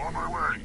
On my way.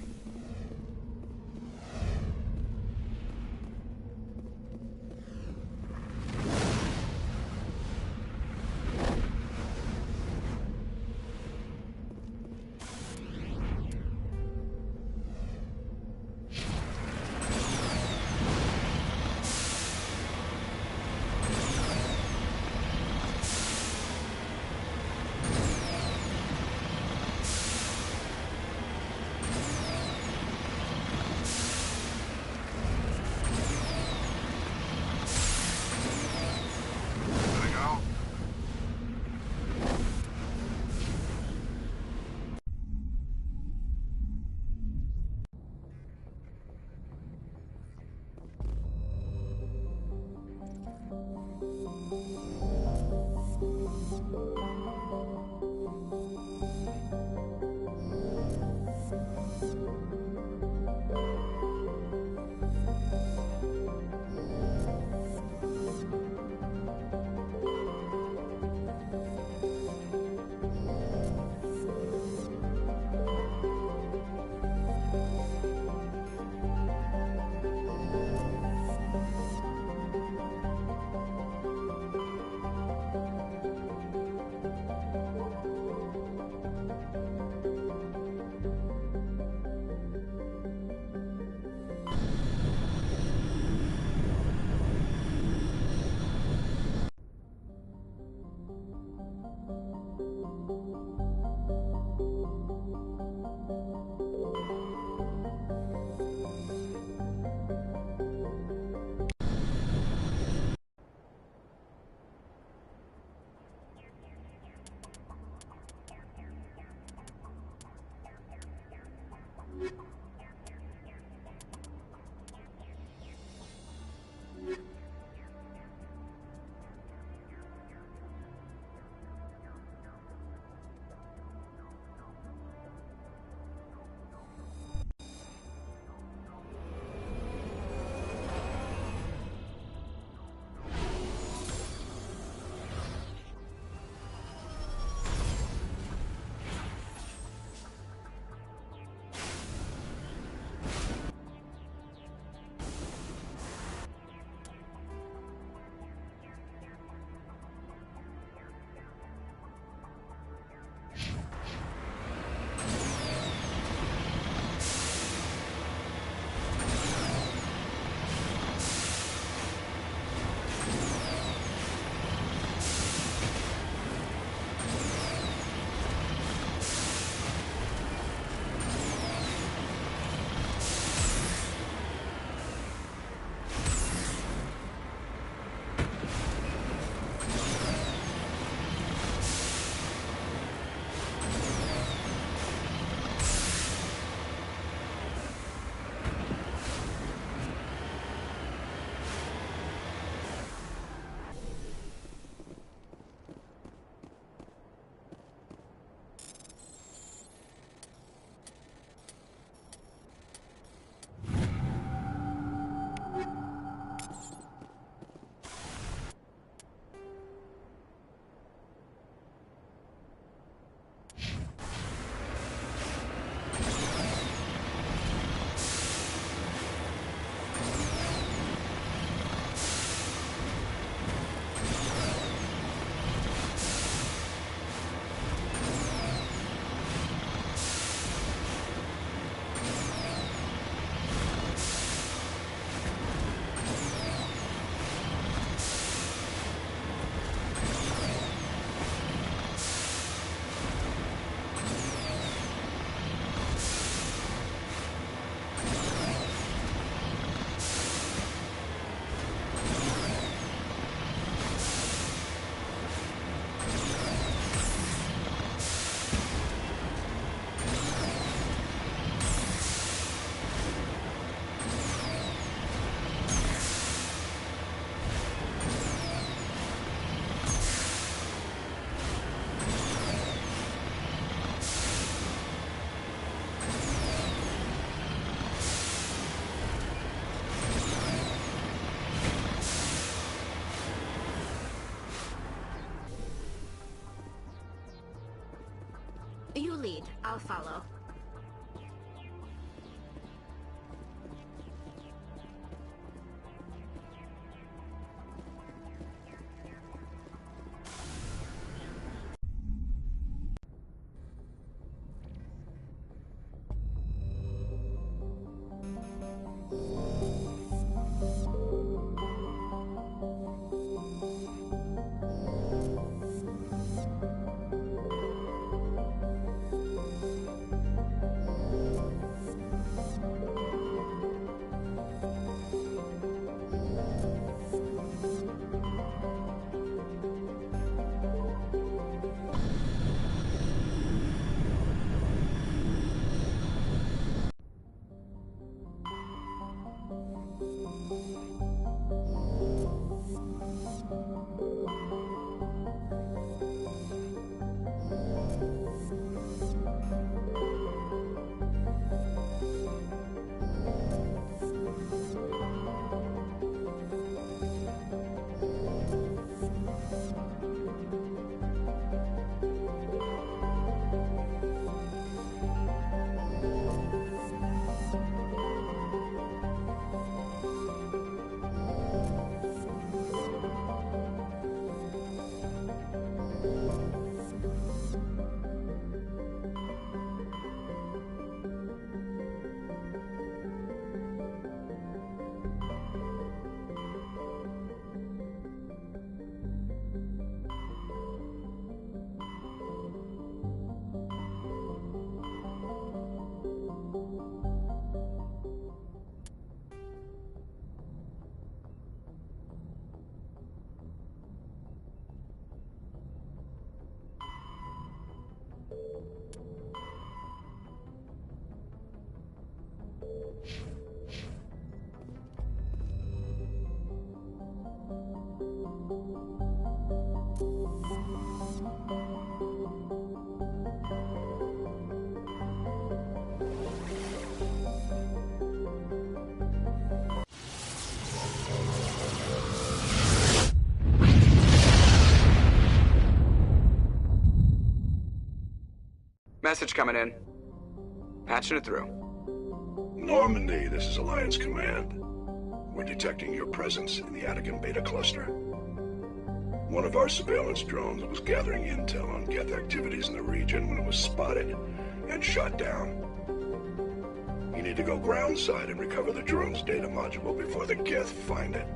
You lead. I'll follow. Message coming in. Patching it through. Normandy, this is Alliance Command. We're detecting your presence in the Attican Beta Cluster. One of our surveillance drones was gathering intel on Geth activities in the region when it was spotted and shot down. You need to go groundside and recover the drone's data module before the Geth find it.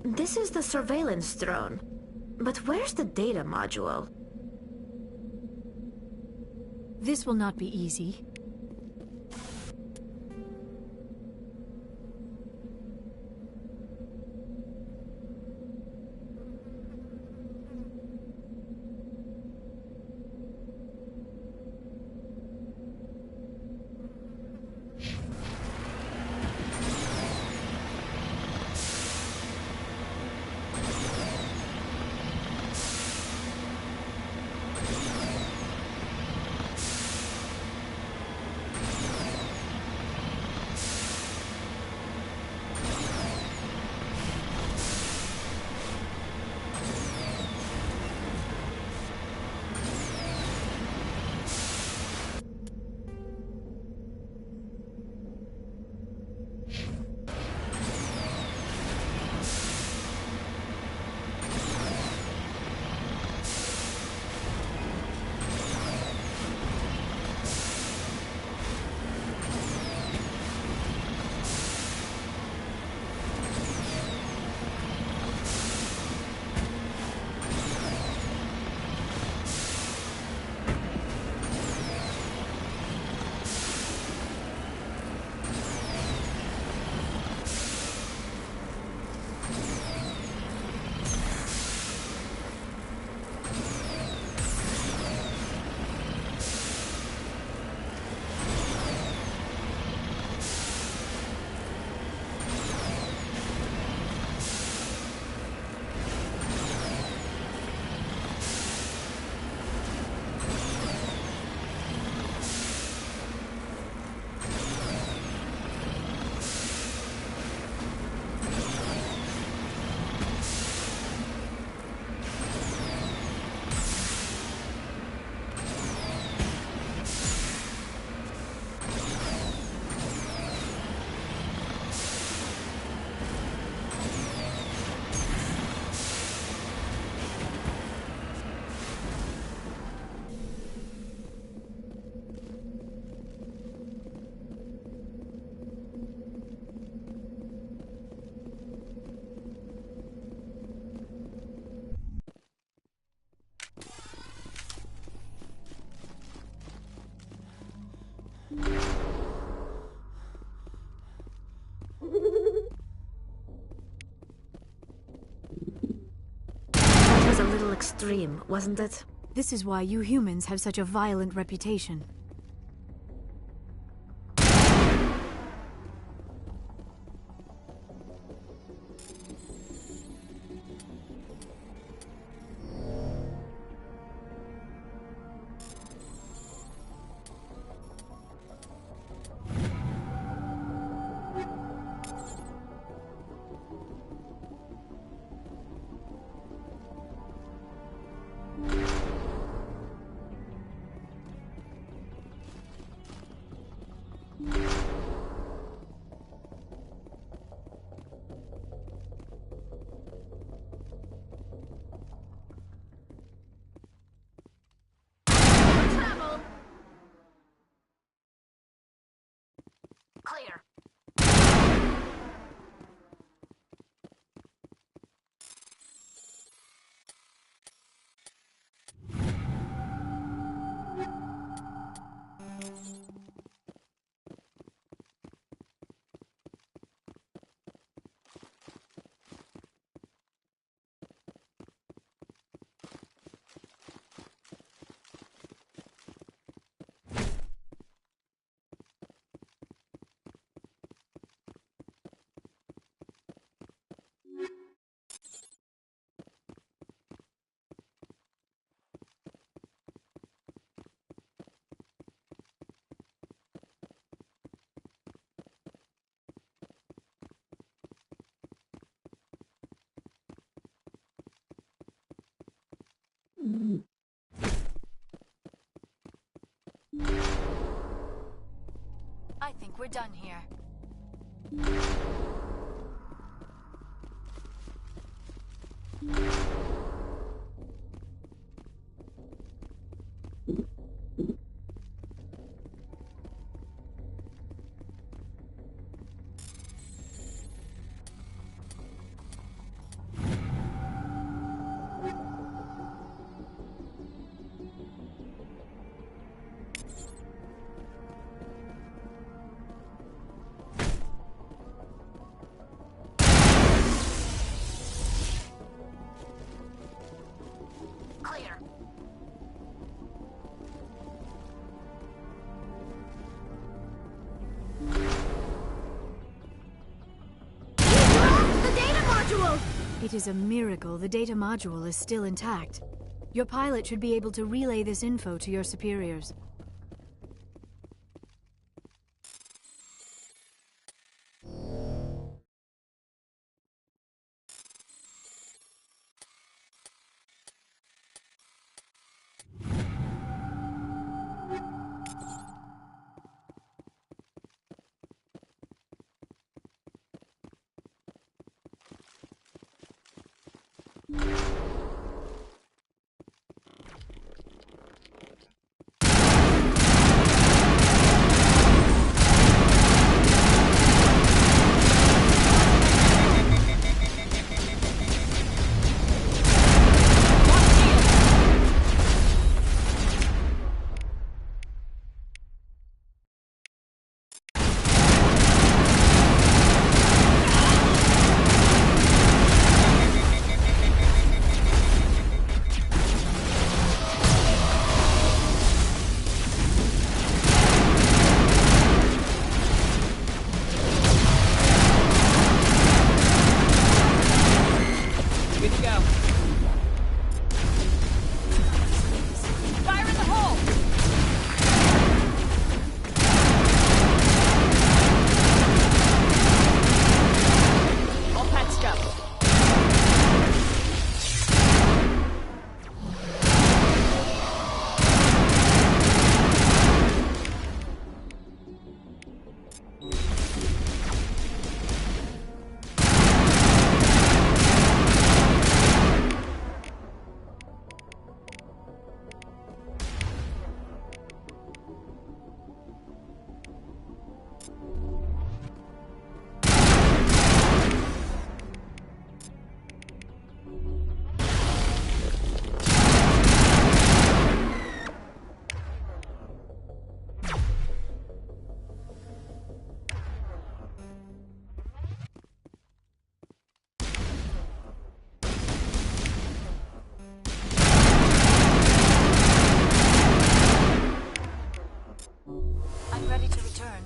This is the surveillance drone. But where's the data module? This will not be easy. That was a little extreme, wasn't it? This is why you humans have such a violent reputation. Travel! Clear. I think we're done here. It is a miracle the data module is still intact. Your pilot should be able to relay this info to your superiors. Good to go. Fire in the hole! All patched up. I'm ready to return.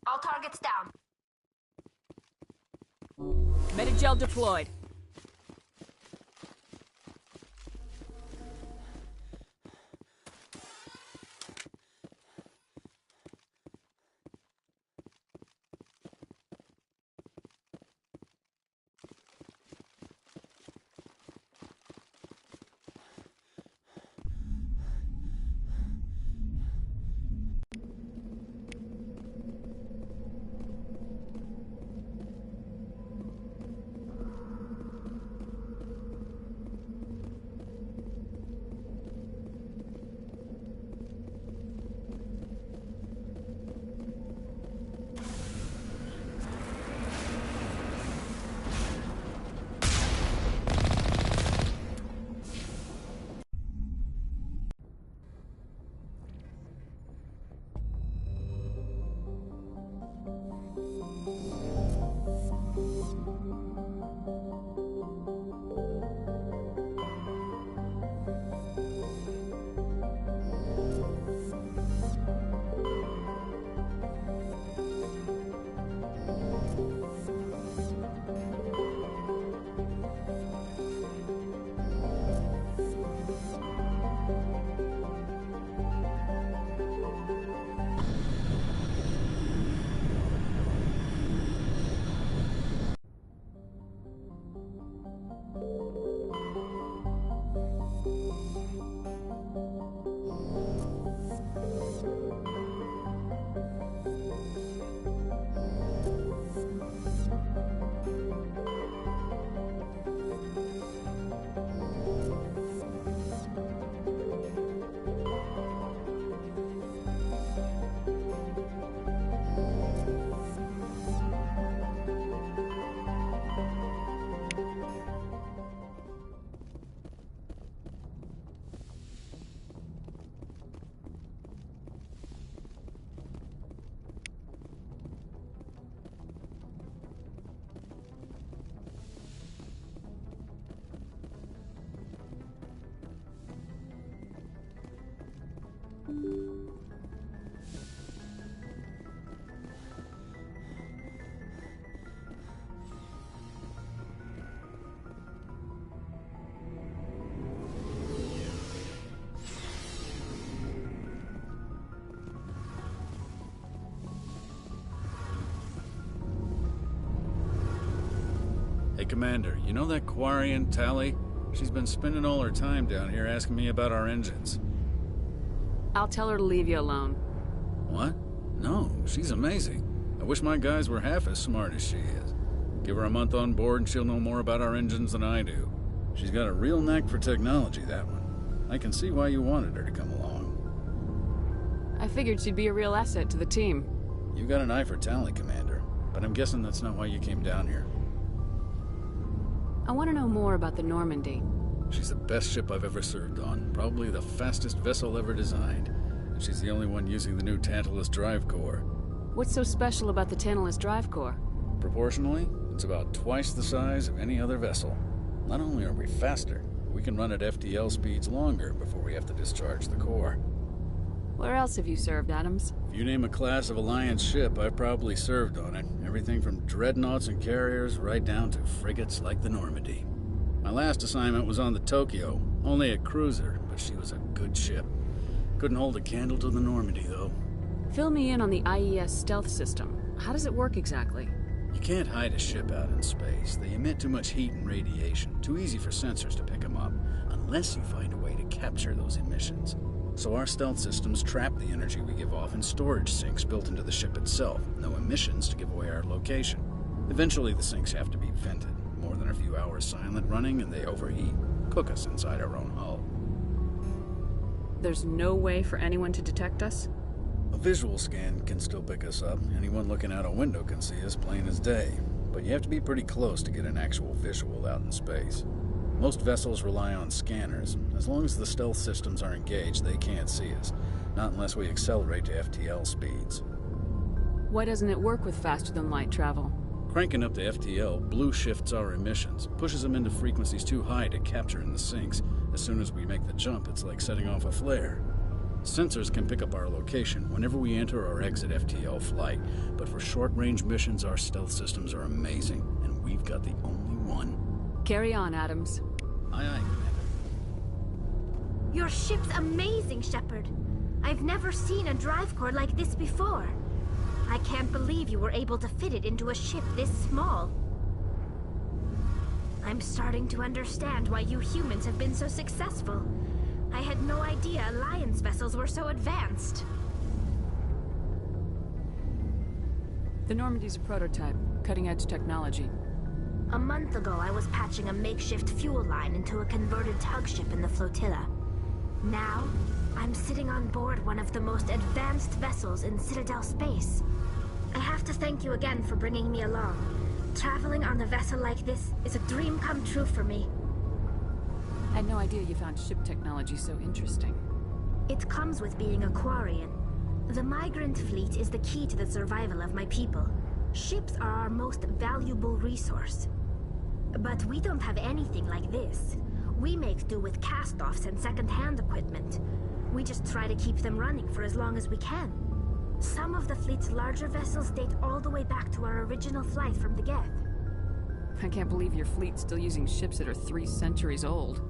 All targets down. Metagel deployed. Hey, Commander, you know that Quarian, Tali? She's been spending all her time down here asking me about our engines. I'll tell her to leave you alone. What? No, she's amazing. I wish my guys were half as smart as she is. Give her a month on board and she'll know more about our engines than I do. She's got a real knack for technology, that one. I can see why you wanted her to come along. I figured she'd be a real asset to the team. You got an eye for Tali, Commander, but I'm guessing that's not why you came down here. I want to know more about the Normandy. She's the best ship I've ever served on, probably the fastest vessel ever designed. And she's the only one using the new Tantalus drive core. What's so special about the Tantalus drive core? Proportionally, it's about twice the size of any other vessel. Not only are we faster, we can run at FTL speeds longer before we have to discharge the core. Where else have you served, Adams? If you name a class of Alliance ship, I've probably served on it. Everything from dreadnoughts and carriers right down to frigates like the Normandy. My last assignment was on the Tokyo, only a cruiser, but she was a good ship. Couldn't hold a candle to the Normandy, though. Fill me in on the IES stealth system. How does it work exactly? You can't hide a ship out in space. They emit too much heat and radiation. Too easy for sensors to pick them up, unless you find a way to capture those emissions. So our stealth systems trap the energy we give off in storage sinks built into the ship itself. No emissions to give away our location. Eventually the sinks have to be vented. More than a few hours silent running and they overheat. Cook us inside our own hull. There's no way for anyone to detect us? A visual scan can still pick us up. Anyone looking out a window can see us plain as day. But you have to be pretty close to get an actual visual out in space. Most vessels rely on scanners. As long as the stealth systems are engaged, they can't see us. Not unless we accelerate to FTL speeds. Why doesn't it work with faster-than-light travel? Cranking up to FTL blue shifts our emissions, pushes them into frequencies too high to capture in the sinks. As soon as we make the jump, it's like setting off a flare. Sensors can pick up our location whenever we enter or exit FTL flight, but for short-range missions, our stealth systems are amazing, and we've got the only one. Carry on, Adams. Aye, aye, Commander. Your ship's amazing, Shepard. I've never seen a drive core like this before. I can't believe you were able to fit it into a ship this small. I'm starting to understand why you humans have been so successful. I had no idea Alliance vessels were so advanced. The Normandy's a prototype, cutting-edge technology. A month ago, I was patching a makeshift fuel line into a converted tug ship in the flotilla. Now, I'm sitting on board one of the most advanced vessels in Citadel space. I have to thank you again for bringing me along. Traveling on a vessel like this is a dream come true for me. I had no idea you found ship technology so interesting. It comes with being a Quarian. The migrant fleet is the key to the survival of my people. Ships are our most valuable resource. But we don't have anything like this. We make do with cast-offs and second-hand equipment. We just try to keep them running for as long as we can. Some of the fleet's larger vessels date all the way back to our original flight from the Geth. I can't believe your fleet's still using ships that are 3 centuries old.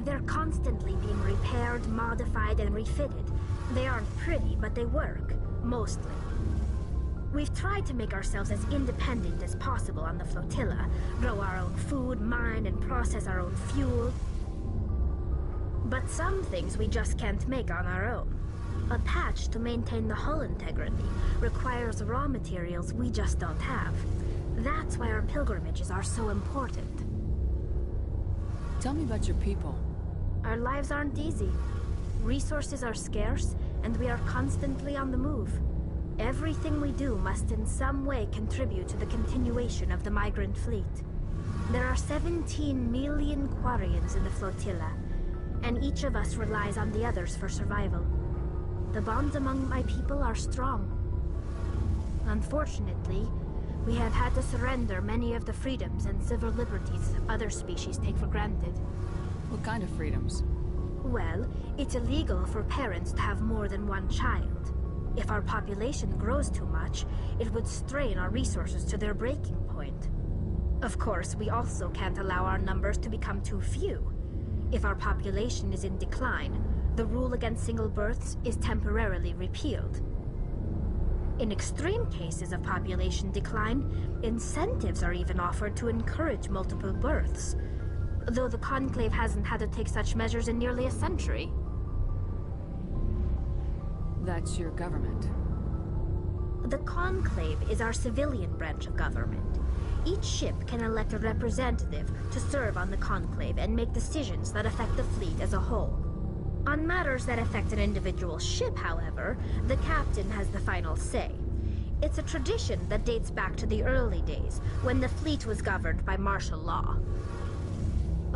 They're constantly being repaired, modified, and refitted. They aren't pretty, but they work. Mostly. We've tried to make ourselves as independent as possible on the flotilla. Grow our own food, mine, and process our own fuel. But some things we just can't make on our own. A patch to maintain the hull integrity requires raw materials we just don't have. That's why our pilgrimages are so important. Tell me about your people. Our lives aren't easy. Resources are scarce, and we are constantly on the move. Everything we do must in some way contribute to the continuation of the migrant fleet. There are 17 million Quarians in the flotilla, and each of us relies on the others for survival. The bonds among my people are strong. Unfortunately, we have had to surrender many of the freedoms and civil liberties other species take for granted. What kind of freedoms? Well, it's illegal for parents to have more than one child. If our population grows too much, it would strain our resources to their breaking point. Of course, we also can't allow our numbers to become too few. If our population is in decline, the rule against single births is temporarily repealed. In extreme cases of population decline, incentives are even offered to encourage multiple births, though the Conclave hasn't had to take such measures in nearly a century. That's your government. The Conclave is our civilian branch of government. Each ship can elect a representative to serve on the Conclave and make decisions that affect the fleet as a whole. On matters that affect an individual ship, however, the captain has the final say. It's a tradition that dates back to the early days, when the fleet was governed by martial law.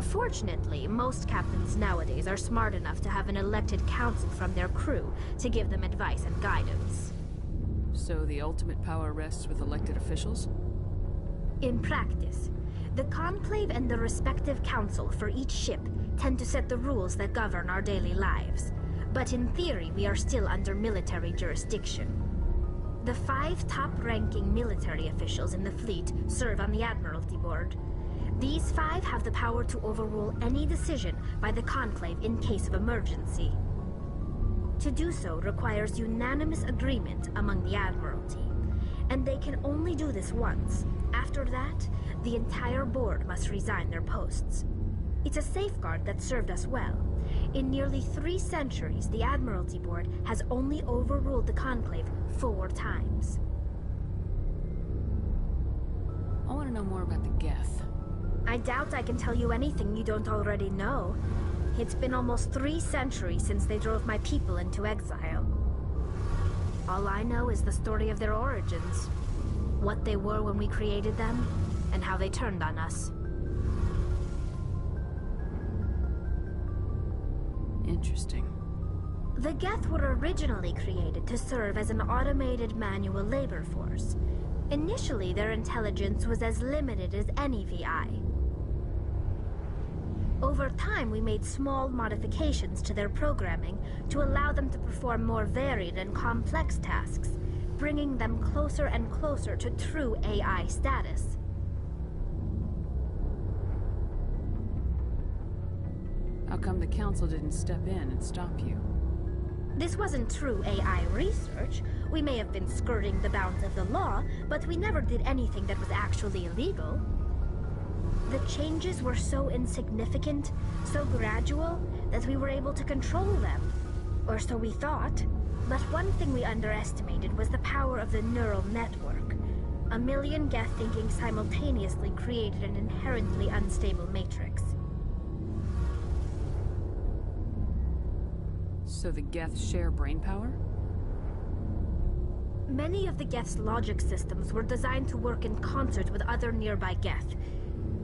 Fortunately, most captains nowadays are smart enough to have an elected council from their crew to give them advice and guidance. So the ultimate power rests with elected officials? In practice, the Conclave and the respective council for each ship tend to set the rules that govern our daily lives. But in theory, we are still under military jurisdiction. The 5 top-ranking military officials in the fleet serve on the Admiralty Board. These 5 have the power to overrule any decision by the Conclave in case of emergency. To do so requires unanimous agreement among the Admiralty, and they can only do this once. After that, the entire board must resign their posts. It's a safeguard that served us well. In nearly 3 centuries, the Admiralty Board has only overruled the Conclave 4 times. I want to know more about the Geth. I doubt I can tell you anything you don't already know. It's been almost 3 centuries since they drove my people into exile. All I know is the story of their origins, what they were when we created them, and how they turned on us. Interesting. The Geth were originally created to serve as an automated manual labor force. Initially, their intelligence was as limited as any VI. Over time, we made small modifications to their programming to allow them to perform more varied and complex tasks, bringing them closer and closer to true AI status. How come the Council didn't step in and stop you? This wasn't true AI research. We may have been skirting the bounds of the law, but we never did anything that was actually illegal. The changes were so insignificant, so gradual, that we were able to control them. Or so we thought. But one thing we underestimated was the power of the neural network. 1 million Geth thinking simultaneously created an inherently unstable matrix. So the Geth share brainpower? Many of the Geth's logic systems were designed to work in concert with other nearby Geth.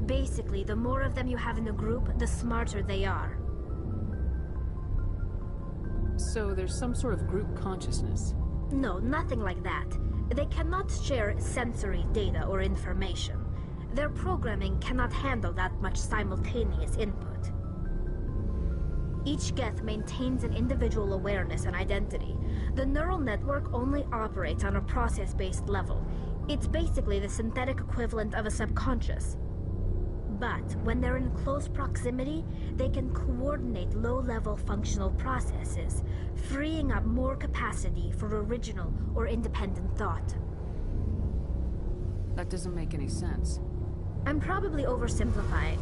Basically, the more of them you have in a group, the smarter they are. So there's some sort of group consciousness? No, nothing like that. They cannot share sensory data or information. Their programming cannot handle that much simultaneous input. Each Geth maintains an individual awareness and identity. The neural network only operates on a process-based level. It's basically the synthetic equivalent of a subconscious. But when they're in close proximity, they can coordinate low-level functional processes, freeing up more capacity for original or independent thought. That doesn't make any sense. I'm probably oversimplifying.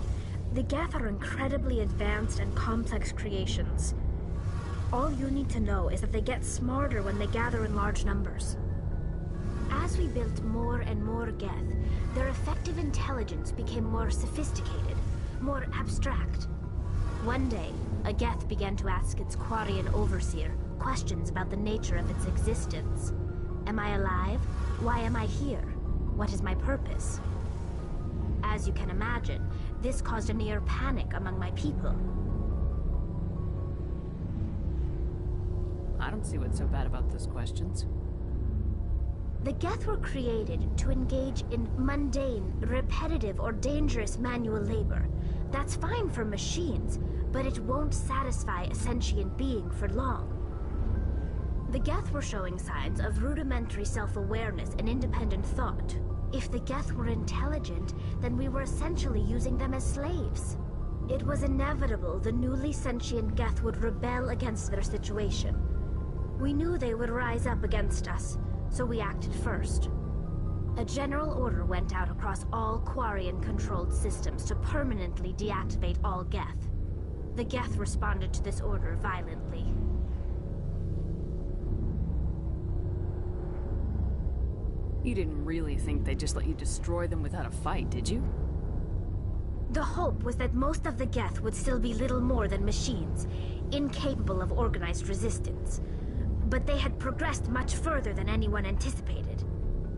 The Geth are incredibly advanced and complex creations. All you need to know is that they get smarter when they gather in large numbers. As we built more and more Geth, their effective intelligence became more sophisticated, more abstract. One day, a Geth began to ask its Quarian overseer questions about the nature of its existence. Am I alive? Why am I here? What is my purpose? As you can imagine, this caused a near panic among my people. I don't see what's so bad about those questions. The Geth were created to engage in mundane, repetitive, or dangerous manual labor. That's fine for machines, but it won't satisfy a sentient being for long. The Geth were showing signs of rudimentary self-awareness and independent thought. If the Geth were intelligent, then we were essentially using them as slaves. It was inevitable the newly sentient Geth would rebel against their situation. We knew they would rise up against us, so we acted first. A general order went out across all Quarian-controlled systems to permanently deactivate all Geth. The Geth responded to this order violently. You didn't really think they'd just let you destroy them without a fight, did you? The hope was that most of the Geth would still be little more than machines, incapable of organized resistance. But they had progressed much further than anyone anticipated.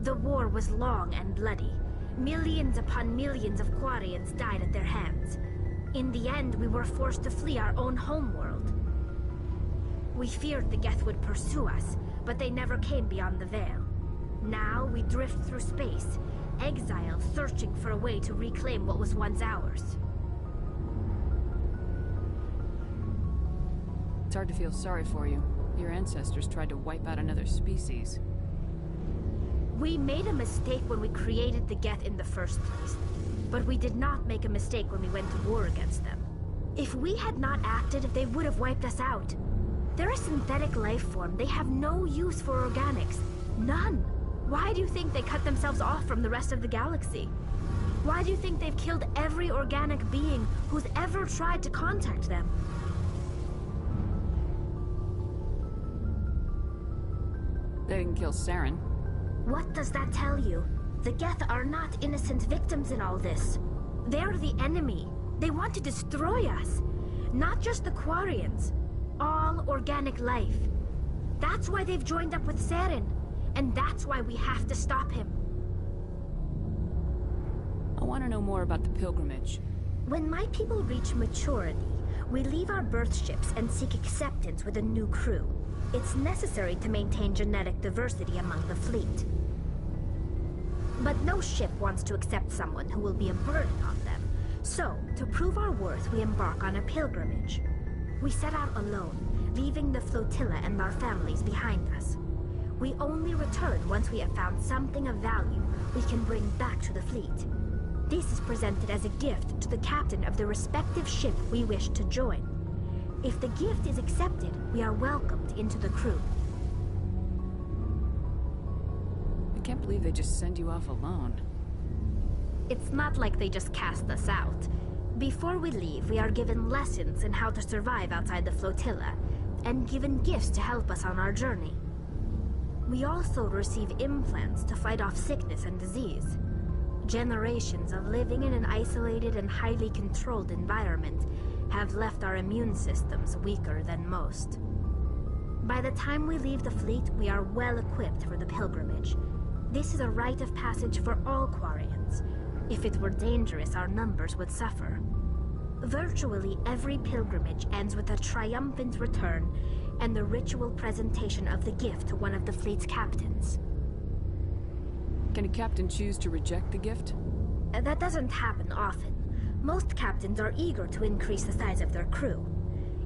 The war was long and bloody. Millions upon millions of Quarians died at their hands. In the end, we were forced to flee our own homeworld. We feared the Geth would pursue us, but they never came beyond the Veil. Now we drift through space, exiled, searching for a way to reclaim what was once ours. It's hard to feel sorry for you. Your ancestors tried to wipe out another species. We made a mistake when we created the Geth in the first place, but we did not make a mistake when we went to war against them. If we had not acted, they would have wiped us out. They're a synthetic life form. They have no use for organics. None. Why do you think they cut themselves off from the rest of the galaxy? Why do you think they've killed every organic being who's ever tried to contact them? They didn't kill Saren. What does that tell you? The Geth are not innocent victims in all this. They're the enemy. They want to destroy us. Not just the Quarians. All organic life. That's why they've joined up with Saren. And that's why we have to stop him. I want to know more about the pilgrimage. When my people reach maturity, we leave our birth ships and seek acceptance with a new crew. It's necessary to maintain genetic diversity among the fleet. But no ship wants to accept someone who will be a burden on them. So, to prove our worth, we embark on a pilgrimage. We set out alone, leaving the flotilla and our families behind us. We only return once we have found something of value we can bring back to the fleet. This is presented as a gift to the captain of the respective ship we wish to join. If the gift is accepted, we are welcomed into the crew. I can't believe they just send you off alone. It's not like they just cast us out. Before we leave, we are given lessons in how to survive outside the flotilla, and given gifts to help us on our journey. We also receive implants to fight off sickness and disease. Generations of living in an isolated and highly controlled environment have left our immune systems weaker than most. By the time we leave the fleet, we are well equipped for the pilgrimage. This is a rite of passage for all Quarians. If it were dangerous, our numbers would suffer. Virtually every pilgrimage ends with a triumphant return and the ritual presentation of the gift to one of the fleet's captains. Can a captain choose to reject the gift? That doesn't happen often. Most captains are eager to increase the size of their crew.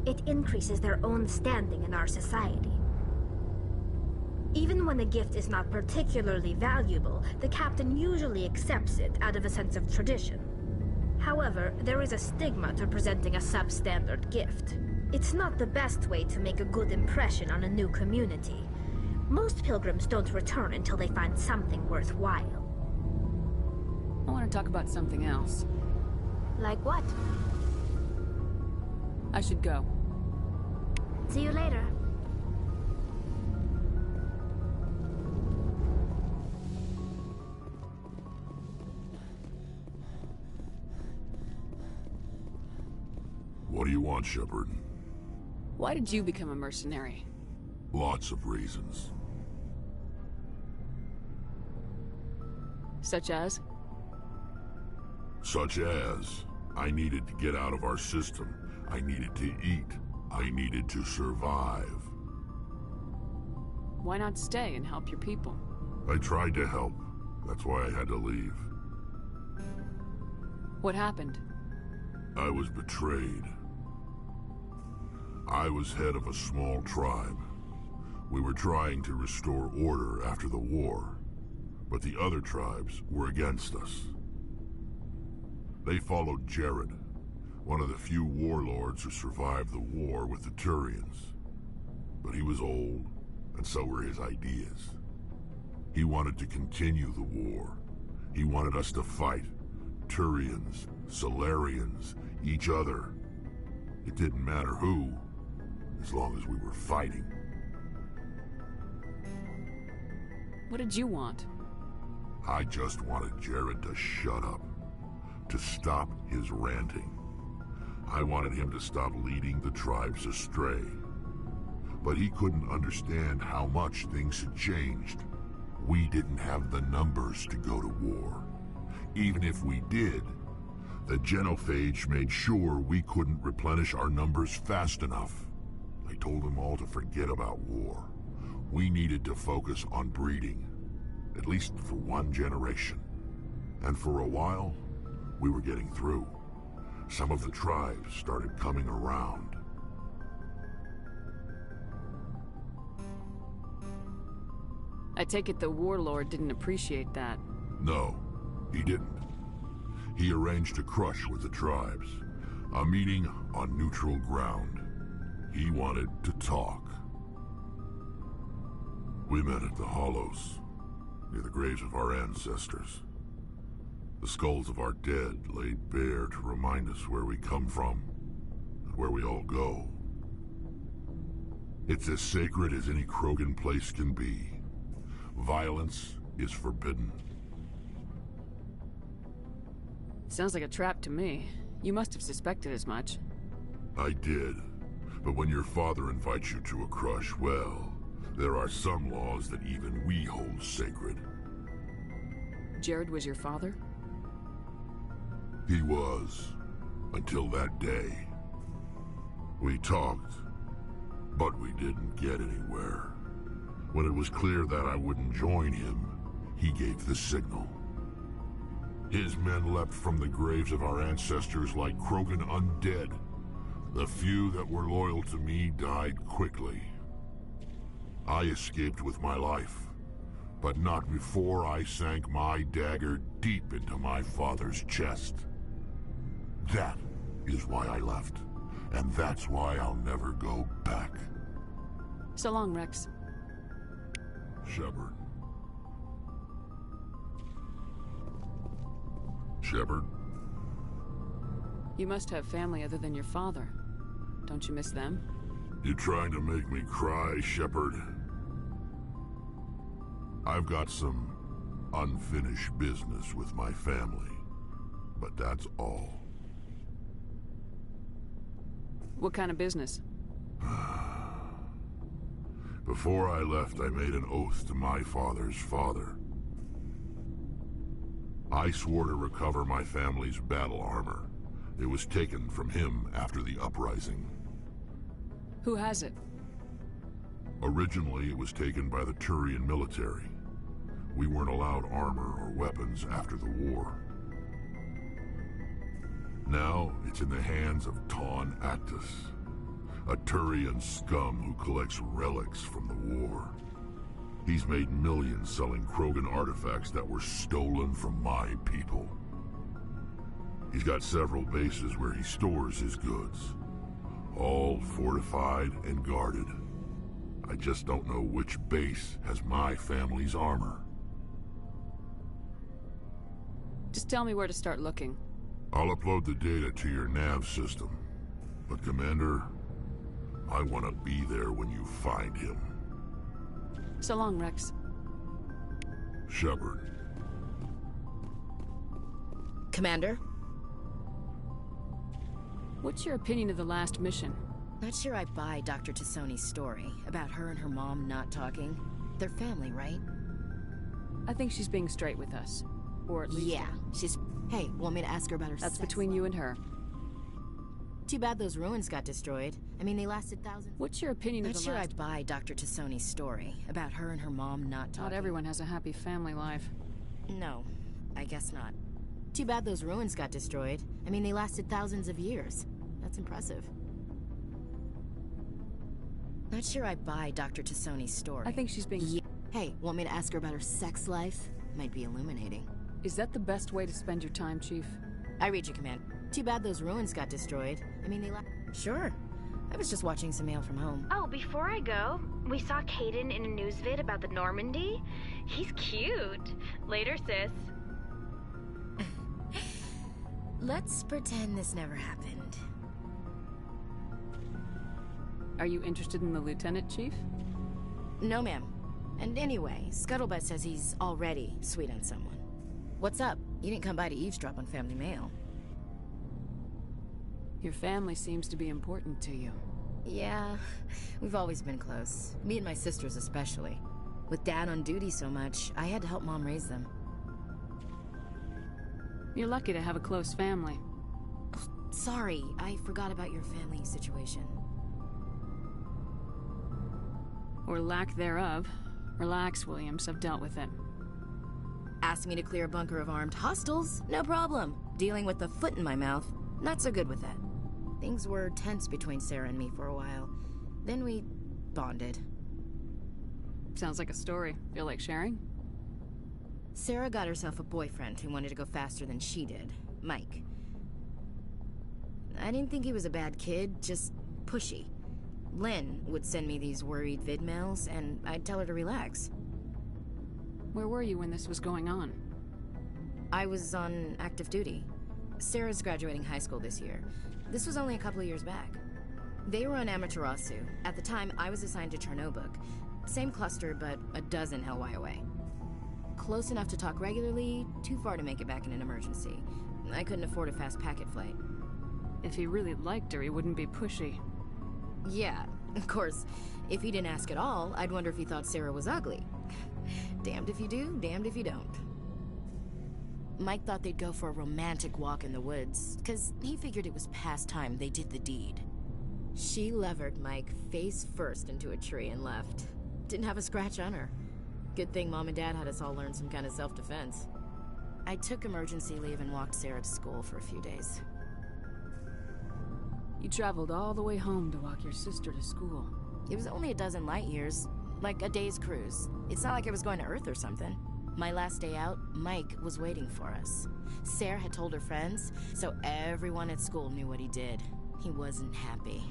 It increases their own standing in our society. Even when a gift is not particularly valuable, the captain usually accepts it out of a sense of tradition. However, there is a stigma to presenting a substandard gift. It's not the best way to make a good impression on a new community. Most pilgrims don't return until they find something worthwhile. I want to talk about something else. Like what? I should go. See you later. What do you want, Shepard? Why did you become a mercenary? Lots of reasons. Such as? Such as, I needed to get out of our system. I needed to eat. I needed to survive. Why not stay and help your people? I tried to help. That's why I had to leave. What happened? I was betrayed. I was head of a small tribe. We were trying to restore order after the war, but the other tribes were against us. They followed Jared, one of the few warlords who survived the war with the Turians. But he was old, and so were his ideas. He wanted to continue the war. He wanted us to fight. Turians, Solarians, each other. It didn't matter who, as long as we were fighting. What did you want? I just wanted Jared to shut up, to stop his ranting. I wanted him to stop leading the tribes astray. But he couldn't understand how much things had changed. We didn't have the numbers to go to war. Even if we did, the genophage made sure we couldn't replenish our numbers fast enough. I told them all to forget about war. We needed to focus on breeding, at least for one generation. And for a while, we were getting through. Some of the tribes started coming around. I take it the warlord didn't appreciate that. No, he didn't. He arranged a crush with the tribes. A meeting on neutral ground. He wanted to talk. We met at the Hollows, near the graves of our ancestors. The skulls of our dead laid bare to remind us where we come from, and where we all go. It's as sacred as any Krogan place can be. Violence is forbidden. Sounds like a trap to me. You must have suspected as much. I did. But when your father invites you to a crush, well, there are some laws that even we hold sacred. Jared was your father? He was. Until that day. We talked, but we didn't get anywhere. When it was clear that I wouldn't join him, he gave the signal. His men leapt from the graves of our ancestors like Krogan undead. The few that were loyal to me died quickly. I escaped with my life, but not before I sank my dagger deep into my father's chest. That is why I left, and that's why I'll never go back. So long, Rex. Shepard. Shepard? You must have family other than your father. Don't you miss them? You trying to make me cry, Shepard? I've got some unfinished business with my family, but that's all. What kind of business? Before I left, I made an oath to my father's father. I swore to recover my family's battle armor. It was taken from him after the uprising. Who has it? Originally, it was taken by the Turian military. We weren't allowed armor or weapons after the war. Now, it's in the hands of Ton Actus, a Turian scum who collects relics from the war. He's made millions selling Krogan artifacts that were stolen from my people. He's got several bases where he stores his goods, all fortified and guarded. I just don't know which base has my family's armor. Just tell me where to start looking. I'll upload the data to your nav system. But Commander, I want to be there when you find him. So long, Rex. Shepard. Commander? What's your opinion of the last mission? Not sure I buy Dr. Tassoni's story about her and her mom not talking. They're family, right? I think she's being straight with us. Or at least... Yeah, she's... Hey, want me to ask her about her That's sex between life? you and her. Too bad those ruins got destroyed. I mean, they lasted thousands... What's your opinion of Not the sure last... I'd buy Dr. Tassoni's story about her and her mom not talking. Not everyone has a happy family life. No, I guess not. Too bad those ruins got destroyed. I mean, they lasted thousands of years. That's impressive. Not sure I buy Dr. Tassoni's story. I think she's being... Yeah. Hey, want me to ask her about her sex life? Might be illuminating. Is that the best way to spend your time, Chief? I read you, Command. Too bad those ruins got destroyed. I mean, they Sure. I was just watching some mail from home. Oh, before I go, we saw Caden in a news vid about the Normandy. He's cute. Later, sis. Let's pretend this never happened. Are you interested in the Lieutenant, Chief? No, ma'am. And anyway, Scuttlebutt says he's already sweet on someone. What's up? You didn't come by to eavesdrop on family mail. Your family seems to be important to you. Yeah, we've always been close. Me and my sisters especially. With Dad on duty so much, I had to help Mom raise them. You're lucky to have a close family. Sorry, I forgot about your family situation. Or lack thereof. Relax, Williams. I've dealt with it. Asked me to clear a bunker of armed hostiles? No problem. Dealing with the foot in my mouth? Not so good with that. Things were tense between Sarah and me for a while. Then we bonded. Sounds like a story. Feel like sharing? Sarah got herself a boyfriend who wanted to go faster than she did. Mike. I didn't think he was a bad kid, just pushy. Lynn would send me these worried vid mails, and I'd tell her to relax. Where were you when this was going on? I was on active duty. Sarah's graduating high school this year. This was only a couple of years back. They were on Amaterasu. At the time, I was assigned to Chernobog. Same cluster, but a dozen LY away. Close enough to talk regularly, too far to make it back in an emergency. I couldn't afford a fast packet flight. If he really liked her, he wouldn't be pushy. Yeah, of course. If he didn't ask at all, I'd wonder if he thought Sarah was ugly. Damned if you do, damned if you don't. Mike thought they'd go for a romantic walk in the woods, because he figured it was past time they did the deed. She levered Mike face first into a tree and left. Didn't have a scratch on her. Good thing Mom and Dad had us all learn some kind of self-defense. I took emergency leave and walked Sarah to school for a few days. You traveled all the way home to walk your sister to school. It was only a dozen light years, like a day's cruise. It's not like I was going to Earth or something. My last day out, Mike was waiting for us. Sarah had told her friends, so everyone at school knew what he did. He wasn't happy.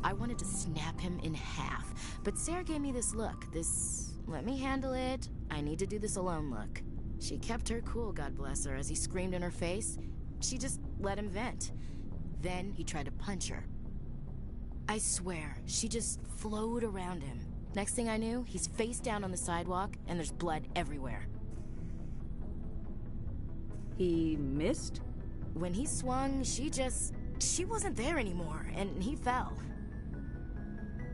I wanted to snap him in half, but Sarah gave me this look, this let me handle it, I need to do this alone look. She kept her cool, God bless her, as he screamed in her face. She just let him vent. Then he tried to punch her. I swear, she just flowed around him. Next thing I knew, he's face down on the sidewalk, and there's blood everywhere. He missed? When he swung, she wasn't there anymore, and he fell.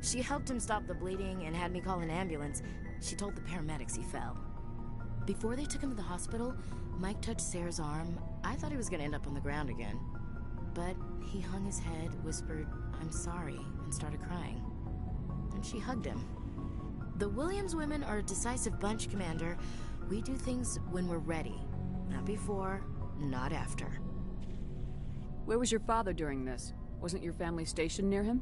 She helped him stop the bleeding and had me call an ambulance. She told the paramedics he fell. Before they took him to the hospital, Mike touched Sarah's arm. I thought he was gonna end up on the ground again. But he hung his head, whispered, "I'm sorry," and started crying. And she hugged him. The Williams women are a decisive bunch, Commander. We do things when we're ready. Not before, not after. Where was your father during this? Wasn't your family stationed near him?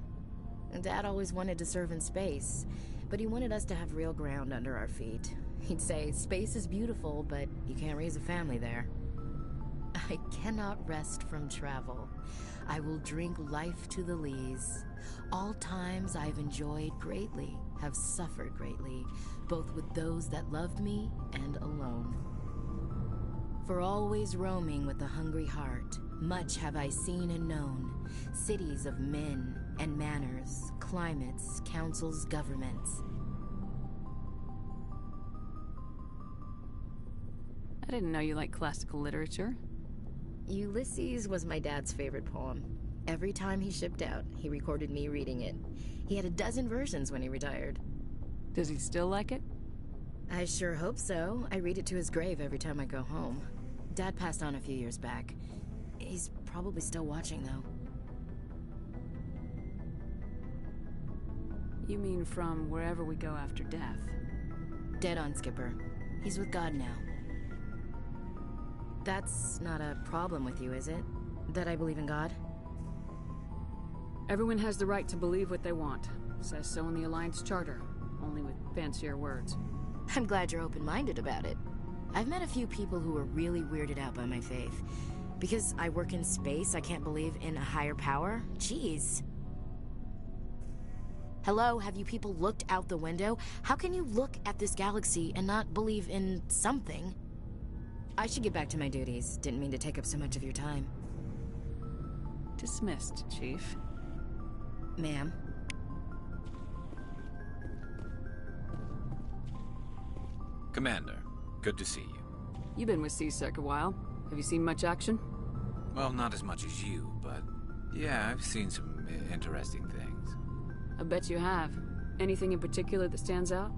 Dad always wanted to serve in space, but he wanted us to have real ground under our feet. He'd say, space is beautiful, but you can't raise a family there. I cannot rest from travel. I will drink life to the lees. All times I've enjoyed greatly, have suffered greatly, both with those that loved me and alone. For always roaming with a hungry heart, much have I seen and known, cities of men and manners, climates, councils, governments. I didn't know you liked classical literature. Ulysses was my dad's favorite poem. Every time he shipped out, he recorded me reading it. He had a dozen versions when he retired. Does he still like it? I sure hope so. I read it to his grave every time I go home. Dad passed on a few years back. He's probably still watching, though. You mean from wherever we go after death? Dead on, Skipper. He's with God now. That's not a problem with you, is it? That I believe in God? Everyone has the right to believe what they want. Says so in the Alliance Charter, only with fancier words. I'm glad you're open-minded about it. I've met a few people who were really weirded out by my faith. Because I work in space, I can't believe in a higher power? Jeez. Hello, have you people looked out the window? How can you look at this galaxy and not believe in something? I should get back to my duties. Didn't mean to take up so much of your time. Dismissed, Chief. Ma'am? Commander, good to see you. You've been with C-Sec a while. Have you seen much action? Well, not as much as you, but yeah, I've seen some interesting things. I bet you have. Anything in particular that stands out?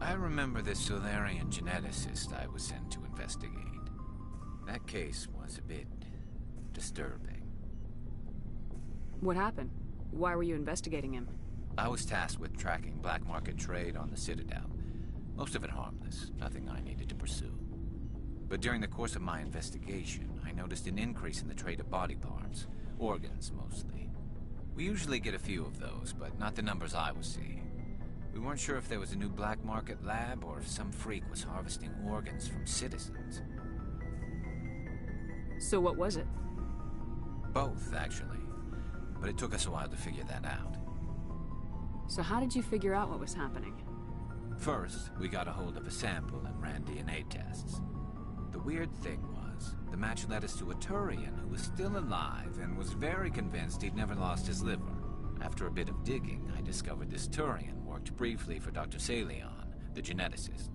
I remember this Solarian geneticist I was sent to investigate. That case was a bit disturbing. What happened? Why were you investigating him? I was tasked with tracking black market trade on the Citadel. Most of it harmless, nothing I needed to pursue. But during the course of my investigation, I noticed an increase in the trade of body parts, organs mostly. We usually get a few of those, but not the numbers I was seeing. We weren't sure if there was a new black market lab or if some freak was harvesting organs from citizens. So what was it? Both, actually. But it took us a while to figure that out. So how did you figure out what was happening? First, we got a hold of a sample and ran DNA tests. The weird thing was, the match led us to a Turian who was still alive and was very convinced he'd never lost his liver. After a bit of digging, I discovered this Turian worked briefly for Dr. Salion, the geneticist.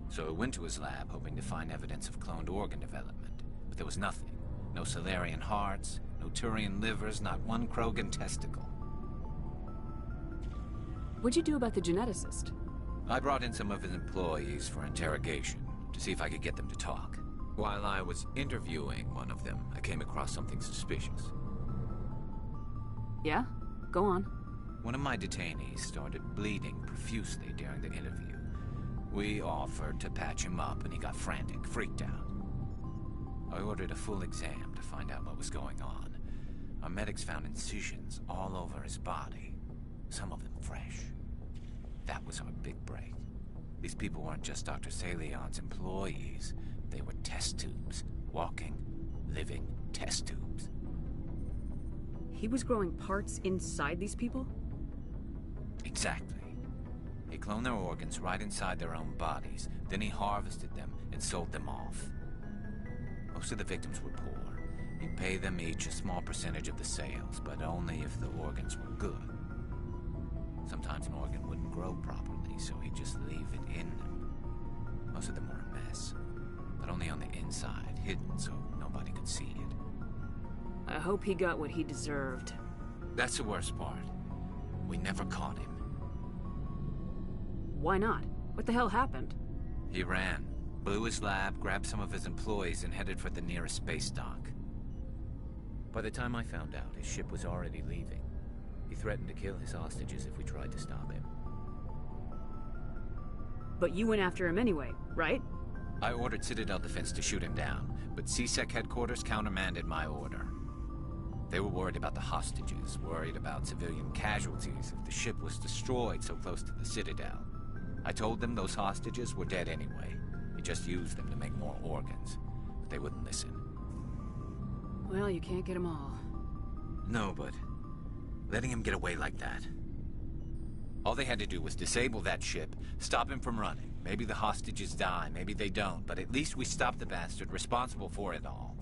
So I went to his lab hoping to find evidence of cloned organ development, but there was nothing. No Solarian hearts, no Turian livers, not one Krogan testicle. What'd you do about the geneticist? I brought in some of his employees for interrogation, to see if I could get them to talk. While I was interviewing one of them, I came across something suspicious. Yeah? Go on. One of my detainees started bleeding profusely during the interview. We offered to patch him up, and he got frantic, freaked out. I ordered a full exam to find out what was going on. Our medics found incisions all over his body, some of them fresh. That was our big break. These people weren't just Dr. Salion's employees. They were test tubes. Walking, living test tubes. He was growing parts inside these people? Exactly. He cloned their organs right inside their own bodies. Then he harvested them and sold them off. Most of the victims were poor. He'd pay them each a small percentage of the sales, but only if the organs were good. Sometimes an organ wouldn't grow properly, so he'd just leave it in them. Most of them were a mess, but only on the inside, hidden so nobody could see it. I hope he got what he deserved. That's the worst part. We never caught him. Why not? What the hell happened? He ran, blew his lab, grabbed some of his employees, and headed for the nearest space dock. By the time I found out, his ship was already leaving. He threatened to kill his hostages if we tried to stop him. But you went after him anyway, right? I ordered Citadel Defense to shoot him down, but C-Sec headquarters countermanded my order. They were worried about the hostages, worried about civilian casualties if the ship was destroyed so close to the Citadel. I told them those hostages were dead anyway. He just used them to make more organs, but they wouldn't listen. Well, you can't get them all. No, but letting him get away like that. All they had to do was disable that ship, stop him from running. Maybe the hostages die, maybe they don't, but at least we stopped the bastard responsible for it all.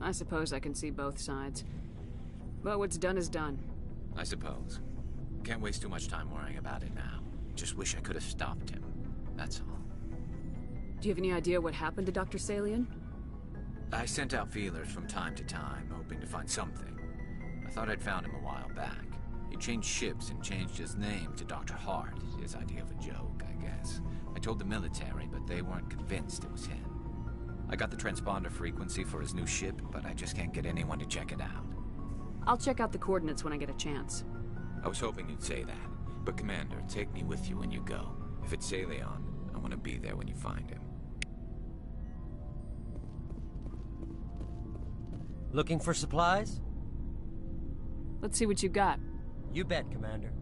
I suppose I can see both sides. But what's done is done. I suppose. Can't waste too much time worrying about it now. Just wish I could have stopped him. That's all. Do you have any idea what happened to Dr. Salion? I sent out feelers from time to time, hoping to find something. I thought I'd found him a while back. He changed ships and changed his name to Dr. Hart, his idea of a joke, I guess. I told the military, but they weren't convinced it was him. I got the transponder frequency for his new ship, but I just can't get anyone to check it out. I'll check out the coordinates when I get a chance. I was hoping you'd say that. But Commander, take me with you when you go. If it's Salion, I want to be there when you find him. Looking for supplies? Let's see what you got. You bet, Commander.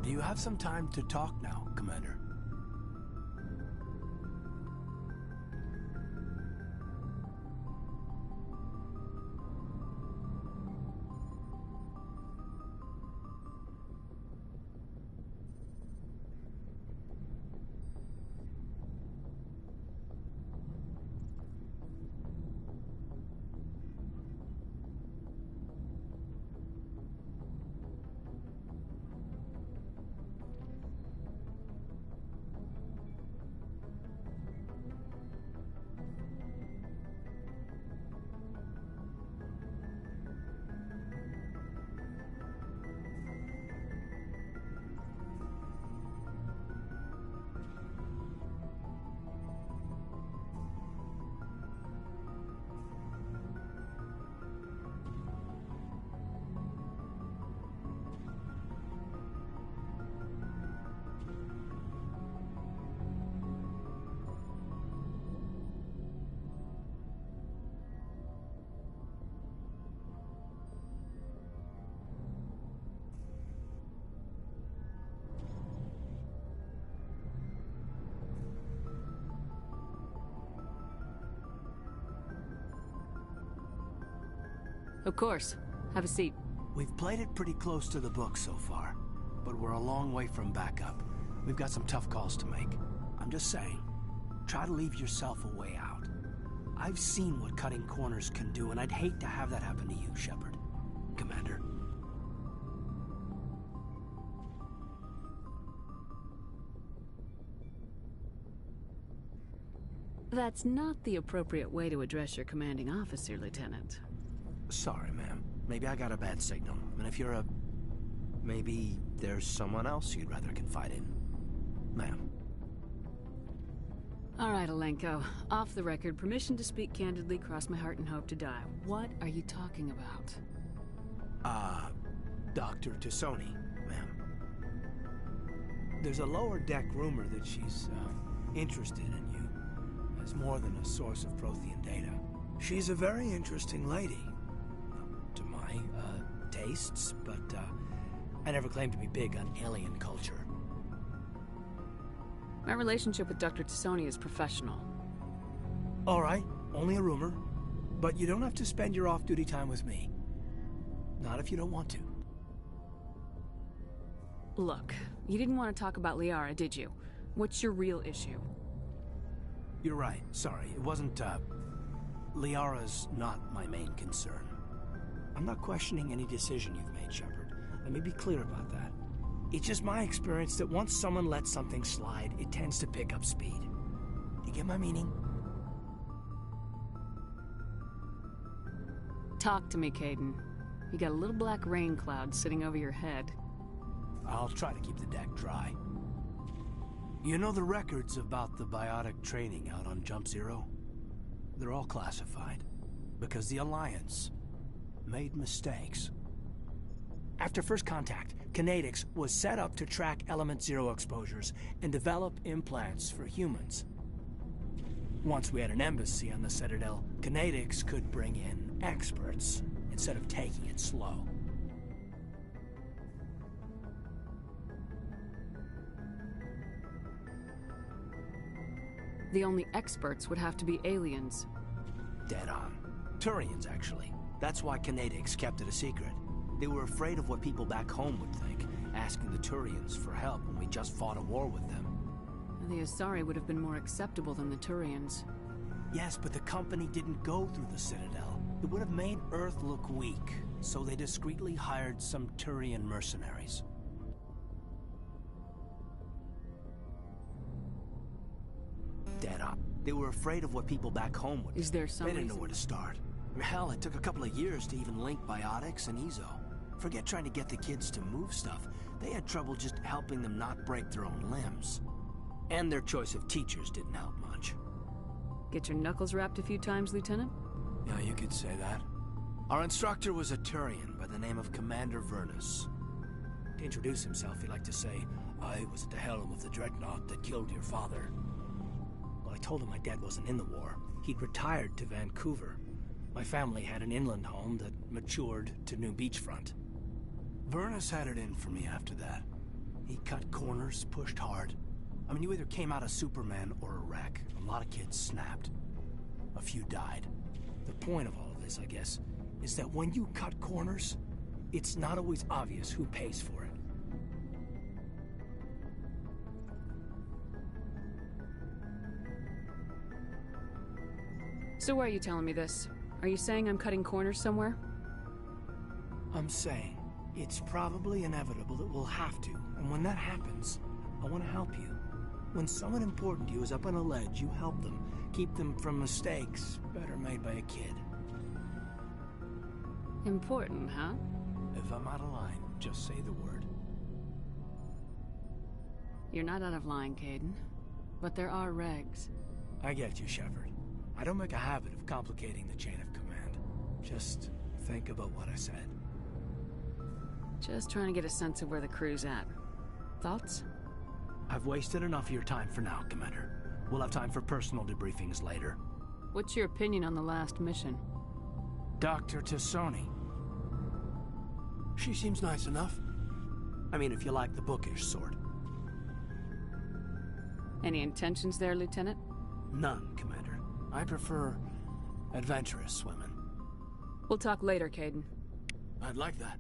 Do you have some time to talk now, Commander? Of course. Have a seat. We've played it pretty close to the book so far, but we're a long way from backup. We've got some tough calls to make. I'm just saying, try to leave yourself a way out. I've seen what cutting corners can do, and I'd hate to have that happen to you, Shepard. Commander. That's not the appropriate way to address your commanding officer, Lieutenant. Sorry, ma'am. Maybe I got a bad signal. And if you're a... maybe there's someone else you'd rather confide in. Ma'am. All right, Alenko. Off the record, permission to speak candidly, cross my heart and hope to die. What are you talking about? Dr. T'Soni, ma'am. There's a lower deck rumor that she's, interested in you as more than a source of Prothean data. She's a very interesting lady. To my, tastes, but, I never claimed to be big on alien culture. My relationship with Dr. T'Soni is professional. All right, only a rumor. But you don't have to spend your off-duty time with me. Not if you don't want to. Look, you didn't want to talk about Liara, did you? What's your real issue? You're right. Sorry. It wasn't, Liara's not my main concern. I'm not questioning any decision you've made, Shepard. Let me be clear about that. It's just my experience that once someone lets something slide, it tends to pick up speed. You get my meaning? Talk to me, Kaidan. You got a little black rain cloud sitting over your head. I'll try to keep the deck dry. You know the records about the biotic training out on Jump Zero? They're all classified, because the Alliance made mistakes. After first contact, Kinetics was set up to track Element Zero exposures and develop implants for humans. Once we had an embassy on the Citadel, Kinetics could bring in experts, instead of taking it slow. The only experts would have to be aliens. Dead on. Turians, actually. That's why Canadics kept it a secret. They were afraid of what people back home would think, asking the Turians for help when we just fought a war with them. The Asari would have been more acceptable than the Turians. Yes, but the company didn't go through the Citadel. It would have made Earth look weak, so they discreetly hired some Turian mercenaries. Dead on. They were afraid of what people back home would. Is there some They didn't know reason? where to start. Hell, it took a couple of years to even link Biotics and Ezo. Forget trying to get the kids to move stuff. They had trouble just helping them not break their own limbs. And their choice of teachers didn't help much. Get your knuckles rapped a few times, Lieutenant? Yeah, you could say that. Our instructor was a Turian by the name of Commander Vernus. To introduce himself, he liked to say, "I was at the helm of the dreadnought that killed your father." Well, I told him my dad wasn't in the war. He'd retired to Vancouver. My family had an inland home that matured to new beachfront. Vernus had it in for me after that. He cut corners, pushed hard. I mean, you either came out a Superman or a wreck. A lot of kids snapped. A few died. The point of all of this, I guess, is that when you cut corners, it's not always obvious who pays for it. So why are you telling me this? Are you saying I'm cutting corners somewhere? I'm saying it's probably inevitable that we'll have to, and when that happens, I want to help you. When someone important to you is up on a ledge, you help them. Keep them from mistakes better made by a kid. Important, huh? If I'm out of line, just say the word. You're not out of line, Kaidan. But there are regs. I get you, Shepard. I don't make a habit of complicating the chain of command. Just think about what I said. Just trying to get a sense of where the crew's at. Thoughts? I've wasted enough of your time for now, Commander. We'll have time for personal debriefings later. What's your opinion on the last mission? Dr. Tassoni. She seems nice enough. I mean, if you like the bookish sort. Any intentions there, Lieutenant? None, Commander. I prefer adventurous women. We'll talk later, Kaidan. I'd like that.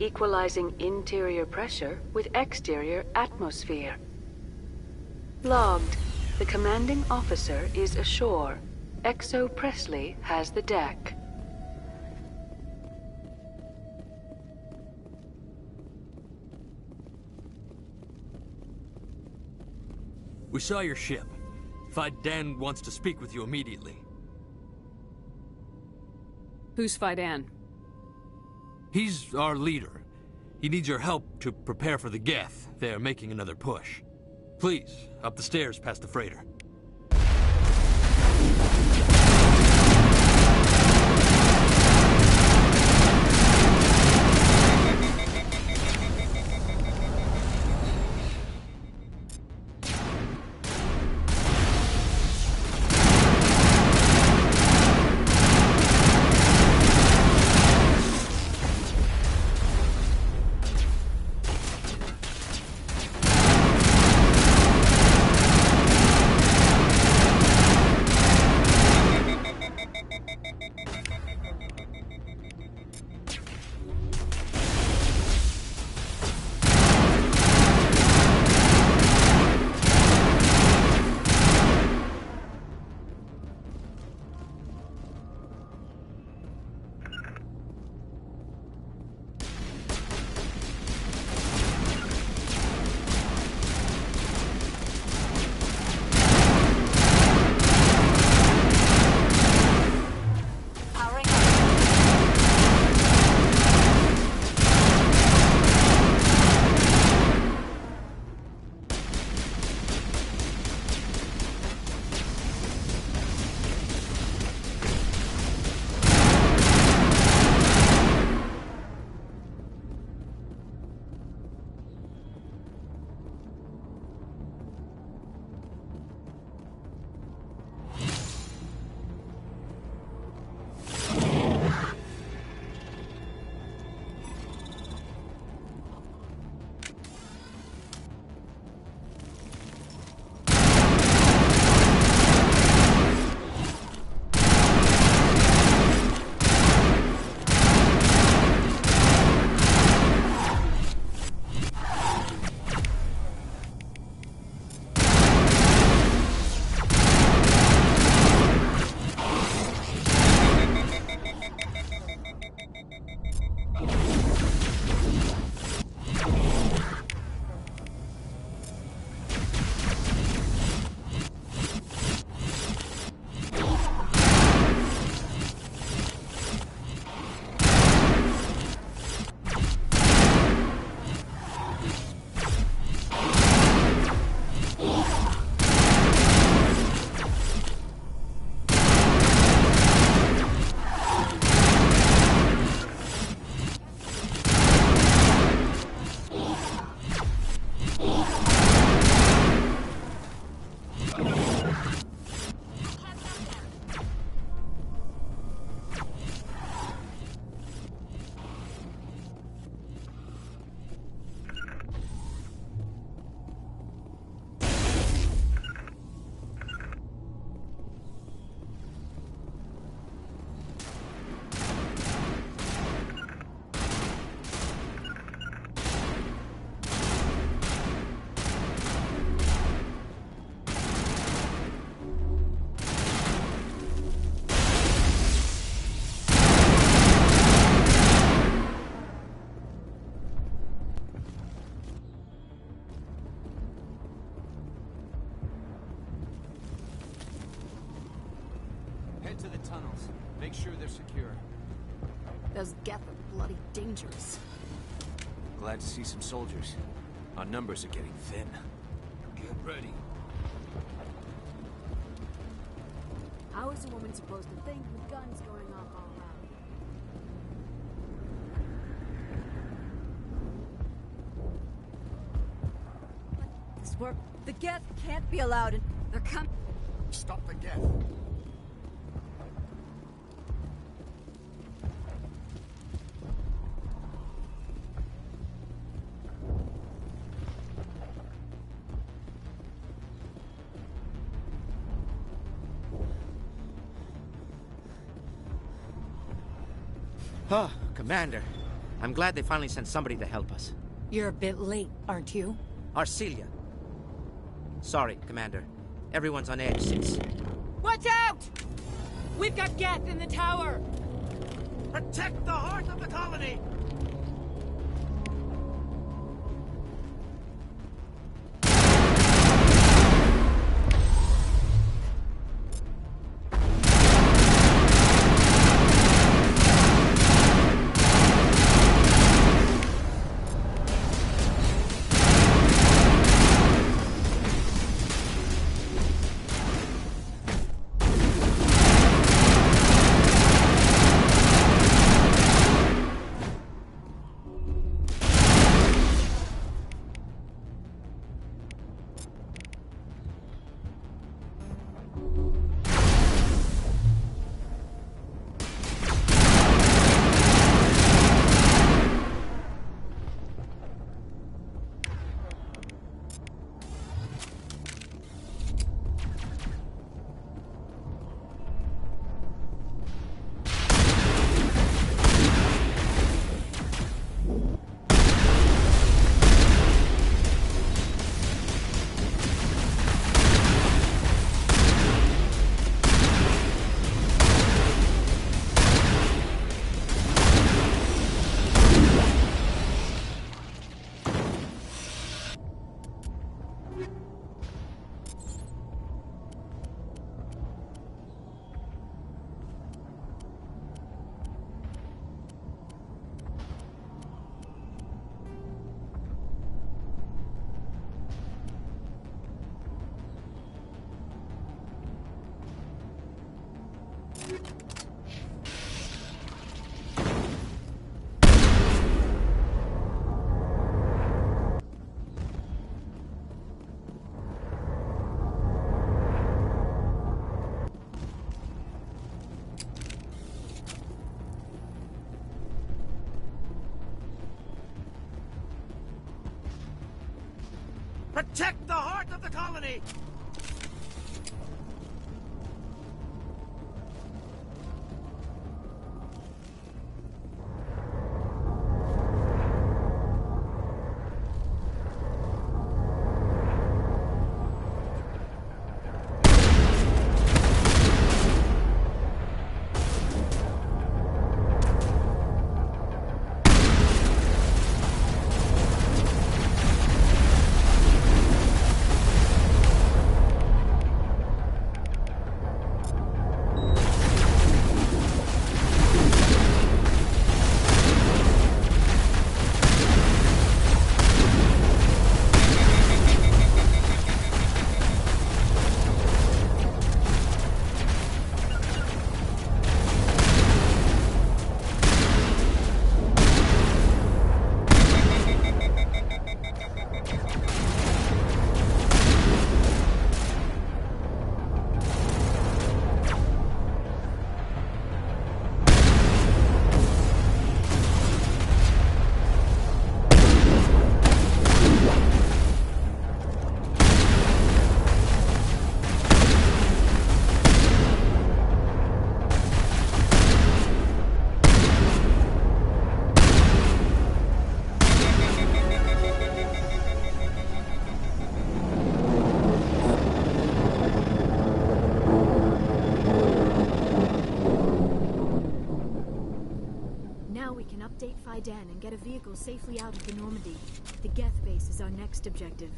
Equalizing interior pressure with exterior atmosphere. Logged. The commanding officer is ashore. Exo Presley has the deck. We saw your ship. Faidan wants to speak with you immediately. Who's Faidan? He's our leader. He needs your help to prepare for the Geth. They're making another push. Please, up the stairs past the freighter. Head to the tunnels. Make sure they're secure. Those Geth are bloody dangerous. Glad to see some soldiers. Our numbers are getting thin. Get ready. How is a woman supposed to think with guns going off all around? This work. The Geth can't be allowed in. They're coming. Stop the Geth. Oh, Commander. I'm glad they finally sent somebody to help us. You're a bit late, aren't you? Arcelia. Sorry, Commander. Everyone's on edge since... Watch out! We've got Geth in the tower! Protect the heart of the colony! Protect the heart of the colony! Dan and get a vehicle safely out of the Normandy. The Geth base is our next objective.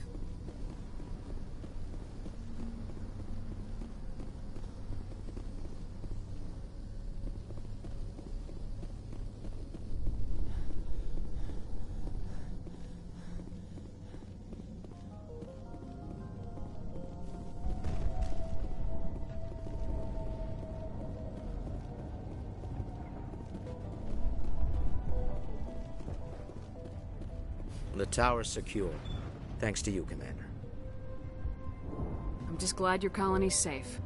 The tower's secure. Thanks to you, Commander. I'm just glad your colony's safe.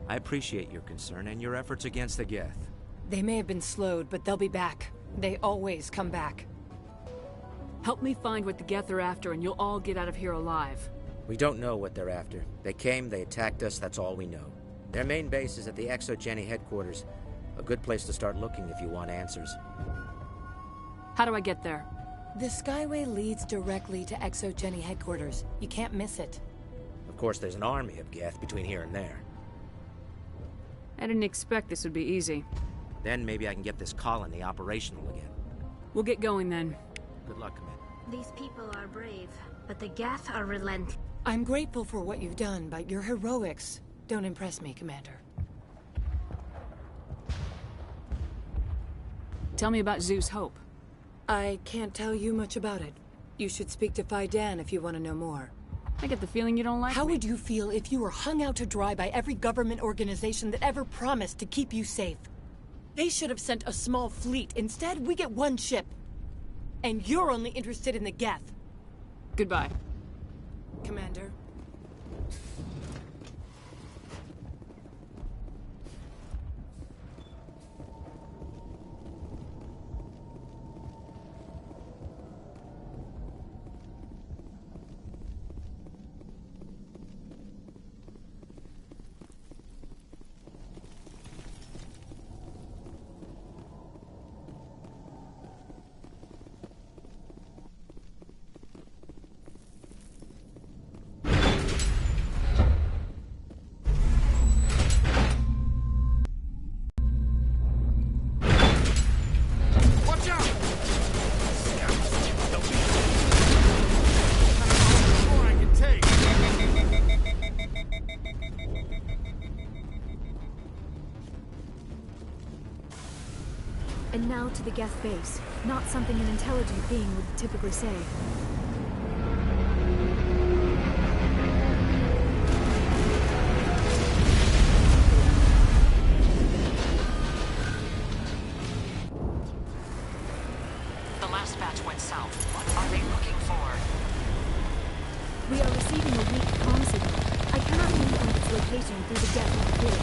I appreciate your concern and your efforts against the Geth. They may have been slowed, but they'll be back. They always come back. Help me find what the Geth are after, and you'll all get out of here alive. We don't know what they're after. They came, they attacked us, that's all we know. Their main base is at the ExoGeni headquarters. A good place to start looking if you want answers. How do I get there? The Skyway leads directly to ExoGeni headquarters. You can't miss it. Of course, there's an army of Geth between here and there. I didn't expect this would be easy. Then maybe I can get this colony operational again. We'll get going then. Good luck, Commander. These people are brave, but the Geth are relentless. I'm grateful for what you've done, but your heroics don't impress me, Commander. Tell me about Zeus Hope. I can't tell you much about it. You should speak to Faidan if you want to know more. I get the feeling you don't like How me. would you feel if you were hung out to dry by every government organization that ever promised to keep you safe? They should have sent a small fleet. Instead, we get one ship. And you're only interested in the Geth. Goodbye. Commander. And now to the Geth base. Not something an intelligent being would typically say. The last batch went south. What are they looking for? We are receiving a weak comm signal. I cannot pinpoint its location through the Geth grid.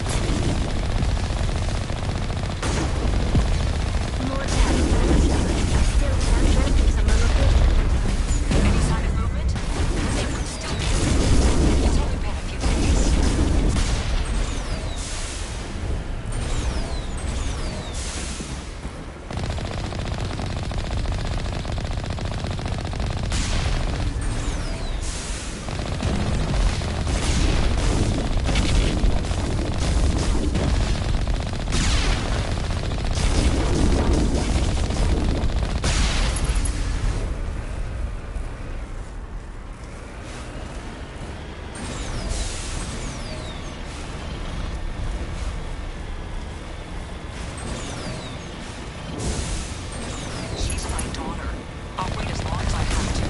More attacks. Still can't locate some location. Any sign of movement? It could still be. It's only been a few days. She's my daughter. I'll wait as long as I have to.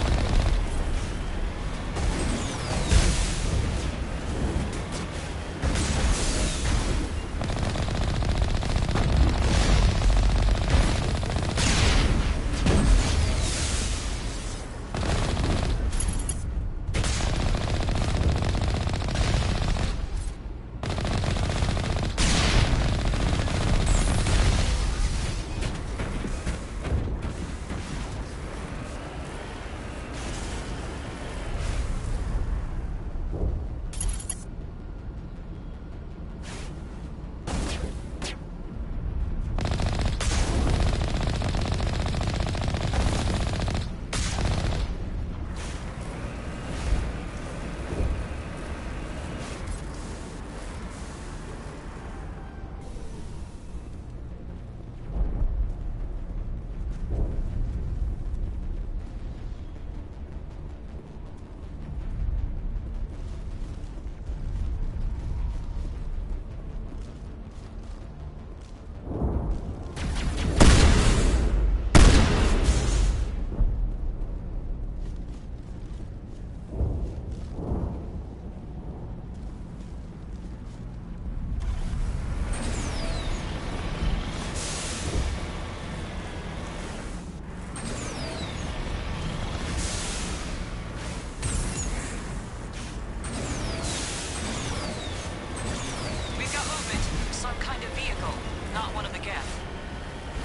We've got movement. Some kind of vehicle. Not one of the Geth.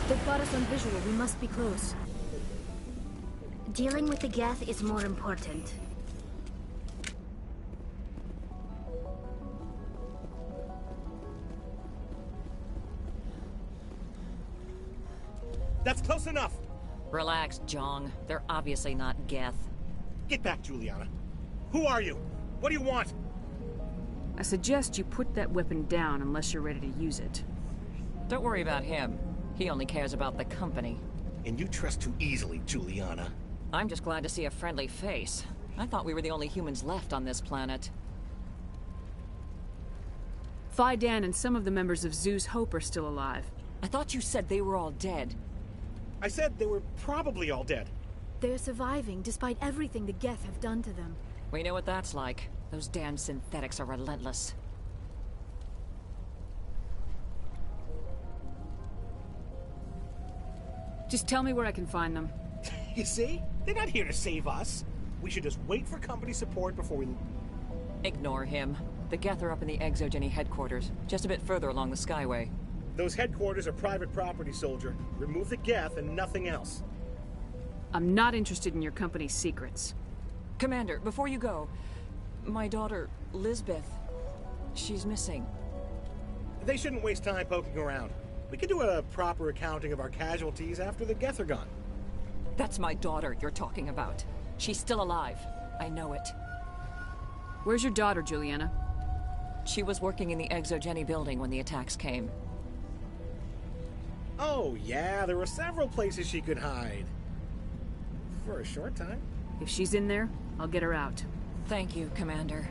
They've got us on visual. We must be close. Dealing with the Geth is more important. That's close enough! Relax, Jong. They're obviously not Geth. Get back, Juliana. Who are you? What do you want? I suggest you put that weapon down unless you're ready to use it. Don't worry about him. He only cares about the company. And you trust too easily, Juliana. I'm just glad to see a friendly face. I thought we were the only humans left on this planet. Phi Dan and some of the members of Zoo's Hope are still alive. I thought you said they were all dead. I said they were probably all dead. They're surviving despite everything the Geth have done to them. We know what that's like. Those damn synthetics are relentless. Just tell me where I can find them. You see? They're not here to save us. We should just wait for company support before we... Ignore him. The Geth are up in the Exogeny headquarters, just a bit further along the Skyway. Those headquarters are private property, soldier. Remove the Geth and nothing else. I'm not interested in your company's secrets. Commander, before you go, my daughter, Lisbeth, she's missing. They shouldn't waste time poking around. We could do a proper accounting of our casualties after the Geth are gone. That's my daughter you're talking about. She's still alive. I know it. Where's your daughter, Juliana? She was working in the Exogeny building when the attacks came. Oh, yeah, there were several places she could hide. For a short time. If she's in there, I'll get her out. Thank you, Commander.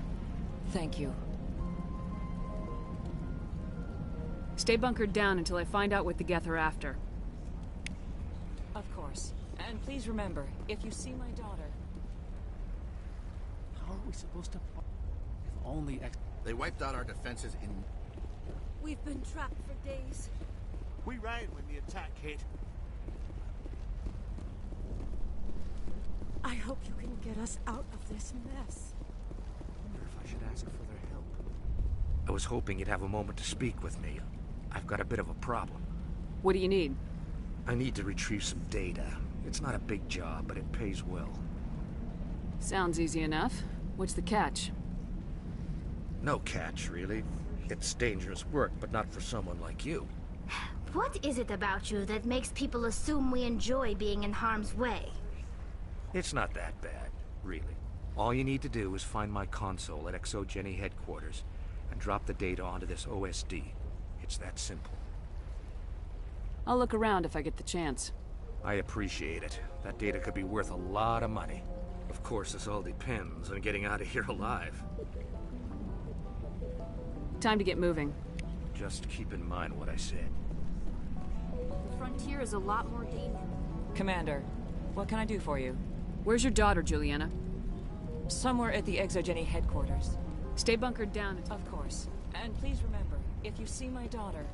Thank you. Stay bunkered down until I find out what the Geth are after. Of course. And please remember, if you see my daughter... How are we supposed to... If only... They wiped out our defenses in... We've been trapped for days. We ran when the attack hit. I hope you can get us out of this mess. I wonder if I should ask for their help. I was hoping you'd have a moment to speak with me. I've got a bit of a problem. What do you need? I need to retrieve some data. It's not a big job, but it pays well. Sounds easy enough. What's the catch? No catch, really. It's dangerous work, but not for someone like you. What is it about you that makes people assume we enjoy being in harm's way? It's not that bad, really. All you need to do is find my console at Exogeny headquarters and drop the data onto this OSD. It's that simple. I'll look around if I get the chance. I appreciate it. That data could be worth a lot of money. Of course, this all depends on getting out of here alive. Time to get moving. Just keep in mind what I said. The frontier is a lot more dangerous. Commander, what can I do for you? Where's your daughter, Juliana? Somewhere at the Exogeny headquarters. Stay bunkered down. Of course. And please remember, if you see my daughter...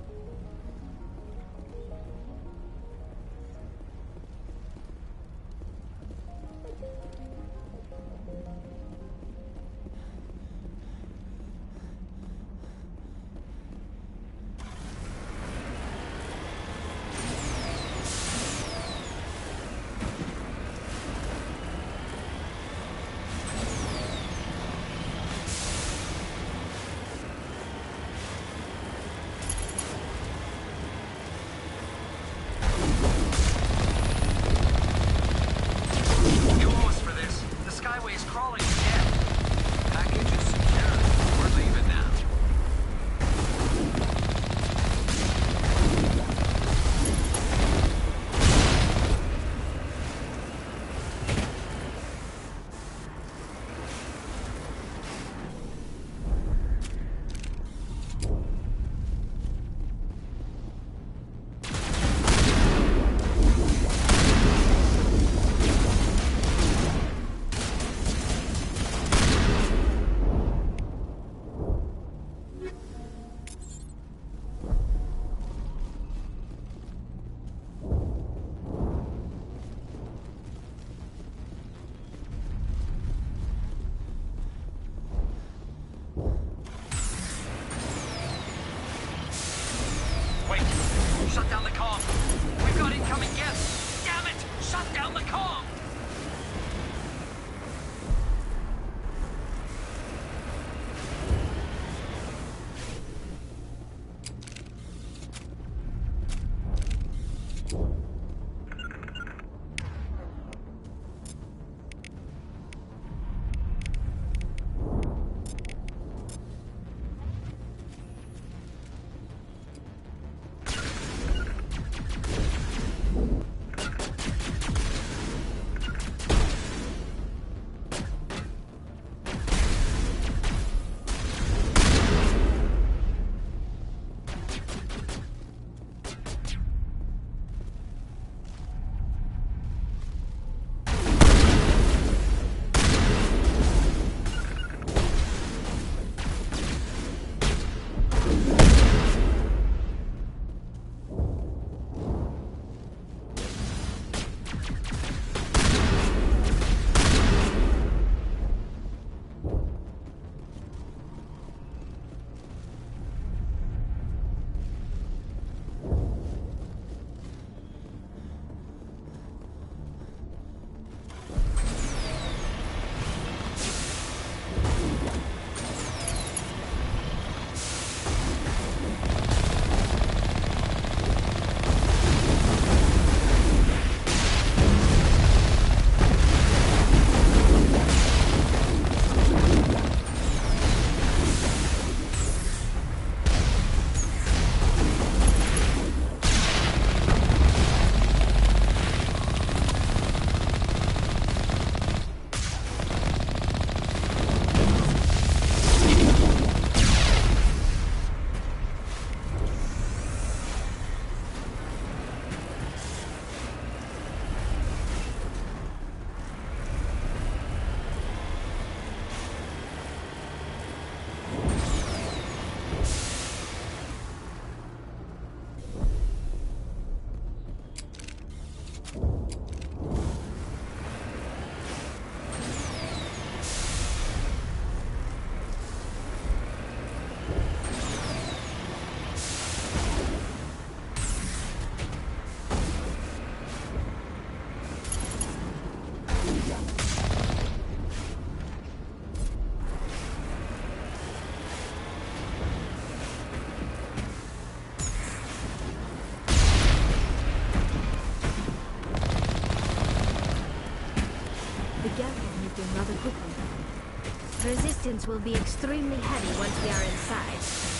Shut down the comm! We've got incoming guests! Damn it! Shut down the comm! resistance will be extremely heavy once we are inside.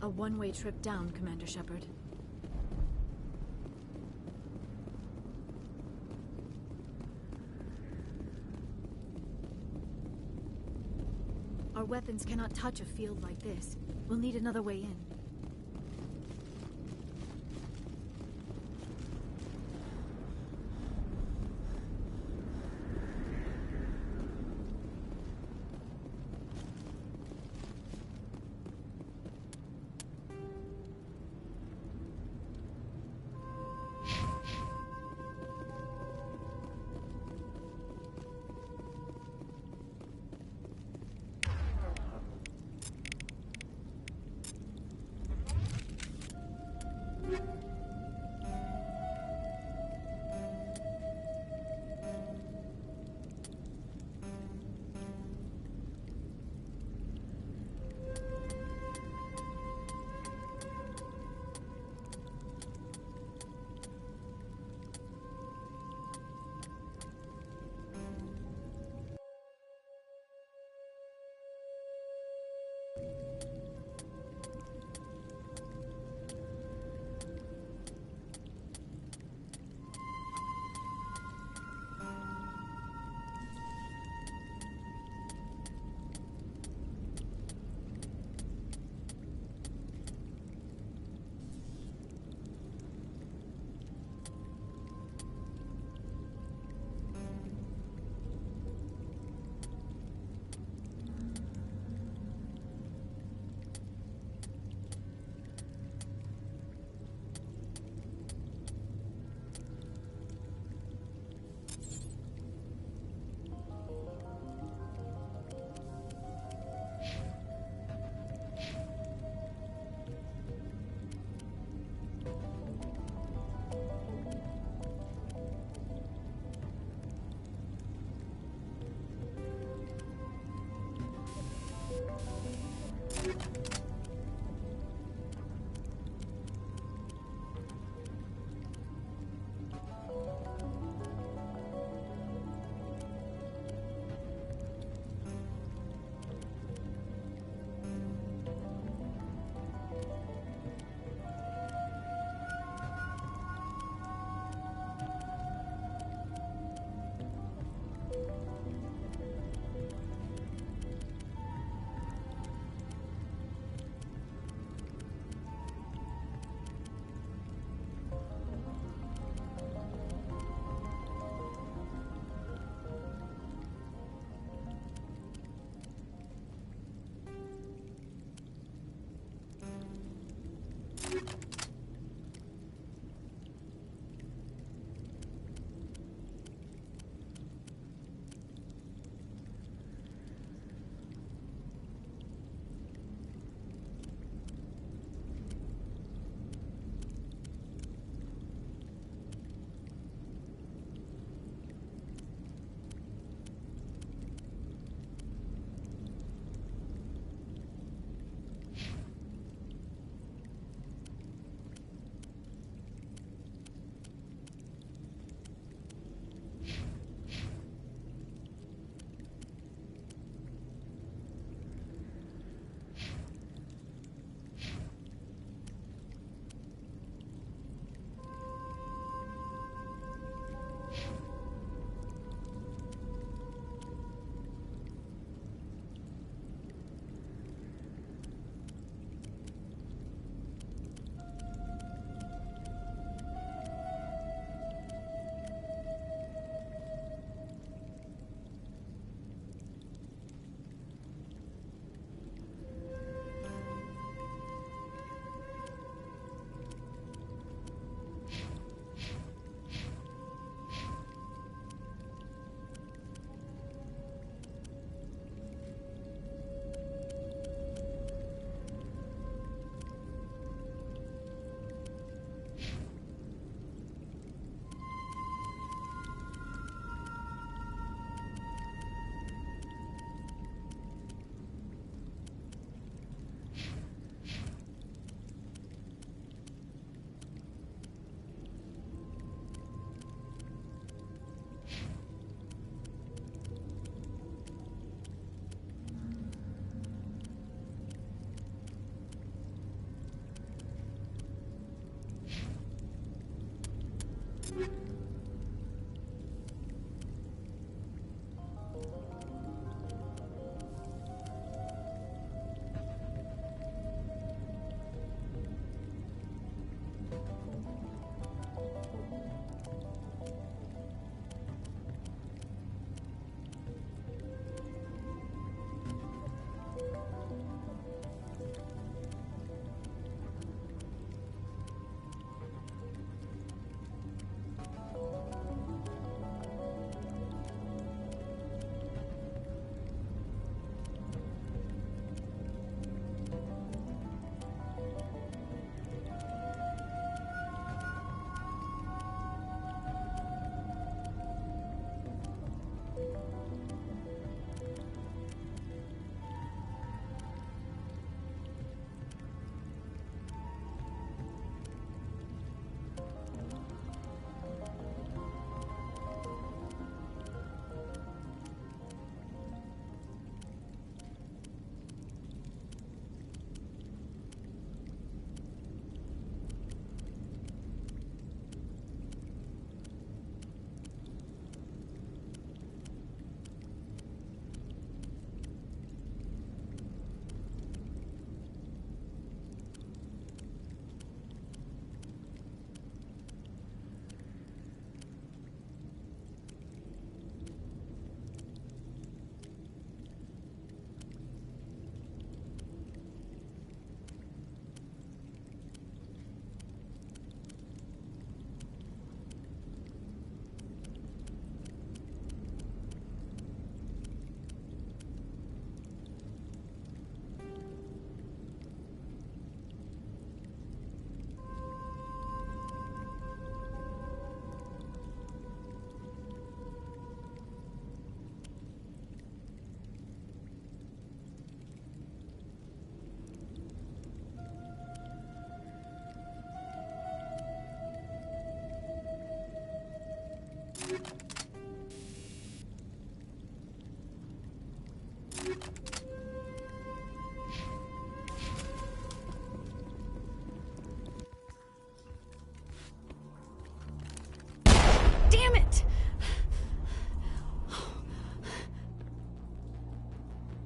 A one-way trip down, Commander Shepard. Our weapons cannot touch a field like this. We'll need another way in.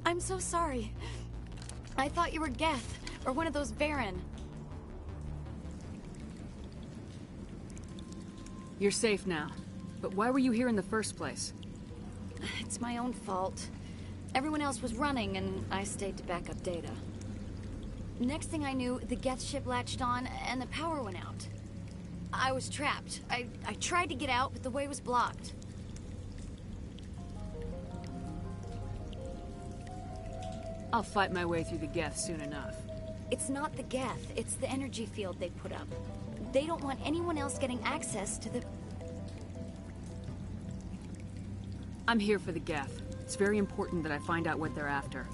I'm so sorry. I thought you were Geth, or one of those Baron. You're safe now. But why were you here in the first place? It's my own fault. Everyone else was running, and I stayed to back up data. Next thing I knew, the Geth ship latched on, and the power went out. I was trapped. I tried to get out, but the way was blocked. I'll fight my way through the Geth soon enough. It's not the Geth, it's the energy field they put up. They don't want anyone else getting access to the... I'm here for the Geth. It's very important that I find out what they're after.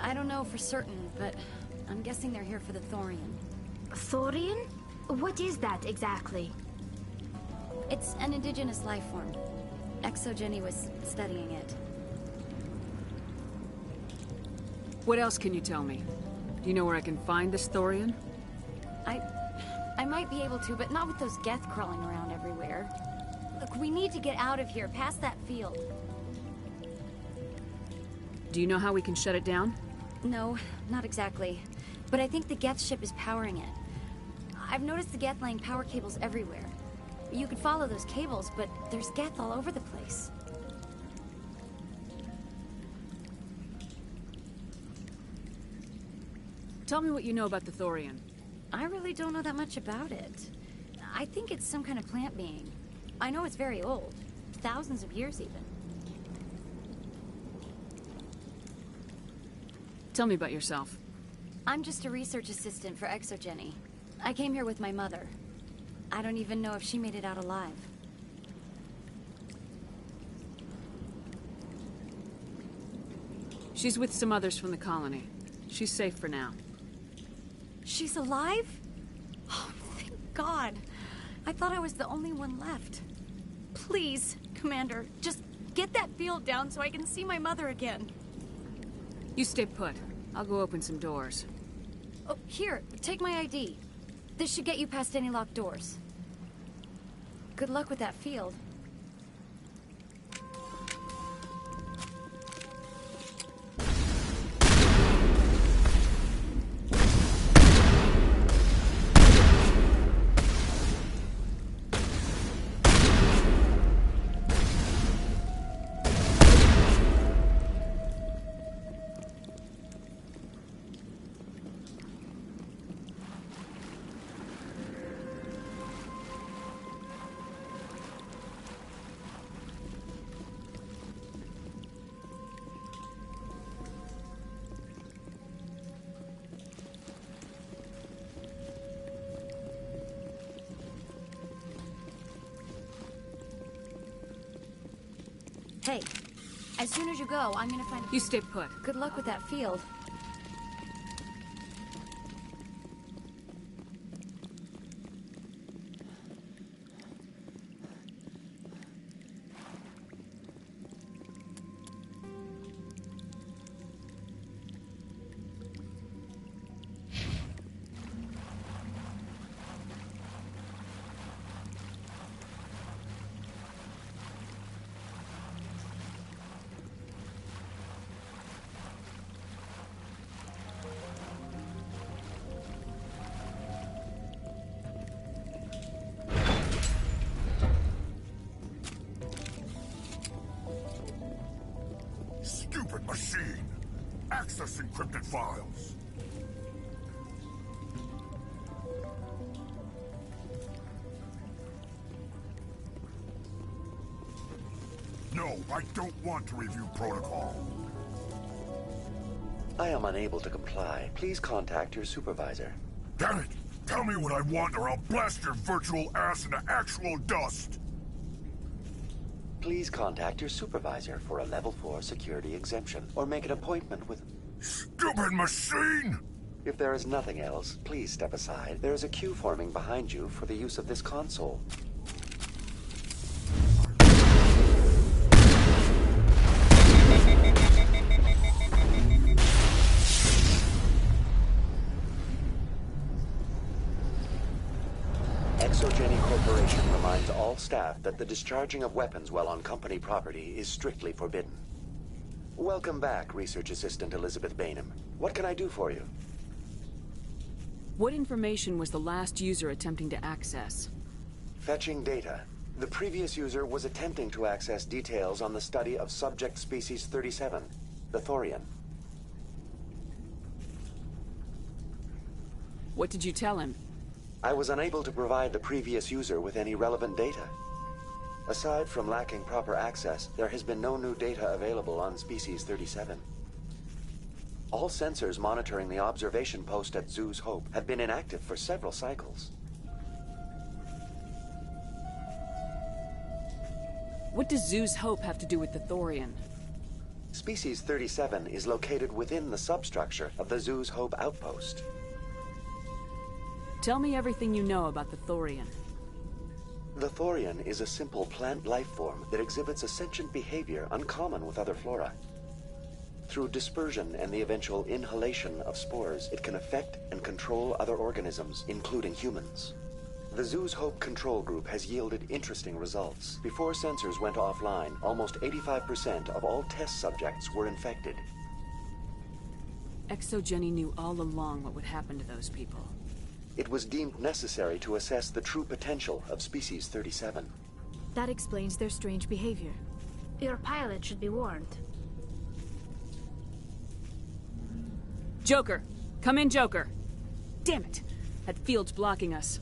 I don't know for certain, but I'm guessing they're here for the Thorian. Thorian? What is that exactly? It's an indigenous life form. ExoGeni was studying it. What else can you tell me? Do you know where I can find this Thorian? I might be able to, but not with those Geth crawling around everywhere. Look, we need to get out of here, past that field. Do you know how we can shut it down? No, not exactly. But I think the Geth ship is powering it. I've noticed the Geth laying power cables everywhere. You could follow those cables, but there's Geth all over the place. Tell me what you know about the Thorian. I really don't know that much about it. I think it's some kind of plant being. I know it's very old. Thousands of years, even. Tell me about yourself. I'm just a research assistant for ExoGeni. I came here with my mother. I don't even know if she made it out alive. She's with some others from the colony. She's safe for now. She's alive? Oh, thank God. I thought I was the only one left. Please, Commander, just get that field down so I can see my mother again. You stay put. I'll go open some doors. Oh, here, take my ID. This should get you past any locked doors. Good luck with that field. Hey, as soon as you go, I'm gonna find... You stay put. Good luck with that field. Stupid machine! Access encrypted files! No, I don't want to review protocol. I am unable to comply. Please contact your supervisor. Damn it! Tell me what I want or I'll blast your virtual ass into actual dust! Please contact your supervisor for a level 4 security exemption, or make an appointment with... Stupid machine! If there is nothing else, please step aside. There is a queue forming behind you for the use of this console. ExoGeni Corporation reminds all staff that the discharging of weapons while on company property is strictly forbidden. Welcome back, Research Assistant Elizabeth Bainham. What can I do for you? What information was the last user attempting to access? Fetching data. The previous user was attempting to access details on the study of subject species 37, the Thorian. What did you tell him? I was unable to provide the previous user with any relevant data. Aside from lacking proper access, there has been no new data available on species 37. All sensors monitoring the observation post at Zhu's Hope have been inactive for several cycles. What does Zhu's Hope have to do with the Thorian? Species 37 is located within the substructure of the Zhu's Hope outpost. Tell me everything you know about the Thorian. The Thorian is a simple plant life form that exhibits a sentient behavior uncommon with other flora. Through dispersion and the eventual inhalation of spores, it can affect and control other organisms, including humans. The Zhu's Hope control group has yielded interesting results. Before sensors went offline, almost 85% of all test subjects were infected. ExoGeni knew all along what would happen to those people. It was deemed necessary to assess the true potential of species 37. That explains their strange behavior. Your pilot should be warned. Joker! Come in, Joker! Damn it! That field's blocking us.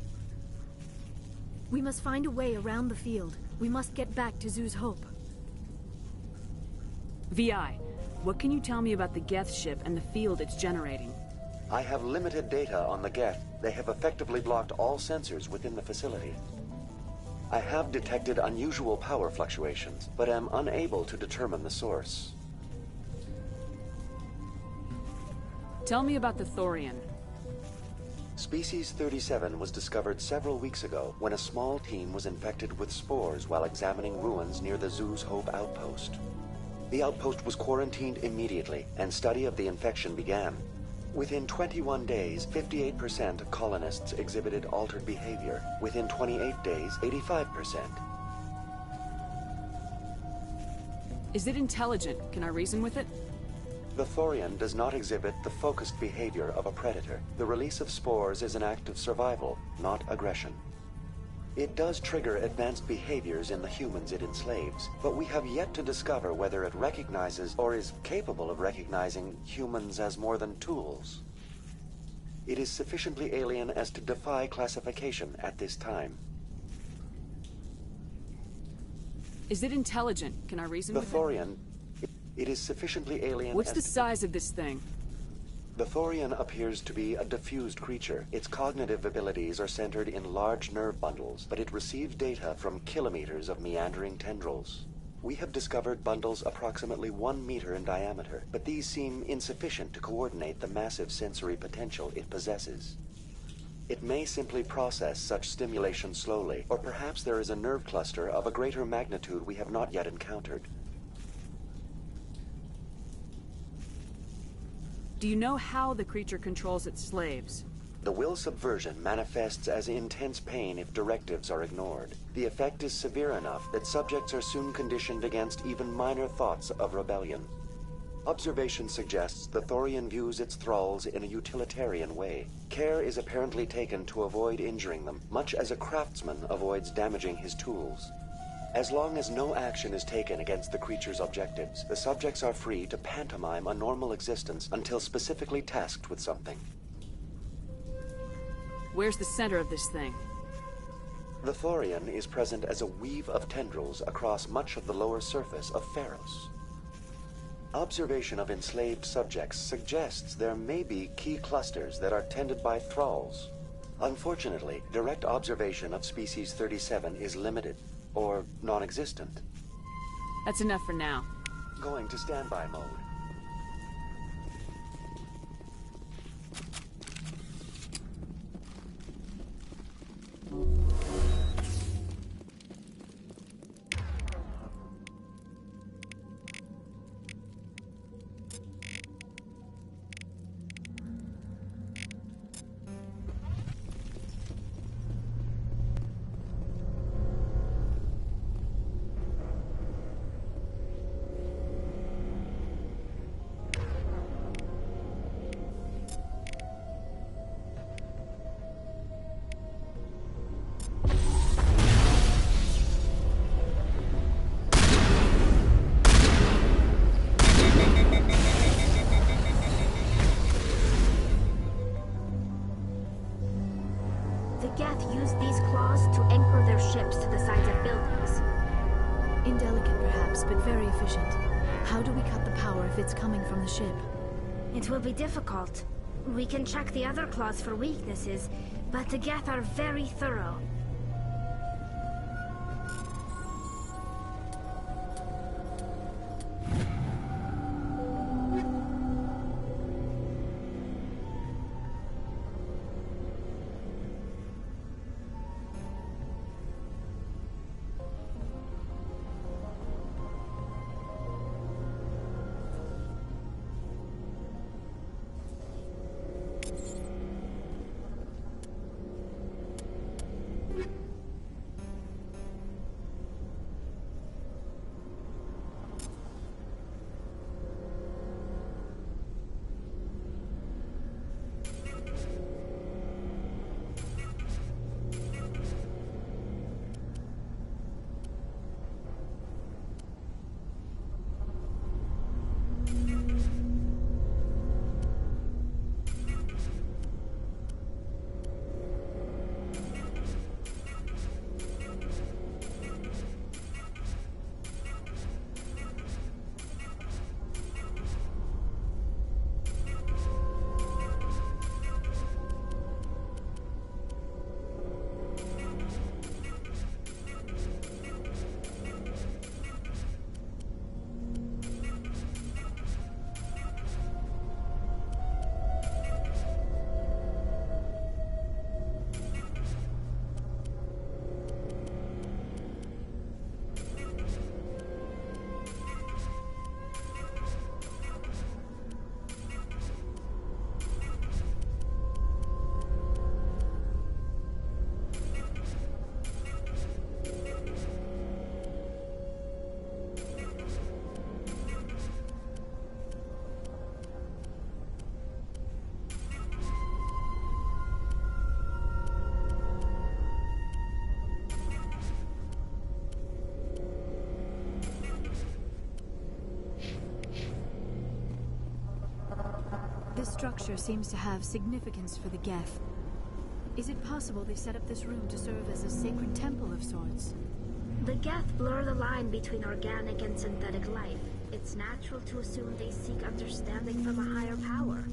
We must find a way around the field. We must get back to Zhu's Hope. VI, what can you tell me about the Geth ship and the field it's generating? I have limited data on the Geth. They have effectively blocked all sensors within the facility. I have detected unusual power fluctuations, but am unable to determine the source. Tell me about the Thorian. Species 37 was discovered several weeks ago when a small team was infected with spores while examining ruins near the Zhu's Hope outpost. The outpost was quarantined immediately, and study of the infection began. Within 21 days, 58% of colonists exhibited altered behavior. Within 28 days, 85%. Is it intelligent? Can I reason with it? The Thorian does not exhibit the focused behavior of a predator. The release of spores is an act of survival, not aggression. It does trigger advanced behaviors in the humans it enslaves, but we have yet to discover whether it recognizes or is capable of recognizing humans as more than tools. It is sufficiently alien as to defy classification at this time. Is it intelligent? Can I reason with it? The Thorian, it is sufficiently alien. What's the size of this thing? The Thorian appears to be a diffused creature. Its cognitive abilities are centered in large nerve bundles, but it receives data from kilometers of meandering tendrils. We have discovered bundles approximately 1 meter in diameter, but these seem insufficient to coordinate the massive sensory potential it possesses. It may simply process such stimulation slowly, or perhaps there is a nerve cluster of a greater magnitude we have not yet encountered. Do you know how the creature controls its slaves? The will subversion manifests as intense pain if directives are ignored. The effect is severe enough that subjects are soon conditioned against even minor thoughts of rebellion. Observation suggests the Thorian views its thralls in a utilitarian way. Care is apparently taken to avoid injuring them, much as a craftsman avoids damaging his tools. As long as no action is taken against the creature's objectives, the subjects are free to pantomime a normal existence until specifically tasked with something. Where's the center of this thing? The Thorian is present as a weave of tendrils across much of the lower surface of Pharos. Observation of enslaved subjects suggests there may be key clusters that are tended by thralls. Unfortunately, direct observation of species 37 is limited, or non-existent. That's enough for now. Going to standby mode. use these claws to anchor their ships to the sides of buildings. Indelicate, perhaps, but very efficient. How do we cut the power if it's coming from the ship? It will be difficult. We can check the other claws for weaknesses, but the Geth are very thorough. This structure seems to have significance for the Geth. Is it possible they set up this room to serve as a sacred temple of sorts? The Geth blur the line between organic and synthetic life. It's natural to assume they seek understanding from a higher power.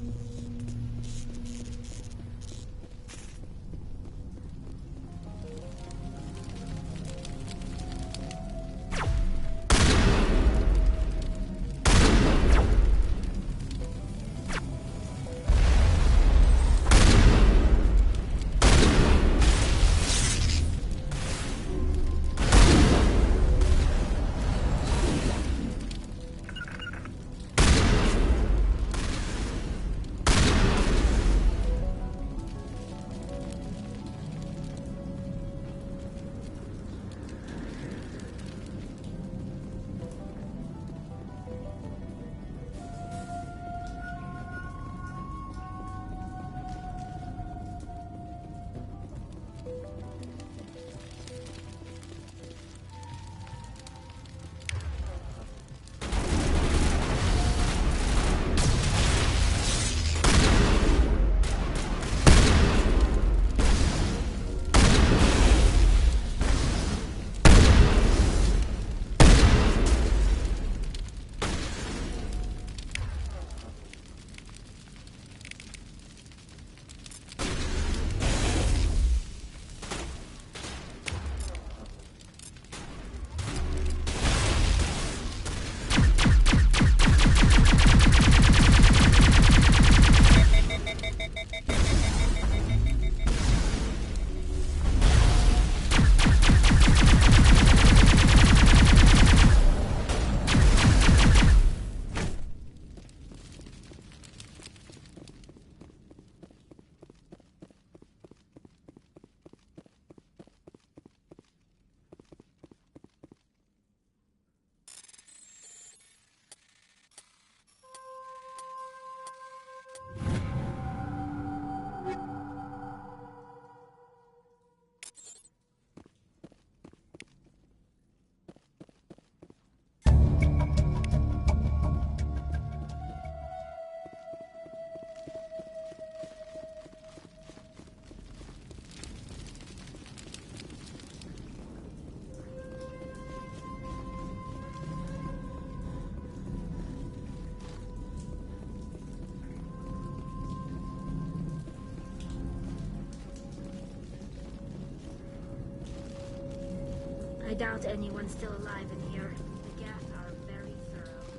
doubt anyone's still alive in here. The Geth are very thorough.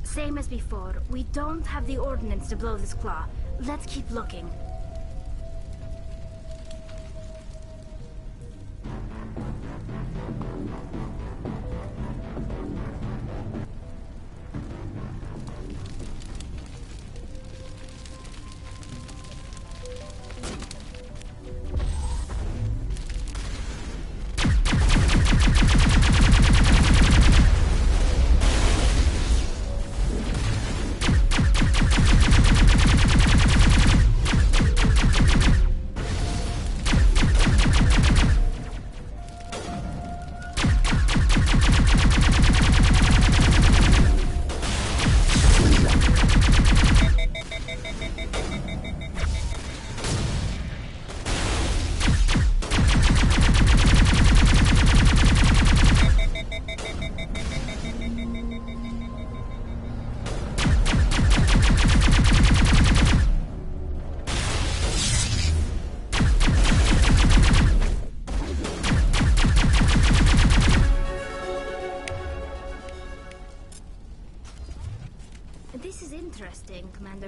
Same as before, we don't have the ordnance to blow this claw. Let's keep looking.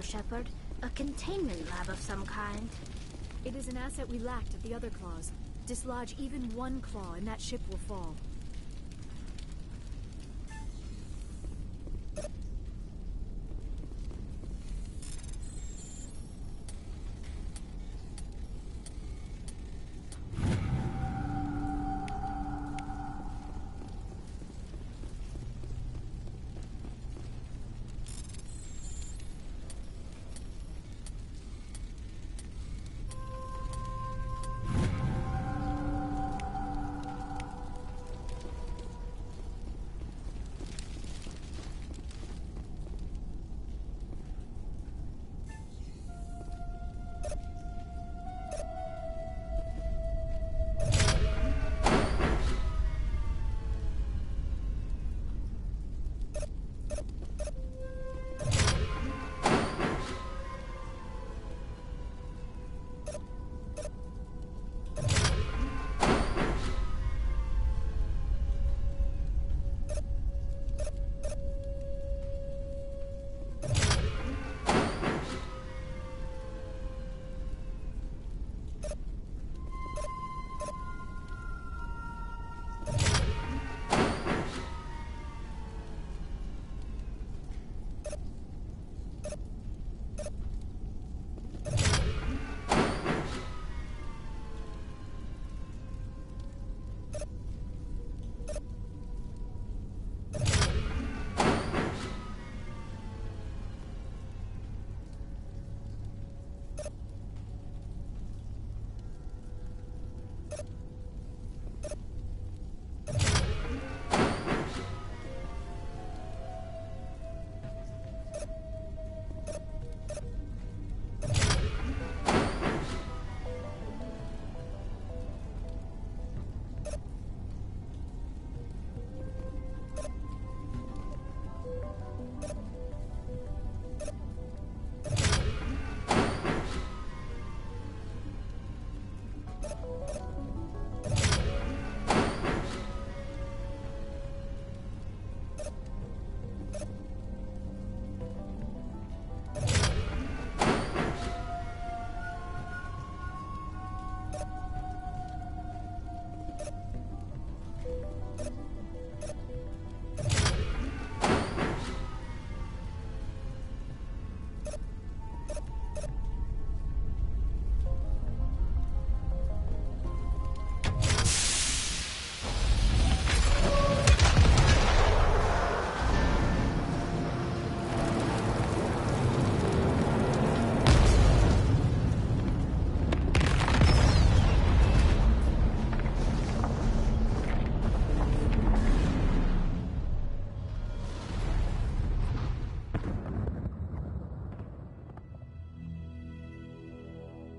Shepard. A containment lab of some kind. It is an asset we lacked at the other claws. Dislodge even one claw and that ship will fall.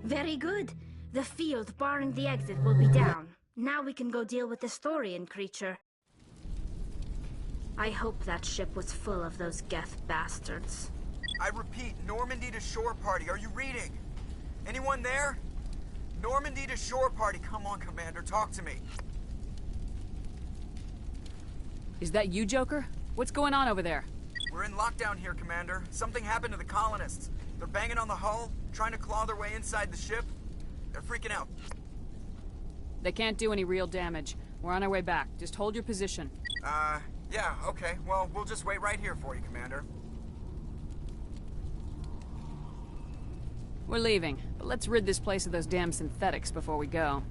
Very good. The field barring the exit will be down. Now we can go deal with the Storian creature. I hope that ship was full of those Geth bastards. I repeat, Normandy to shore party. Are you reading? Anyone there? Normandy to shore party. Come on, Commander. Talk to me. Is that you, Joker? What's going on over there? We're in lockdown here, Commander. Something happened to the colonists. They're banging on the hull, trying to claw their way inside the ship. They're freaking out. They can't do any real damage. We're on our way back. Just hold your position. Yeah, okay. Well, we'll just wait right here for you, Commander. We're leaving, but let's rid this place of those damn synthetics before we go.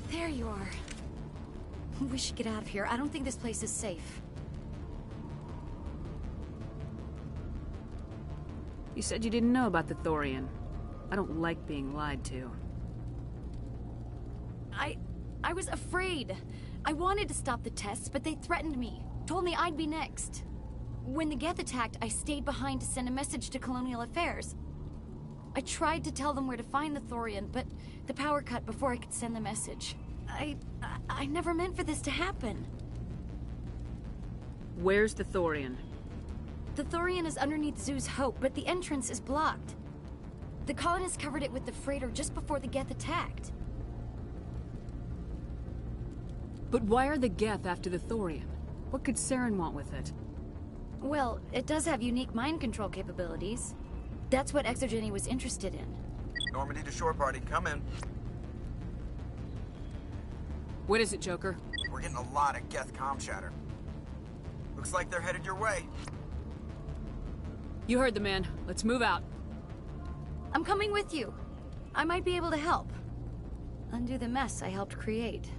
There you are. We should get out of here. I don't think this place is safe. You said you didn't know about the Thorian. I don't like being lied to. I was afraid. I wanted to stop the tests, but they threatened me. Told me I'd be next. When the Geth attacked, I stayed behind to send a message to Colonial Affairs. I tried to tell them where to find the Thorian, but the power cut before I could send the message. I never meant for this to happen. Where's the Thorian? The Thorian is underneath Zoo's Hope, but the entrance is blocked. The colonists covered it with the freighter just before the Geth attacked. But why are the Geth after the Thorian? What could Saren want with it? Well, it does have unique mind control capabilities. That's what Exogeny was interested in. Normandy to shore party, come in. What is it, Joker? We're getting a lot of Geth comm chatter. Looks like they're headed your way. You heard the man. Let's move out. I'm coming with you. I might be able to help. Undo the mess I helped create.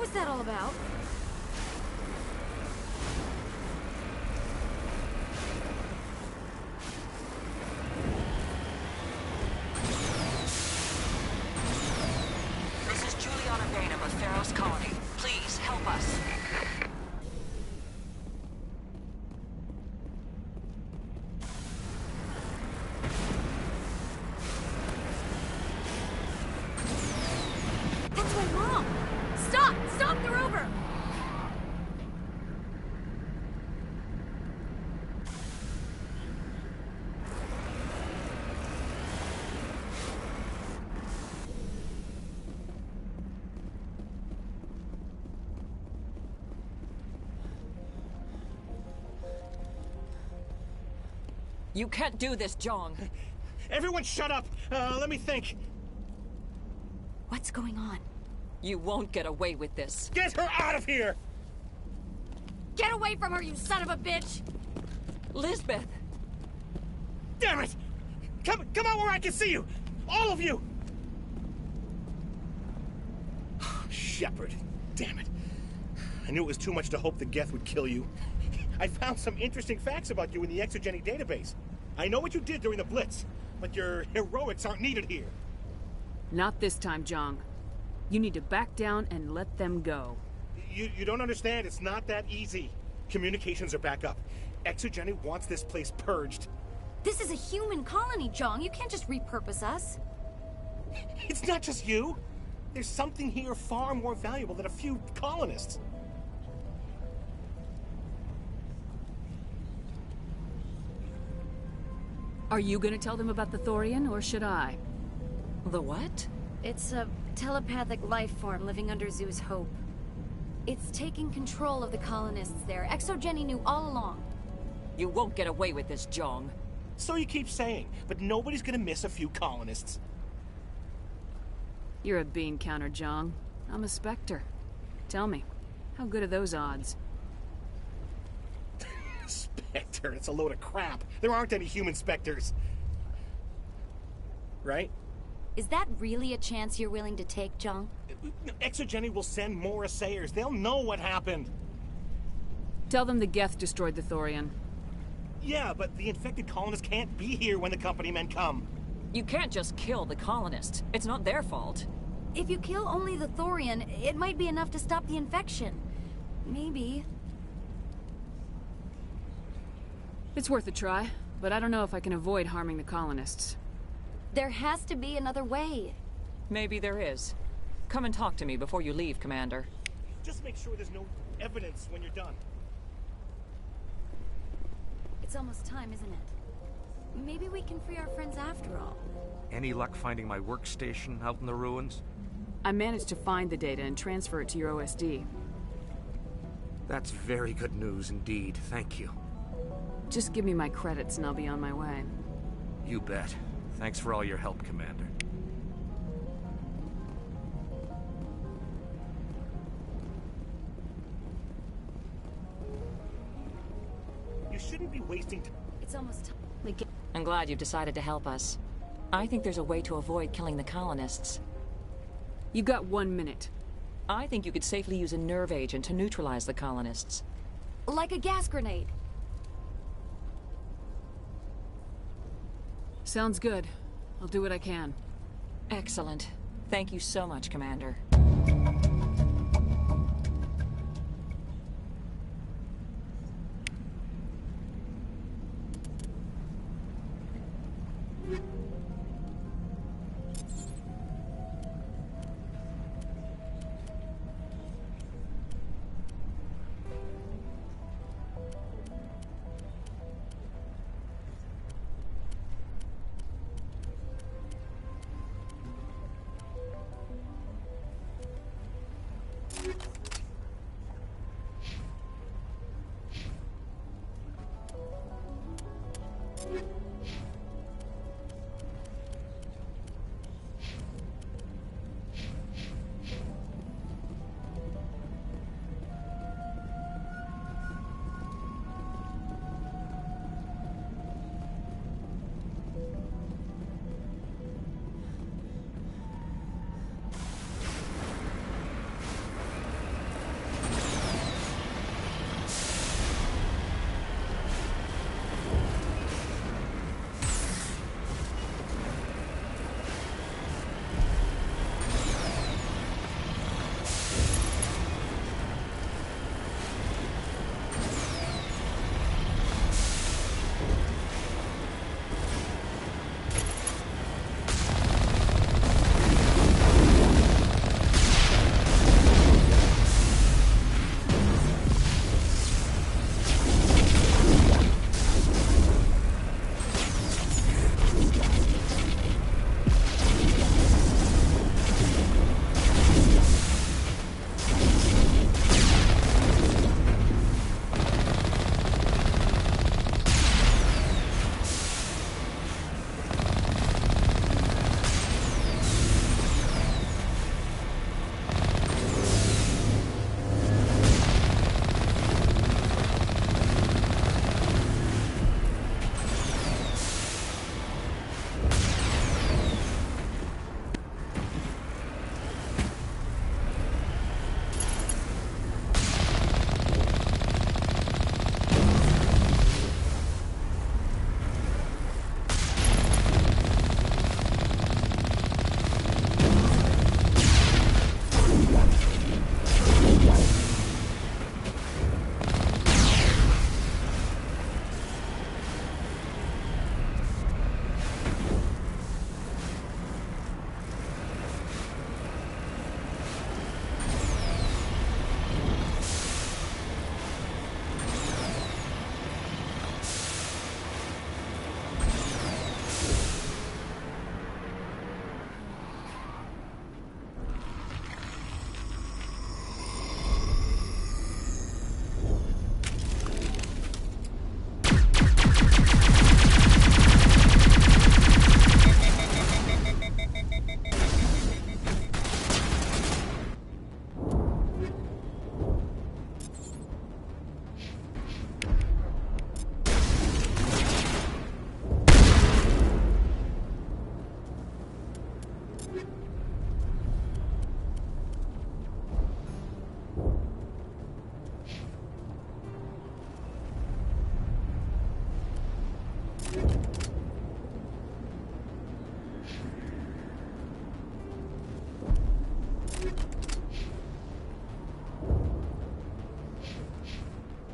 was that all about? This is Juliana Bainham of Pharaoh's Colony. Please, help us. That's my mom! Stop! Stop the rover! You can't do this, Jong. Everyone shut up! Let me think. What's going on? You won't get away with this. Get her out of here! Get away from her, you son of a bitch! Lisbeth! Damn it! Come out where I can see you! All of you! Shepard, damn it. I knew it was too much to hope the Geth would kill you. I found some interesting facts about you in the Exogeny database. I know what you did during the Blitz, but your heroics aren't needed here. Not this time, Jong. You need to back down and let them go. You don't understand. It's not that easy. Communications are back up. Exogeny wants this place purged. This is a human colony, Jong. You can't just repurpose us. It's not just you. There's something here far more valuable than a few colonists. Are you gonna tell them about the Thorian, or should I? The what? It's a telepathic life form living under Zoo's Hope. It's taking control of the colonists there. Exogeny knew all along. You won't get away with this, Jong. So you keep saying, but nobody's gonna miss a few colonists. You're a bean counter, Jong. I'm a Spectre. Tell me, how good are those odds? Spectre, it's a load of crap. There aren't any human Spectres. Right? Is that really a chance you're willing to take, Jong? Exogeny will send more assayers. They'll know what happened. Tell them the Geth destroyed the Thorian. Yeah, but the infected colonists can't be here when the company men come. You can't just kill the colonists. It's not their fault. If you kill only the Thorian, it might be enough to stop the infection. Maybe. It's worth a try, but I don't know if I can avoid harming the colonists. There has to be another way. Maybe there is. Come and talk to me before you leave, Commander. Just make sure there's no evidence when you're done. It's almost time, isn't it? Maybe we can free our friends after all. Any luck finding my workstation out in the ruins? I managed to find the data and transfer it to your OSD. That's very good news indeed. Thank you. Just give me my credits and I'll be on my way. You bet. Thanks for all your help, Commander. You shouldn't be wasting time. It's almost time. I'm glad you've decided to help us. I think there's a way to avoid killing the colonists. You got 1 minute. I think you could safely use a nerve agent to neutralize the colonists. Like a gas grenade. Sounds good. I'll do what I can. Excellent. Thank you so much, Commander.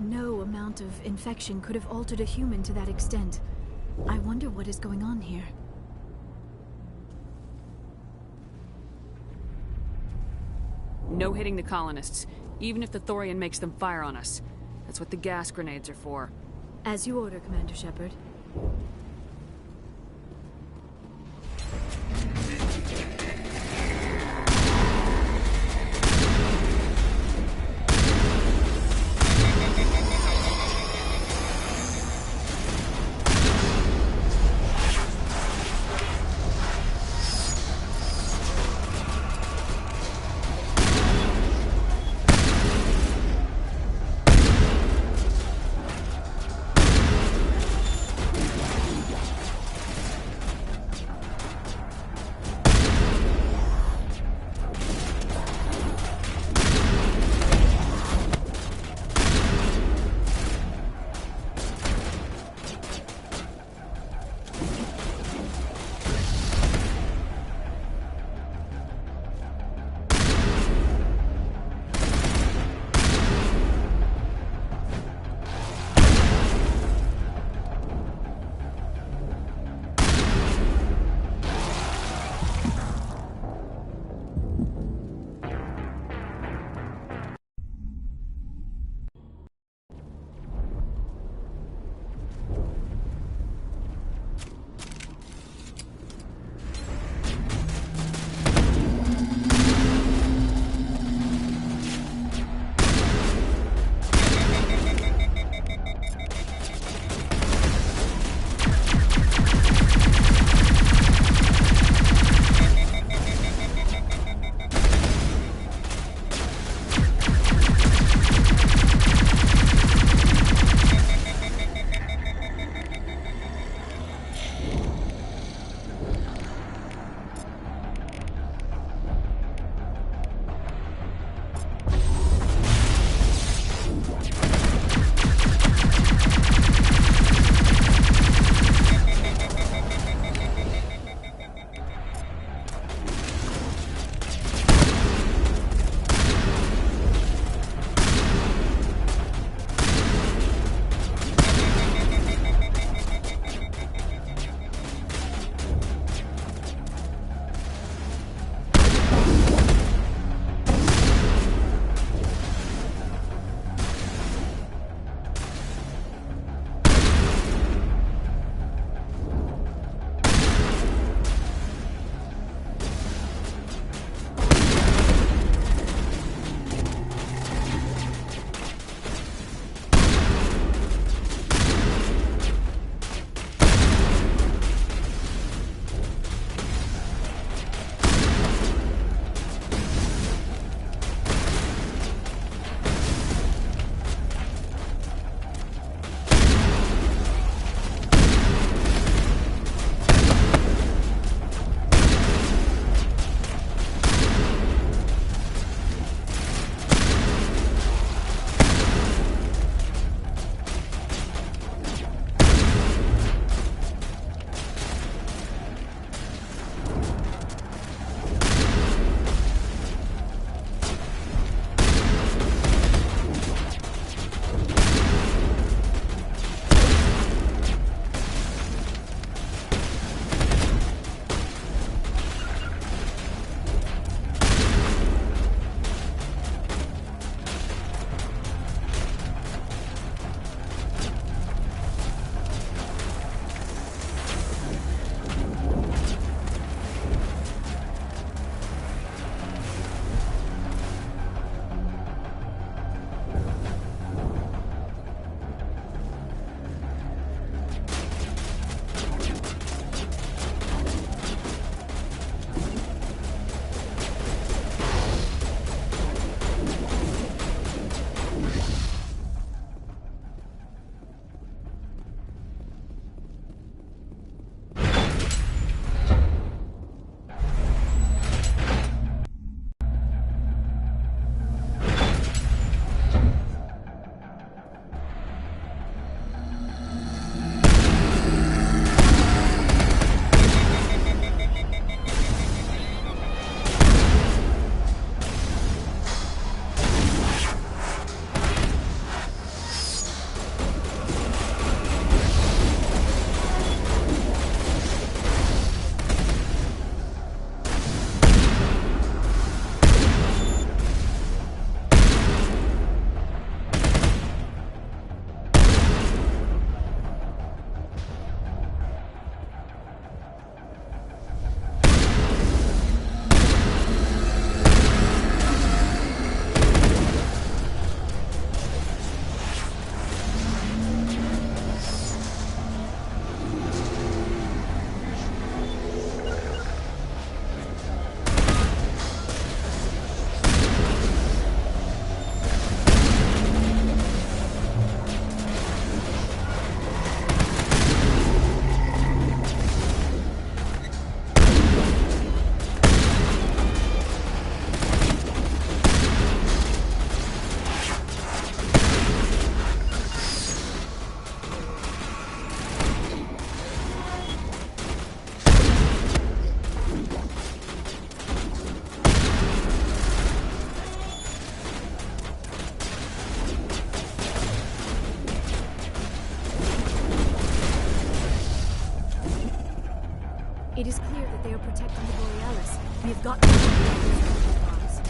No amount of infection could have altered a human to that extent. I wonder what is going on here. No hitting the colonists, even if the Thorian makes them fire on us. That's what the gas grenades are for. As you order, Commander Shepard. got to supplies.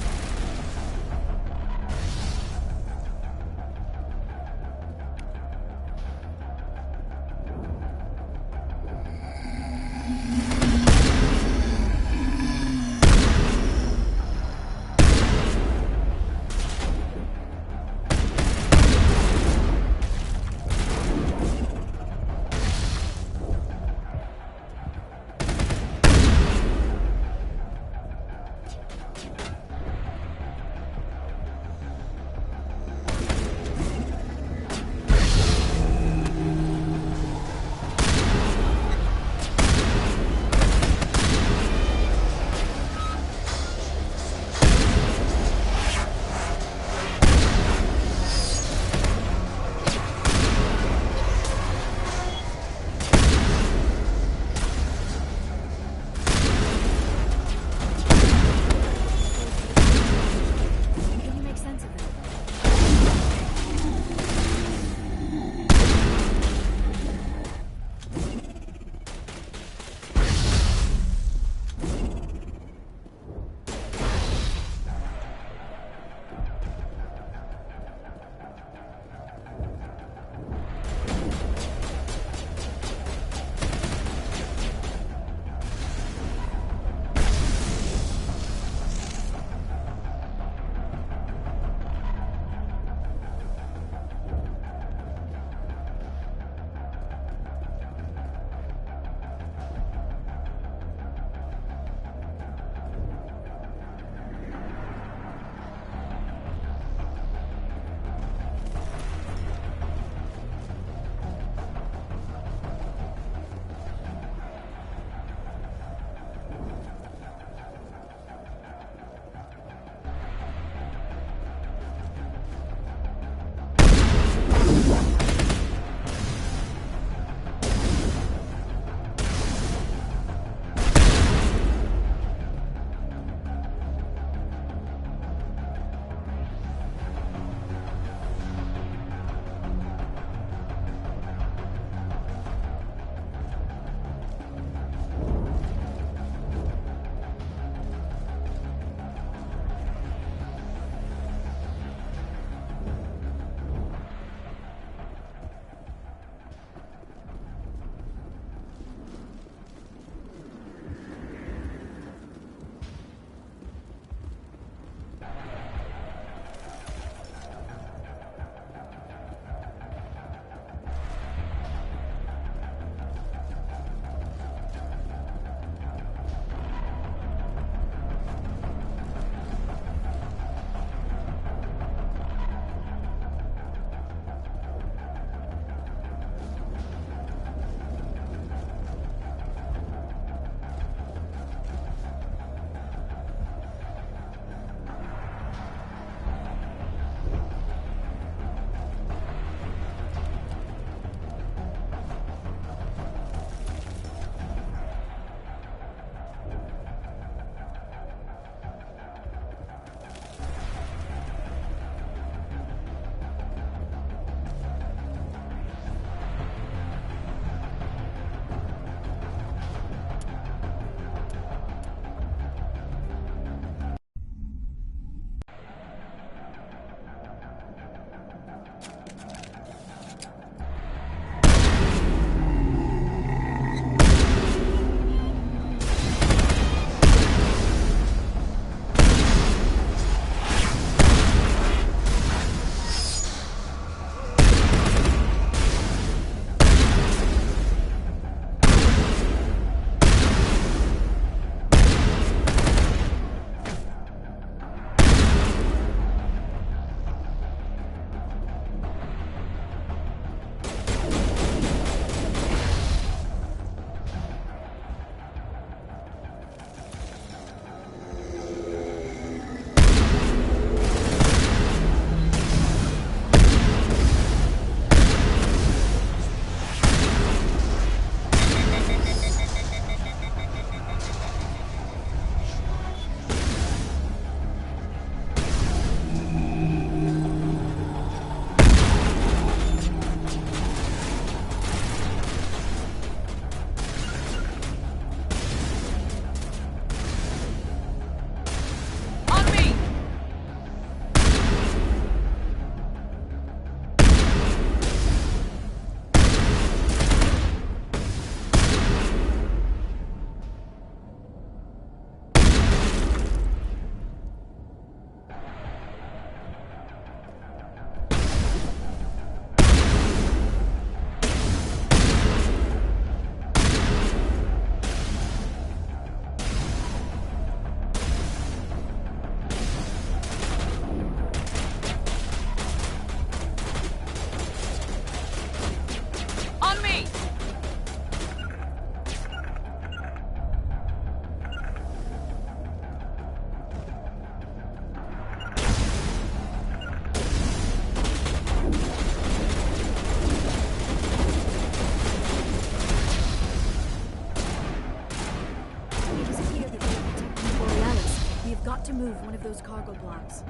cargo blocks.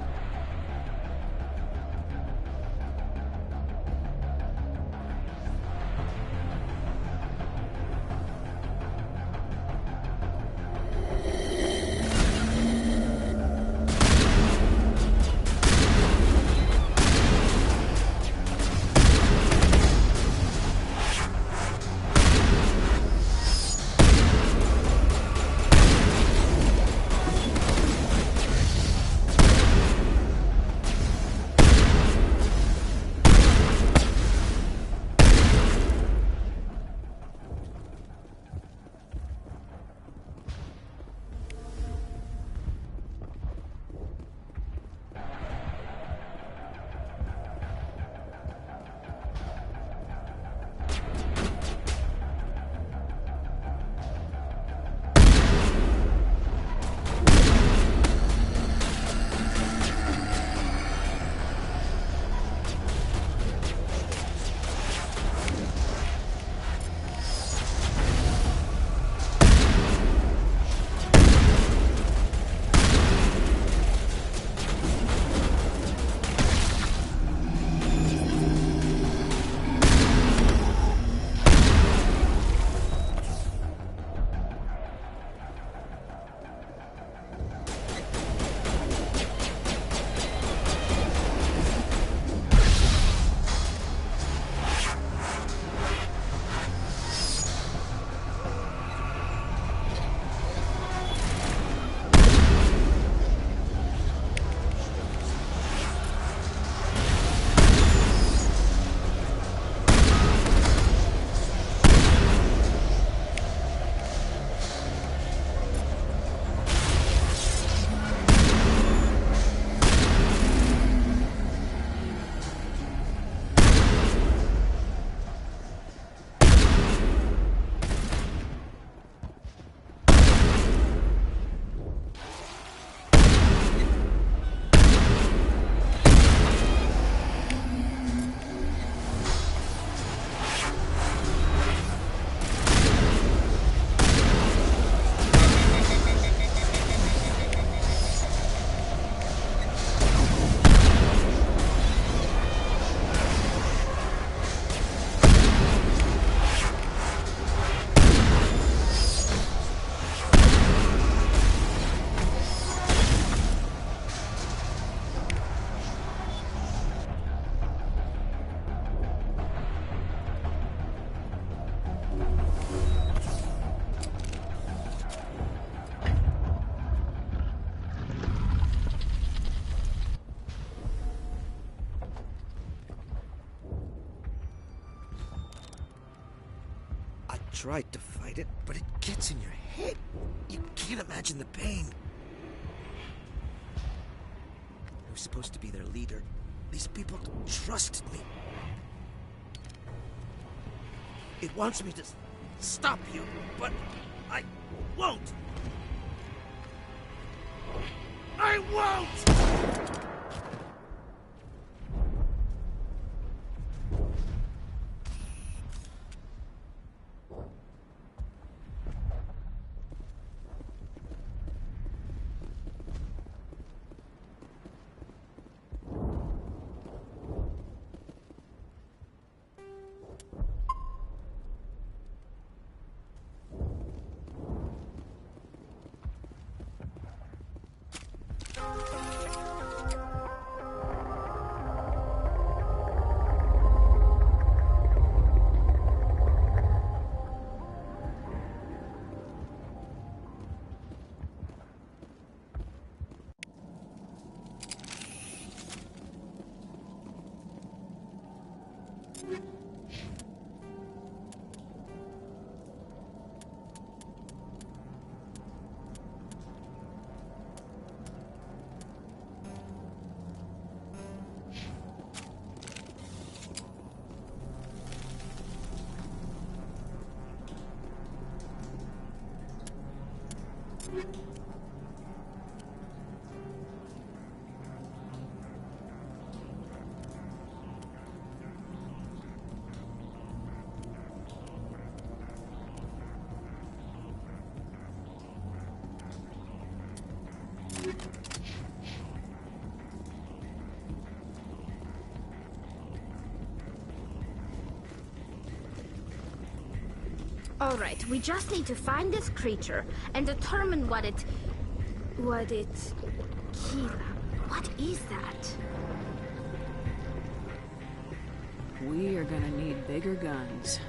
Tried to fight it, but it gets in your head. You can't imagine the pain. I was supposed to be their leader. These people trusted me. It wants me to stop you, but I won't. I won't! All right, we just need to find this creature and determine what it... Keela, what is that? We are gonna need bigger guns.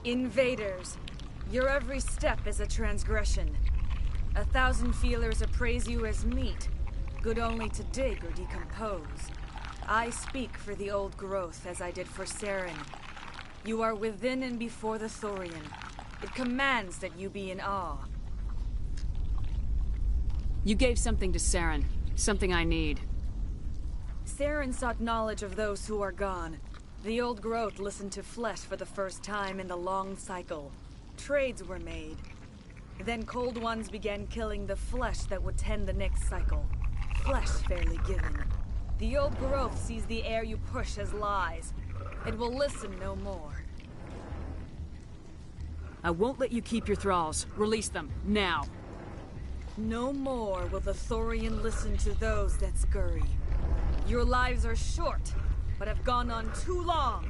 Invaders, your every step is a transgression. 1,000 feelers appraise you as meat, good only to dig or decompose. I speak for the old growth as I did for Saren. You are within and before the Thorian. It commands that you be in awe. You gave something to Saren, something I need. Saren sought knowledge of those who are gone. The old growth listened to flesh for the first time in the long cycle. Trades were made. Then cold ones began killing the flesh that would tend the next cycle. Flesh fairly given. The old growth sees the air you push as lies. It will listen no more. I won't let you keep your thralls. Release them, now. No more will the Thorian listen to those that scurry. Your lives are short, but have gone on too long.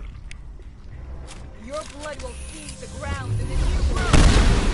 Your blood will seize the ground and then you grow.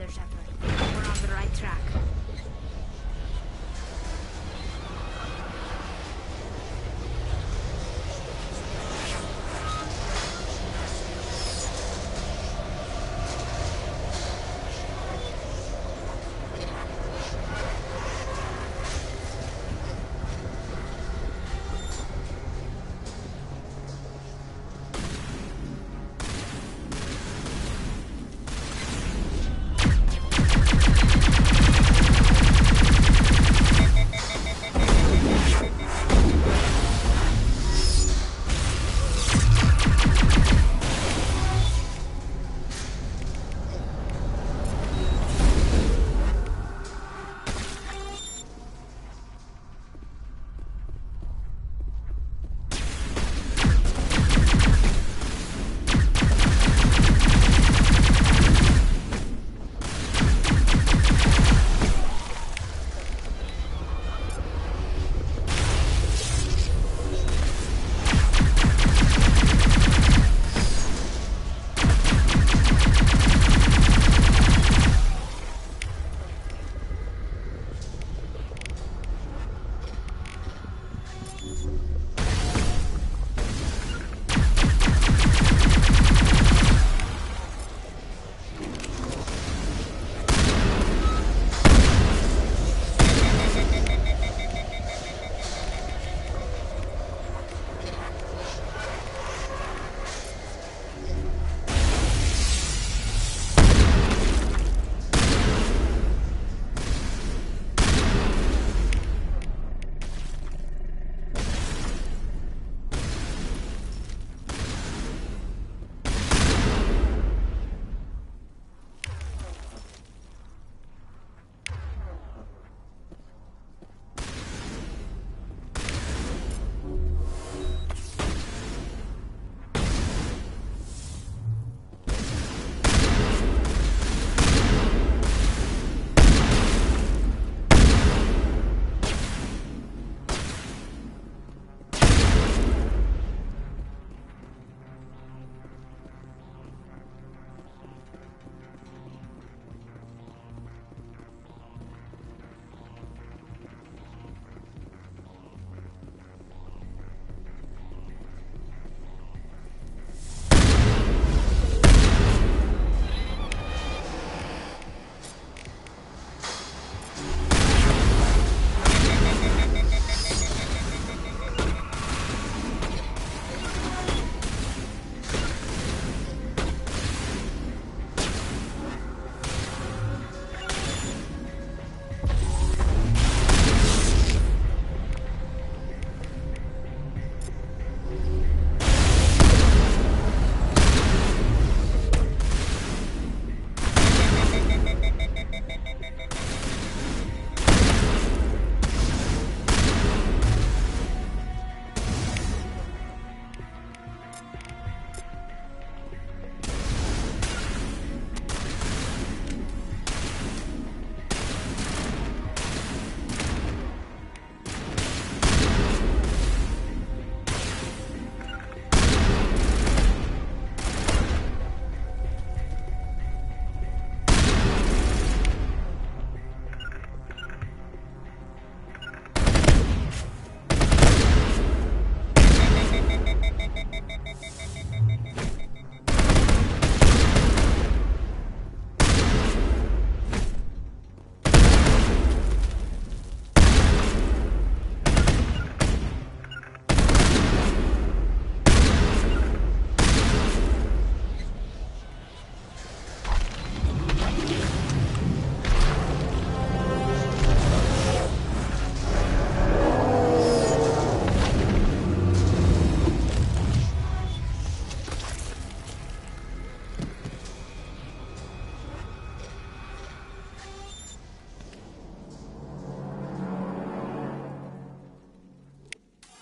Commander Shepard. We're on the right track.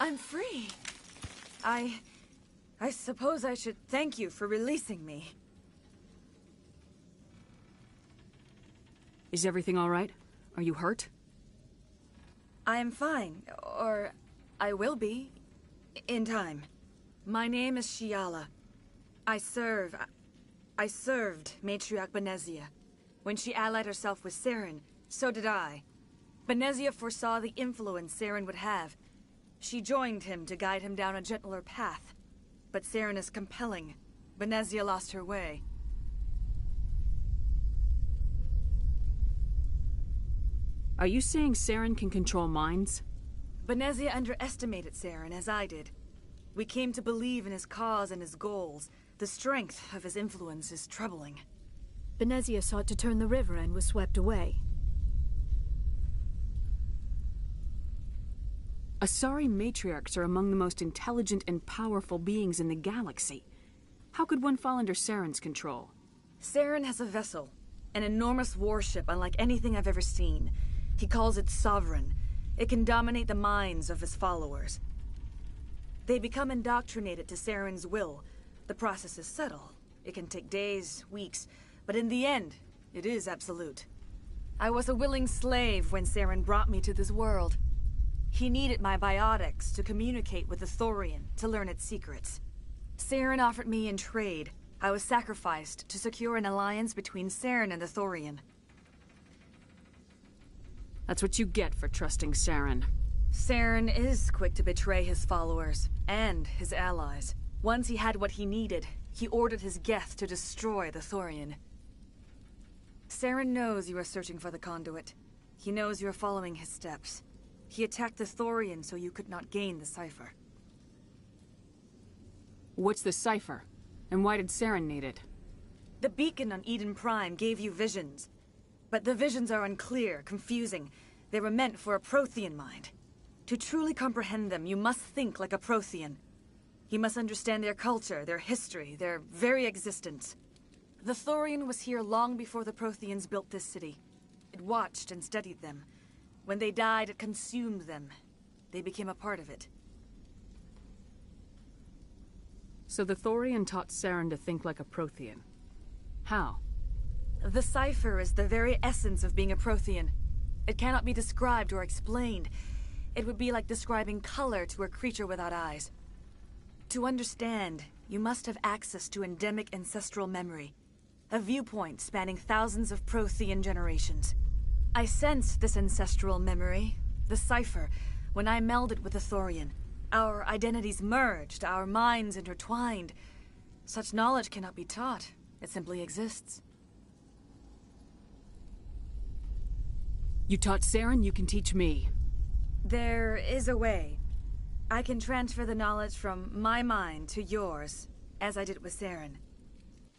I'm free. I suppose I should thank you for releasing me. Is everything all right? Are you hurt? I am fine, or I will be, in time. My name is Shiala. I served Matriarch Benezia. When she allied herself with Saren, so did I. Benezia foresaw the influence Saren would have. She joined him to guide him down a gentler path. But Saren is compelling. Benezia lost her way. Are you saying Saren can control minds? Benezia underestimated Saren, as I did. We came to believe in his cause and his goals. The strength of his influence is troubling. Benezia sought to turn the river and was swept away. Asari matriarchs are among the most intelligent and powerful beings in the galaxy. How could one fall under Saren's control? Saren has a vessel, an enormous warship unlike anything I've ever seen. He calls it Sovereign. It can dominate the minds of his followers. They become indoctrinated to Saren's will. The process is subtle. It can take days, weeks, but in the end, it is absolute. I was a willing slave when Saren brought me to this world. He needed my biotics to communicate with the Thorian, to learn its secrets. Saren offered me in trade. I was sacrificed to secure an alliance between Saren and the Thorian. That's what you get for trusting Saren. Saren is quick to betray his followers, and his allies. Once he had what he needed, he ordered his Geth to destroy the Thorian. Saren knows you are searching for the conduit. He knows you are following his steps. He attacked the Thorian so you could not gain the cipher. What's the cipher? And why did Saren need it? The beacon on Eden Prime gave you visions. But the visions are unclear, confusing. They were meant for a Prothean mind. To truly comprehend them, you must think like a Prothean. You must understand their culture, their history, their very existence. The Thorian was here long before the Protheans built this city. It watched and studied them. When they died, it consumed them. They became a part of it. So the Thorian taught Saren to think like a Prothean. How? The cipher is the very essence of being a Prothean. It cannot be described or explained. It would be like describing color to a creature without eyes. To understand, you must have access to endemic ancestral memory. A viewpoint spanning thousands of Prothean generations. I sensed this ancestral memory, the cipher, when I melded with the Thorian. Our identities merged, our minds intertwined. Such knowledge cannot be taught. It simply exists. You taught Saren, you can teach me. There is a way. I can transfer the knowledge from my mind to yours, as I did with Saren.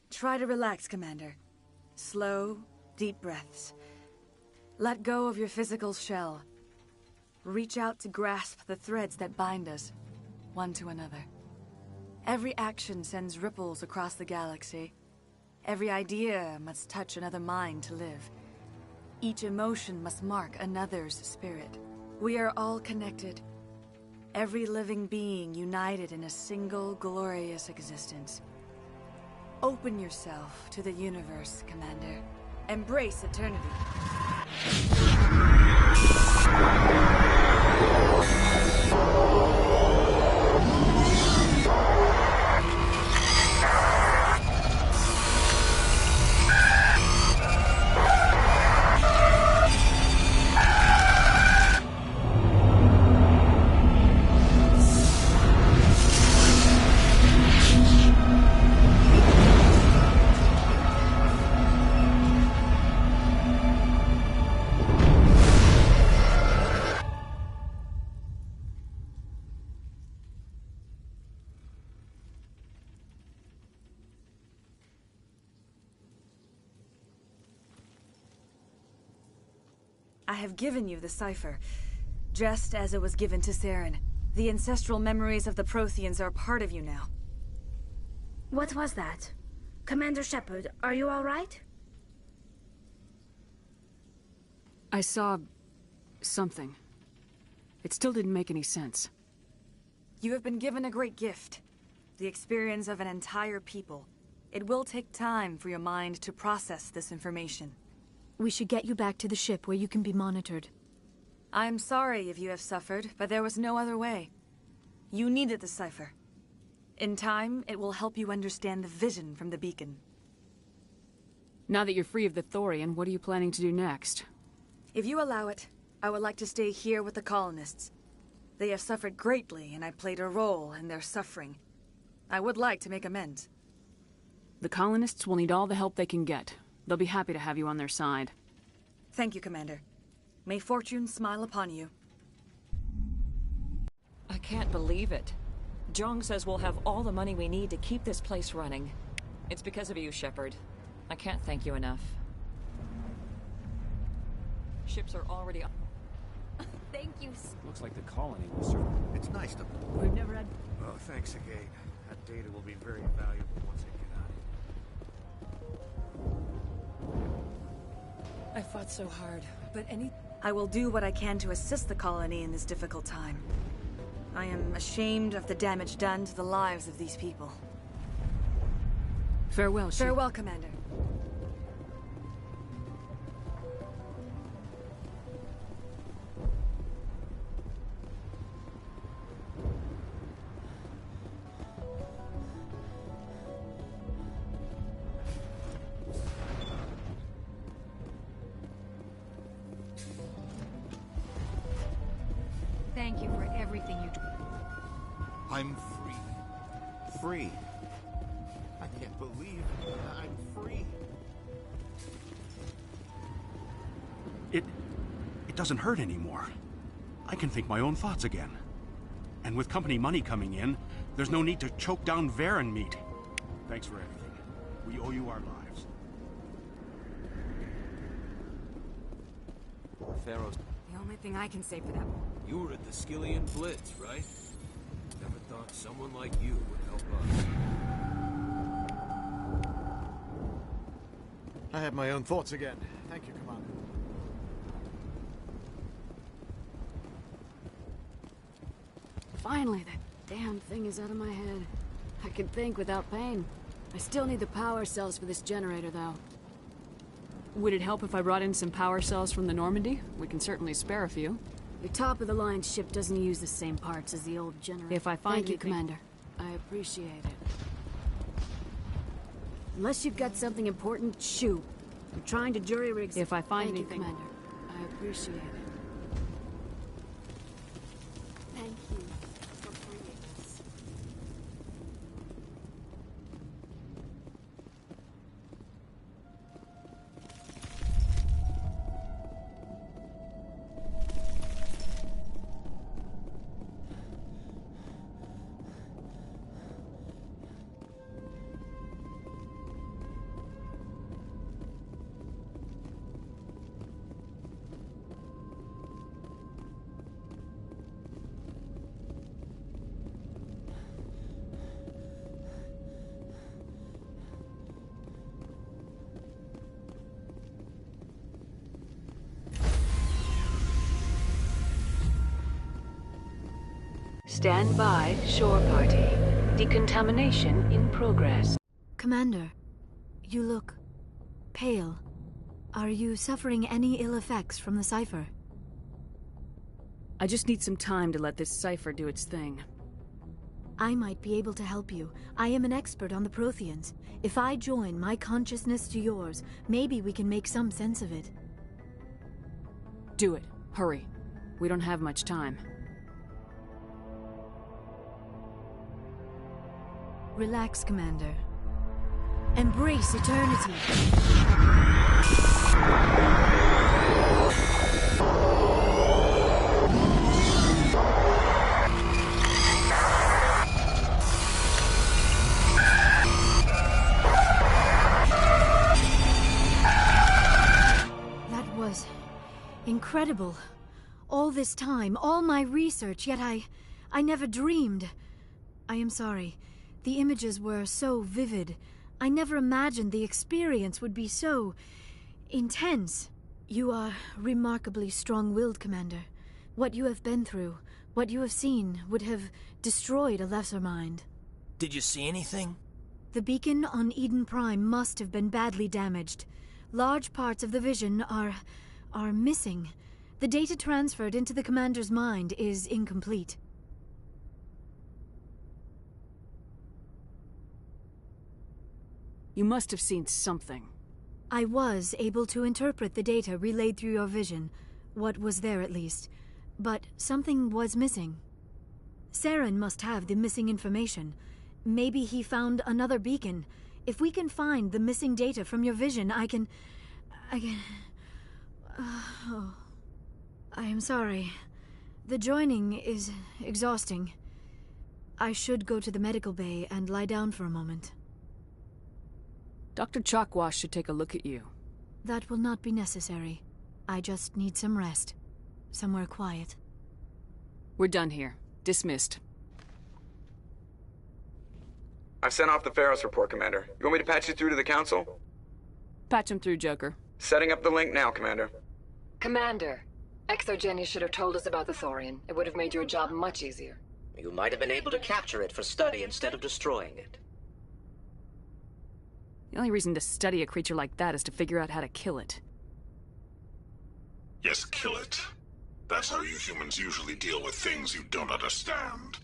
Try to relax, Commander. Slow, deep breaths. Let go of your physical shell. Reach out to grasp the threads that bind us, one to another. Every action sends ripples across the galaxy. Every idea must touch another mind to live. Each emotion must mark another's spirit. We are all connected. Every living being united in a single glorious existence. Open yourself to the universe, Commander. Embrace eternity. I have given you the cipher, just as it was given to Saren. The ancestral memories of the Protheans are part of you now. What was that? Commander Shepard, are you all right? I saw something. It still didn't make any sense. You have been given a great gift. The experience of an entire people. It will take time for your mind to process this information. We should get you back to the ship where you can be monitored. I'm sorry if you have suffered, but there was no other way. You needed the cipher. In time, it will help you understand the vision from the beacon. Now that you're free of the Thorian, what are you planning to do next? If you allow it, I would like to stay here with the colonists. They have suffered greatly, and I played a role in their suffering. I would like to make amends. The colonists will need all the help they can get. They'll be happy to have you on their side. Thank you, Commander. May fortune smile upon you. I can't believe it. Jong says we'll have all the money we need to keep this place running. It's because of you, Shepard. I can't thank you enough. Ships are already... Thank you. Looks like the colony will serve. It's nice to... We've never had... Oh, thanks again. That data will be very valuable once I get out. I fought so hard, but I will do what I can to assist the colony in this difficult time. I am ashamed of the damage done to the lives of these people. Farewell, Farewell, Commander. Thank you for everything you do. I'm free. Free. I can't believe I'm free. It doesn't hurt anymore. I can think my own thoughts again. And with company money coming in, there's no need to choke down Varen meat. Thanks for everything. We owe you our lives. Pharaoh's... The only thing I can say for that. You were at the Skillian Blitz, right? Never thought someone like you would help us. I have my own thoughts again. Thank you, Commander. Finally, that damn thing is out of my head. I can think without pain. I still need the power cells for this generator, though. Would it help if I brought in some power cells from the Normandy? We can certainly spare a few. Your top-of-the-line ship doesn't use the same parts as the old generator. If I find Thank you, anything... Commander. I appreciate it. Unless you've got something important, shoo. I'm trying to jury-rig... If I find Thank anything... you, Commander. I appreciate it. Thank you for bringing us. Stand by, shore party. Decontamination in progress. Commander, you look pale. Are you suffering any ill effects from the cipher? I just need some time to let this cipher do its thing. I might be able to help you. I am an expert on the Protheans. If I join my consciousness to yours, maybe we can make some sense of it. Do it. Hurry. We don't have much time. Relax, Commander. Embrace eternity. That was incredible. All this time, all my research, yet I never dreamed. I am sorry. The images were so vivid. I never imagined the experience would be so intense. You are remarkably strong-willed, Commander. What you have been through, what you have seen, would have destroyed a lesser mind. Did you see anything? The beacon on Eden Prime must have been badly damaged. Large parts of the vision are missing. The data transferred into the Commander's mind is incomplete. You must have seen something. I was able to interpret the data relayed through your vision, what was there at least, but something was missing. Saren must have the missing information. Maybe he found another beacon. If we can find the missing data from your vision, I can... Oh. I am sorry. The joining is exhausting. I should go to the medical bay and lie down for a moment. Dr. Chakwas should take a look at you. That will not be necessary. I just need some rest. Somewhere quiet. We're done here. Dismissed. I've sent off the Pharos report, Commander. You want me to patch you through to the Council? Patch him through, Joker. Setting up the link now, Commander. Commander, ExoGeni should have told us about the Thorian. It would have made your job much easier. You might have been able to capture it for study instead of destroying it. The only reason to study a creature like that is to figure out how to kill it. Yes, kill it. That's how you humans usually deal with things you don't understand.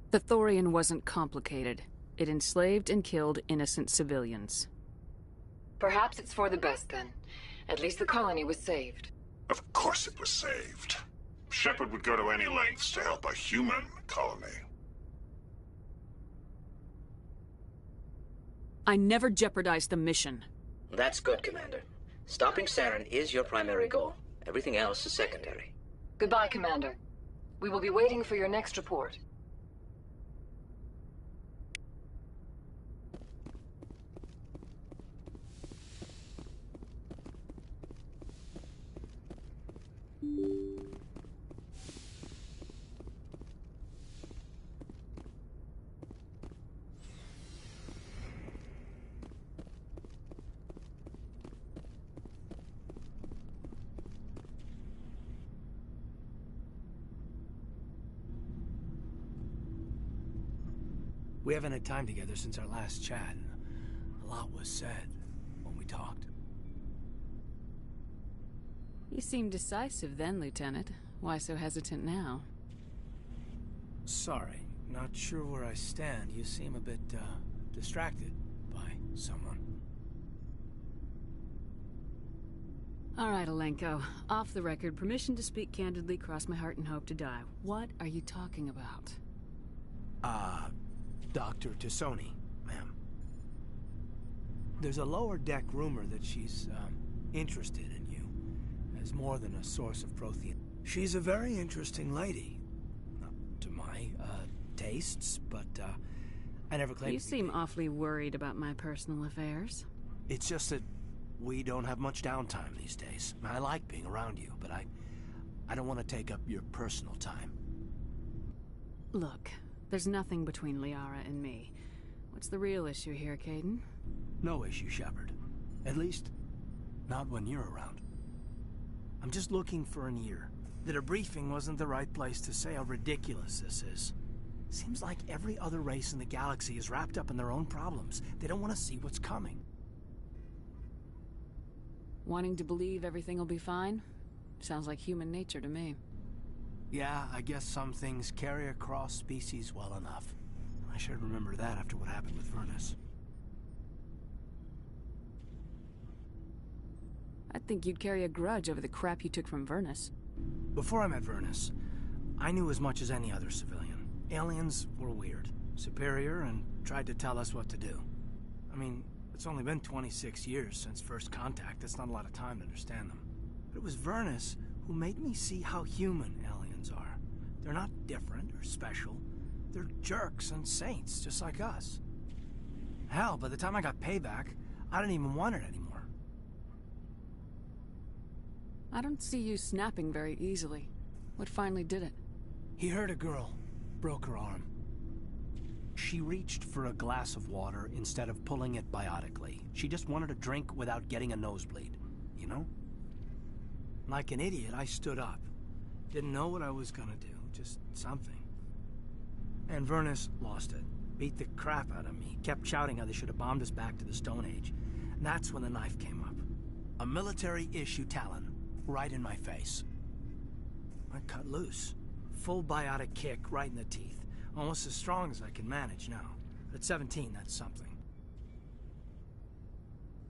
The Thorian wasn't complicated. It enslaved and killed innocent civilians. Perhaps it's for the best then. At least the colony was saved. Of course it was saved. Shepard would go to any lengths to help a human colony. I never jeopardized the mission. That's good, Commander. Stopping Saren is your primary goal. Everything else is secondary. Goodbye, Commander. We will be waiting for your next report. We haven't had time together since our last chat. A lot was said when we talked. You seemed decisive then, Lieutenant. Why so hesitant now? Sorry, not sure where I stand. You seem a bit, distracted by someone. All right, Alenko. Off the record, permission to speak candidly, cross my heart and hope to die. What are you talking about? Dr. T'Soni, ma'am. There's a lower deck rumor that she's, interested in you as more than a source of Prothean. She's a very interesting lady. Not to my, tastes, but, I never claimed... You seem awfully worried about my personal affairs. It's just that we don't have much downtime these days. I like being around you, but I don't want to take up your personal time. Look, there's nothing between Liara and me. What's the real issue here, Kaidan? No issue, Shepard. At least, not when you're around. I'm just looking for an ear. The debriefing wasn't the right place to say how ridiculous this is. Seems like every other race in the galaxy is wrapped up in their own problems. They don't want to see what's coming. Wanting to believe everything will be fine? Sounds like human nature to me. Yeah, I guess some things carry across species well enough. I should remember that after what happened with Vernus. I think you'd carry a grudge over the crap you took from Vernus. Before I met Vernus, I knew as much as any other civilian. Aliens were weird, superior, and tried to tell us what to do. I mean, it's only been 26 years since first contact. That's not a lot of time to understand them. But it was Vernus who made me see how human aliens are. They're not different or special. They're jerks and saints, just like us. Hell, by the time I got payback, I didn't even want it anymore. I don't see you snapping very easily. What finally did it? He hurt a girl, broke her arm. She reached for a glass of water instead of pulling it biotically. She just wanted a drink without getting a nosebleed, you know? Like an idiot, I stood up. Didn't know what I was gonna do, just something. And Vernus lost it. Beat the crap out of me. Kept shouting how they should have bombed us back to the Stone Age. And that's when the knife came up. A military-issue talon, right in my face. I cut loose. Full biotic kick right in the teeth. Almost as strong as I can manage now. At 17, that's something.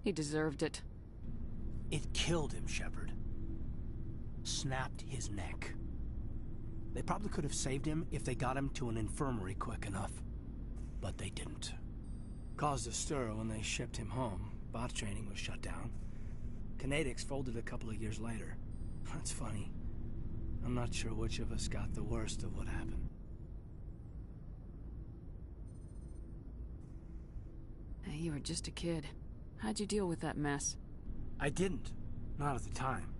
He deserved it. It killed him, Shepard. Snapped his neck. They probably could have saved him if they got him to an infirmary quick enough. But they didn't. Caused a stir when they shipped him home. Bot training was shut down. Kinetics folded a couple of years later. That's funny. I'm not sure which of us got the worst of what happened. Hey, you were just a kid. How'd you deal with that mess? I didn't. Not at the time.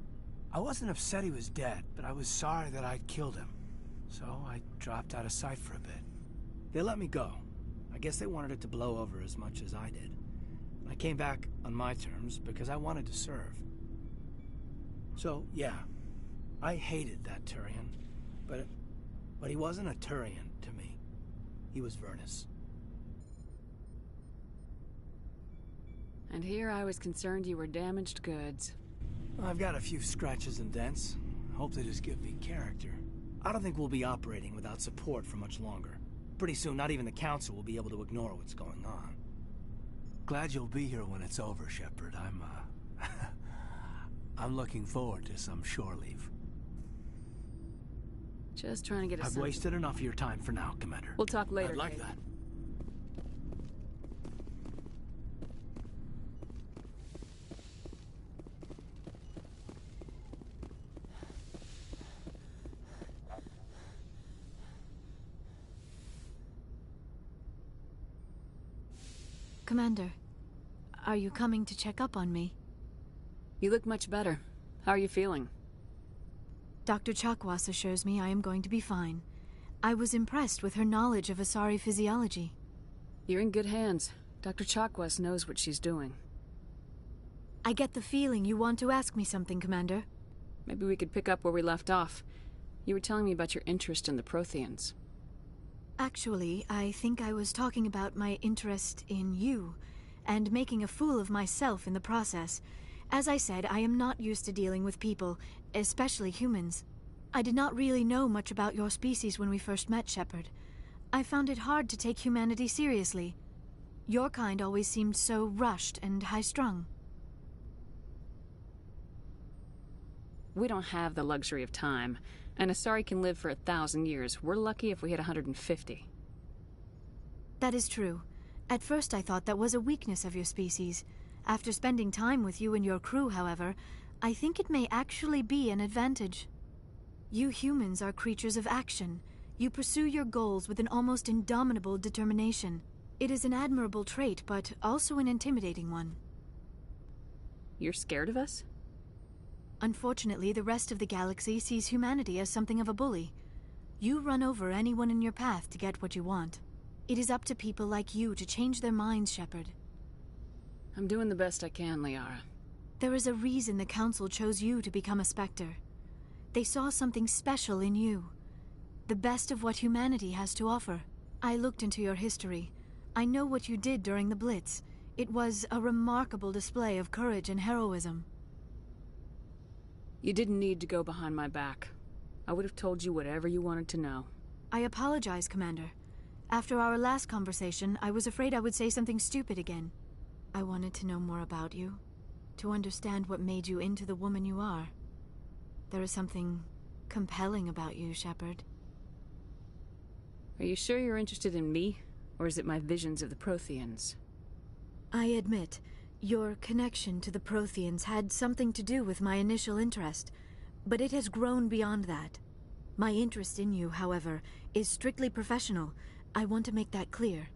I wasn't upset he was dead, but I was sorry that I'd killed him. So I dropped out of sight for a bit. They let me go. I guess they wanted it to blow over as much as I did. I came back on my terms because I wanted to serve. So, yeah, I hated that Turian, but he wasn't a Turian to me. He was Vernus. And here I was concerned you were damaged goods. I've got a few scratches and dents. Hope they just give me character. I don't think we'll be operating without support for much longer. Pretty soon, not even the Council will be able to ignore what's going on. Glad you'll be here when it's over, Shepard. I'm looking forward to some shore leave. Just trying to get a I've wasted enough of your time for now, Commander. We'll talk later, I'd like Kate. that. Commander, are you coming to check up on me? You look much better. How are you feeling? Dr. Chakwas assures me I am going to be fine. I was impressed with her knowledge of Asari physiology. You're in good hands. Dr. Chakwas knows what she's doing. I get the feeling you want to ask me something, Commander. Maybe we could pick up where we left off. You were telling me about your interest in the Protheans. Actually, I think I was talking about my interest in you, and making a fool of myself in the process. As I said, I am not used to dealing with people, especially humans. I did not really know much about your species when we first met, Shepard. I found it hard to take humanity seriously. Your kind always seemed so rushed and high-strung. We don't have the luxury of time. An Asari can live for 1,000 years. We're lucky if we hit 150. That is true. At first I thought that was a weakness of your species. After spending time with you and your crew, however, I think it may actually be an advantage. You humans are creatures of action. You pursue your goals with an almost indomitable determination. It is an admirable trait, but also an intimidating one. You're scared of us? Unfortunately, the rest of the galaxy sees humanity as something of a bully. You run over anyone in your path to get what you want. It is up to people like you to change their minds, Shepard. I'm doing the best I can, Liara. There is a reason the Council chose you to become a Spectre. They saw something special in you. The best of what humanity has to offer. I looked into your history. I know what you did during the Blitz. It was a remarkable display of courage and heroism. You didn't need to go behind my back. I would have told you whatever you wanted to know. I apologize, Commander. After our last conversation, I was afraid I would say something stupid again. I wanted to know more about you, to understand what made you into the woman you are. There is something compelling about you, Shepard. Are you sure you're interested in me, or is it my visions of the Protheans? I admit, your connection to the Protheans had something to do with my initial interest, but it has grown beyond that. My interest in you, however, is strictly professional. I want to make that clear.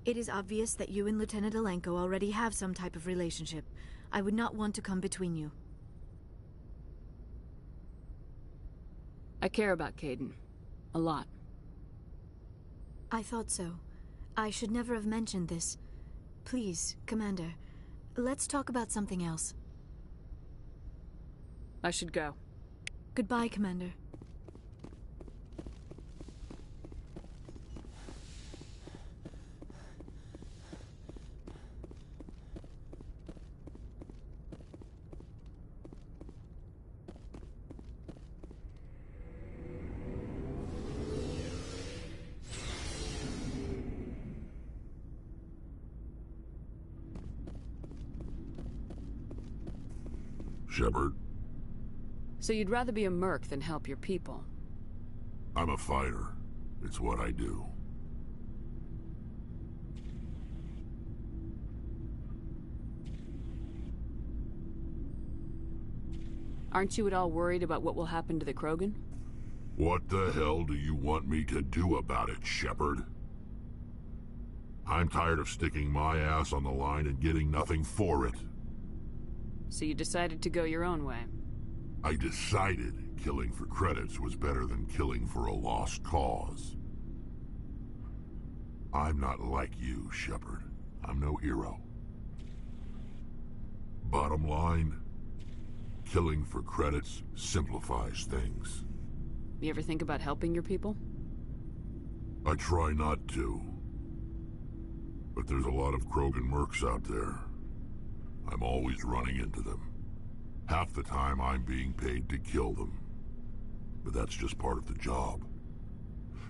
It is obvious that you and Lieutenant Alenko already have some type of relationship. I would not want to come between you. I care about Kaidan. A lot. I thought so. I should never have mentioned this. Please, Commander, let's talk about something else. I should go. Goodbye, Commander. Shepard. So you'd rather be a merc than help your people? I'm a fighter. It's what I do. Aren't you at all worried about what will happen to the Krogan? What the hell do you want me to do about it, Shepard? I'm tired of sticking my ass on the line and getting nothing for it. So you decided to go your own way? I decided killing for credits was better than killing for a lost cause. I'm not like you, Shepard. I'm no hero. Bottom line, killing for credits simplifies things. You ever think about helping your people? I try not to. But there's a lot of Krogan mercs out there. I'm always running into them. Half the time I'm being paid to kill them. But that's just part of the job.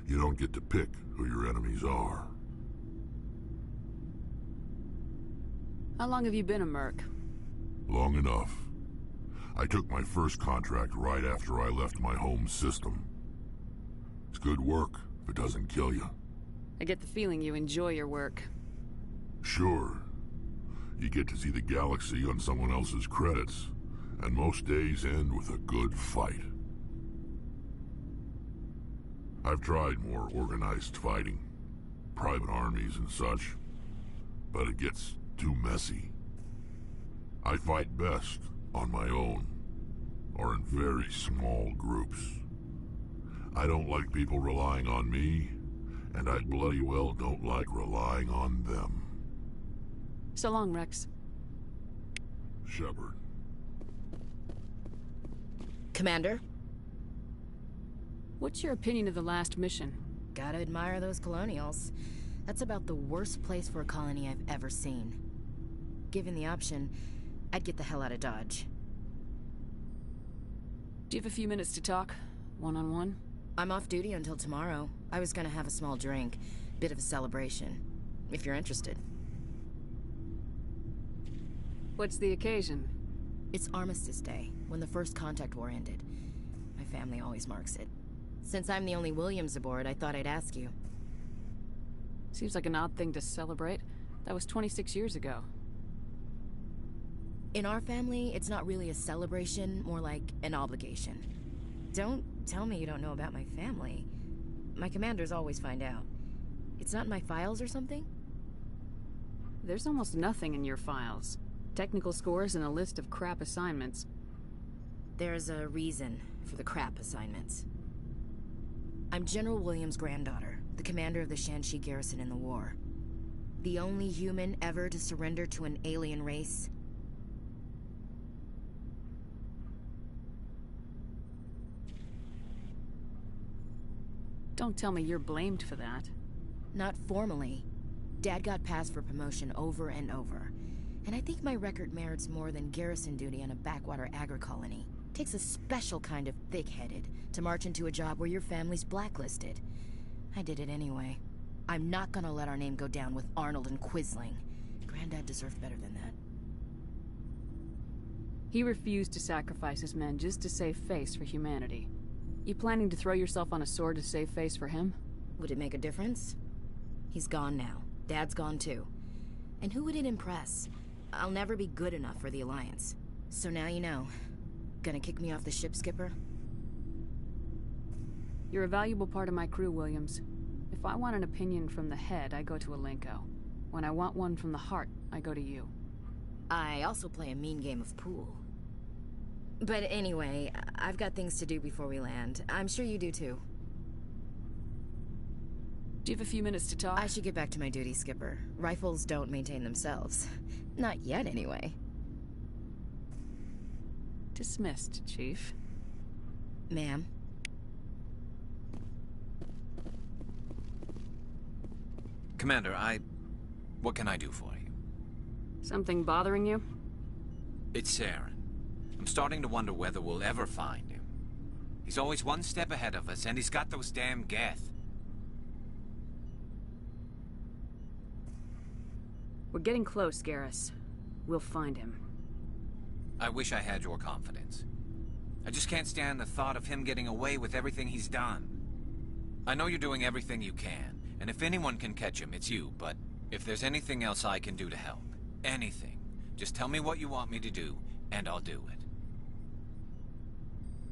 You don't get to pick who your enemies are. How long have you been a merc? Long enough. I took my first contract right after I left my home system. It's good work if it doesn't kill you. I get the feeling you enjoy your work. Sure. You get to see the galaxy on someone else's credits, and most days end with a good fight. I've tried more organized fighting, private armies and such, but it gets too messy. I fight best on my own, or in very small groups. I don't like people relying on me, and I bloody well don't like relying on them. So long, Rex. Shepard. Commander? What's your opinion of the last mission? Gotta admire those colonials. That's about the worst place for a colony I've ever seen. Given the option, I'd get the hell out of Dodge. Do you have a few minutes to talk? One-on-one? I'm off duty until tomorrow. I was gonna have a small drink. Bit of a celebration. If you're interested. What's the occasion? It's Armistice Day, when the First Contact War ended. My family always marks it. Since I'm the only Williams aboard, I thought I'd ask you. Seems like an odd thing to celebrate. That was 26 years ago. In our family, it's not really a celebration, more like an obligation. Don't tell me you don't know about my family. My commanders always find out. It's not in my files or something? There's almost nothing in your files. Technical scores and a list of crap assignments. There's a reason for the crap assignments. I'm General Williams' granddaughter, the commander of the Shanxi garrison in the war. The only human ever to surrender to an alien race. Don't tell me you're blamed for that. Not formally. Dad got passed for promotion over and over. And I think my record merits more than garrison duty on a backwater agri-colony. Takes a special kind of thick-headed to march into a job where your family's blacklisted. I did it anyway. I'm not gonna let our name go down with Arnold and Quisling. Granddad deserved better than that. He refused to sacrifice his men just to save face for humanity. You planning to throw yourself on a sword to save face for him? Would it make a difference? He's gone now. Dad's gone too. And who would it impress? I'll never be good enough for the Alliance. So now you know. Gonna kick me off the ship, Skipper? You're a valuable part of my crew, Williams. If I want an opinion from the head, I go to Alenko. When I want one from the heart, I go to you. I also play a mean game of pool. But anyway, I've got things to do before we land. I'm sure you do too. Do you have a few minutes to talk? I should get back to my duty, Skipper. Rifles don't maintain themselves. Not yet, anyway. Dismissed, Chief. Ma'am? Commander, what can I do for you? Something bothering you? It's Saren. I'm starting to wonder whether we'll ever find him. He's always one step ahead of us, and he's got those damn Geth. We're getting close, Garrus. We'll find him. I wish I had your confidence. I just can't stand the thought of him getting away with everything he's done. I know you're doing everything you can, and if anyone can catch him, it's you, but if there's anything else I can do to help, anything, just tell me what you want me to do, and I'll do it.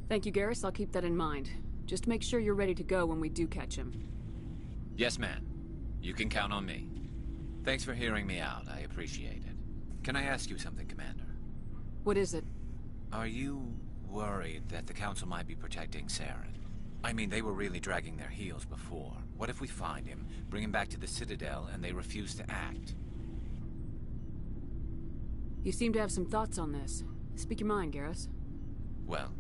Thank you, Garrus. I'll keep that in mind. Just make sure you're ready to go when we do catch him. Yes, ma'am. You can count on me. Thanks for hearing me out. I appreciate it. Can I ask you something, Commander? What is it? Are you worried that the Council might be protecting Saren? I mean, they were really dragging their heels before. What if we find him, bring him back to the Citadel, and they refuse to act? You seem to have some thoughts on this. Speak your mind, Garrus. Well,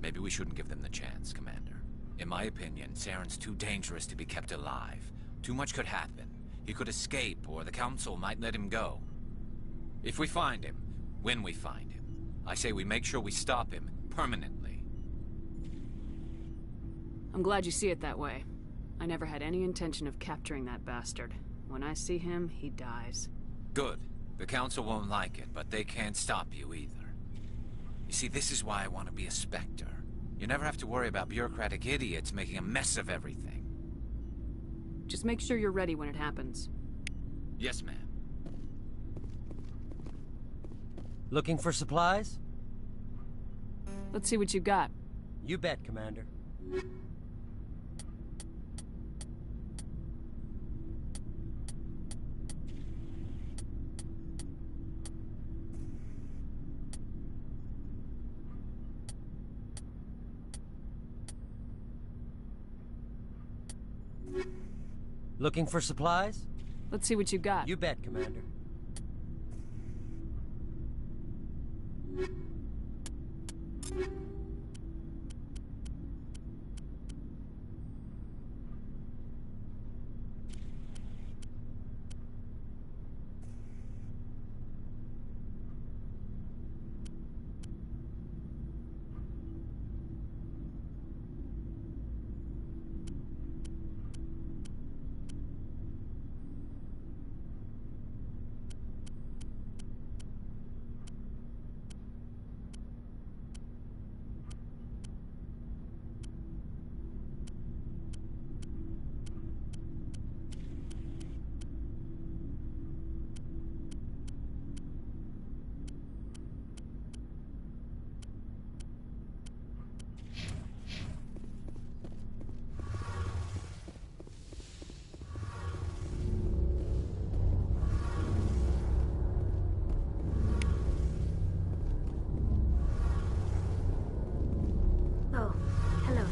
maybe we shouldn't give them the chance, Commander. In my opinion, Saren's too dangerous to be kept alive. Too much could happen. He could escape, or the Council might let him go. If we find him, when we find him, I say we make sure we stop him permanently. I'm glad you see it that way. I never had any intention of capturing that bastard. When I see him, he dies. Good. The Council won't like it, but they can't stop you either. You see, this is why I want to be a Spectre. You never have to worry about bureaucratic idiots making a mess of everything. Just make sure you're ready when it happens. Yes, ma'am. Looking for supplies? Let's see what you got. You bet, Commander. Looking for supplies? Let's see what you got. You bet, Commander.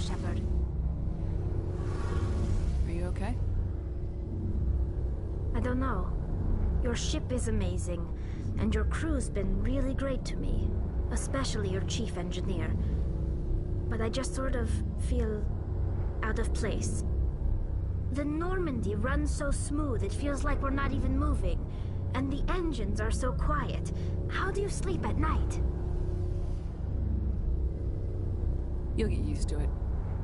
Shepard. Are you okay? I don't know. Your ship is amazing, and your crew's been really great to me, especially your chief engineer. But I just sort of feel out of place. The Normandy runs so smooth it feels like we're not even moving, and the engines are so quiet. How do you sleep at night? You'll get used to it.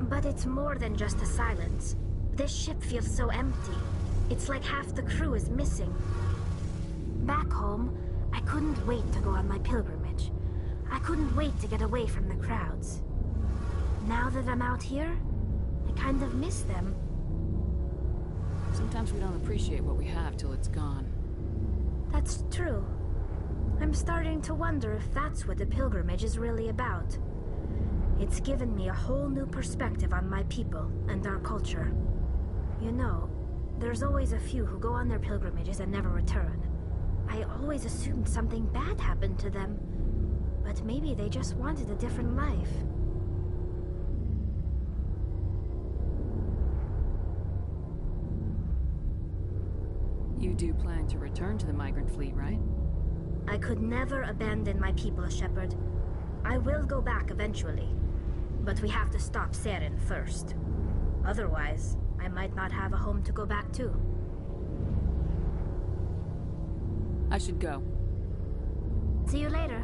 But it's more than just the silence. This ship feels so empty. It's like half the crew is missing. Back home, I couldn't wait to go on my pilgrimage. I couldn't wait to get away from the crowds. Now that I'm out here, I kind of miss them. Sometimes we don't appreciate what we have till it's gone. That's true. I'm starting to wonder if that's what the pilgrimage is really about. It's given me a whole new perspective on my people and our culture. You know, there's always a few who go on their pilgrimages and never return. I always assumed something bad happened to them, but maybe they just wanted a different life. You do plan to return to the migrant fleet, right? I could never abandon my people, Shepard. I will go back eventually. But we have to stop Saren first. Otherwise, I might not have a home to go back to. I should go. See you later.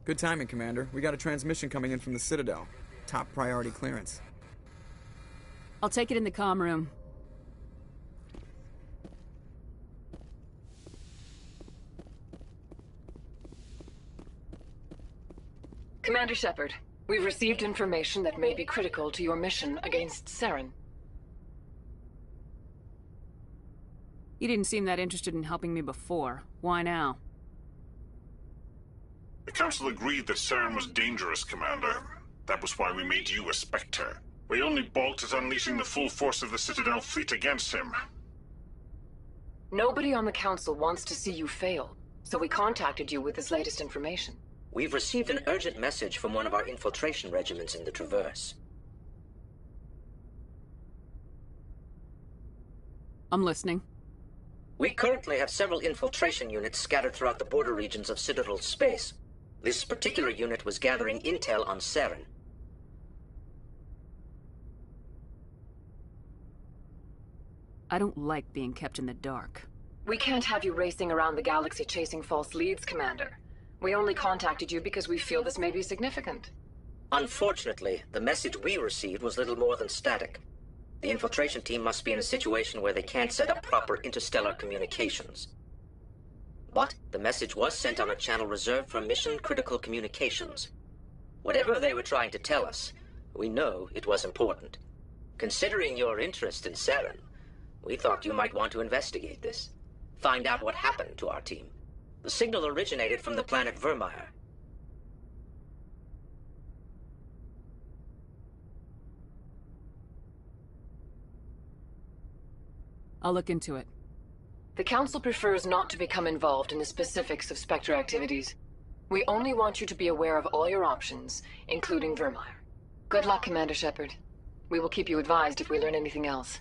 Good timing, Commander. We got a transmission coming in from the Citadel. Top priority clearance. I'll take it in the comm room. Commander Shepard, we've received information that may be critical to your mission against Saren. You didn't seem that interested in helping me before. Why now? The Council agreed that Saren was dangerous, Commander. That was why we made you a Spectre. We only balked at unleashing the full force of the Citadel fleet against him. Nobody on the Council wants to see you fail, so we contacted you with this latest information. We've received an urgent message from one of our infiltration regiments in the Traverse. I'm listening. We currently have several infiltration units scattered throughout the border regions of Citadel space. This particular unit was gathering intel on Saren. I don't like being kept in the dark. We can't have you racing around the galaxy chasing false leads, Commander. We only contacted you because we feel this may be significant. Unfortunately, the message we received was little more than static. The infiltration team must be in a situation where they can't set up proper interstellar communications. But the message was sent on a channel reserved for mission-critical communications. Whatever they were trying to tell us, we know it was important. Considering your interest in Saren, we thought you might want to investigate this. Find out what happened to our team. The signal originated from the planet Vermeer. I'll look into it. The Council prefers not to become involved in the specifics of Spectre activities. We only want you to be aware of all your options, including Vermeer. Good luck, Commander Shepard. We will keep you advised if we learn anything else.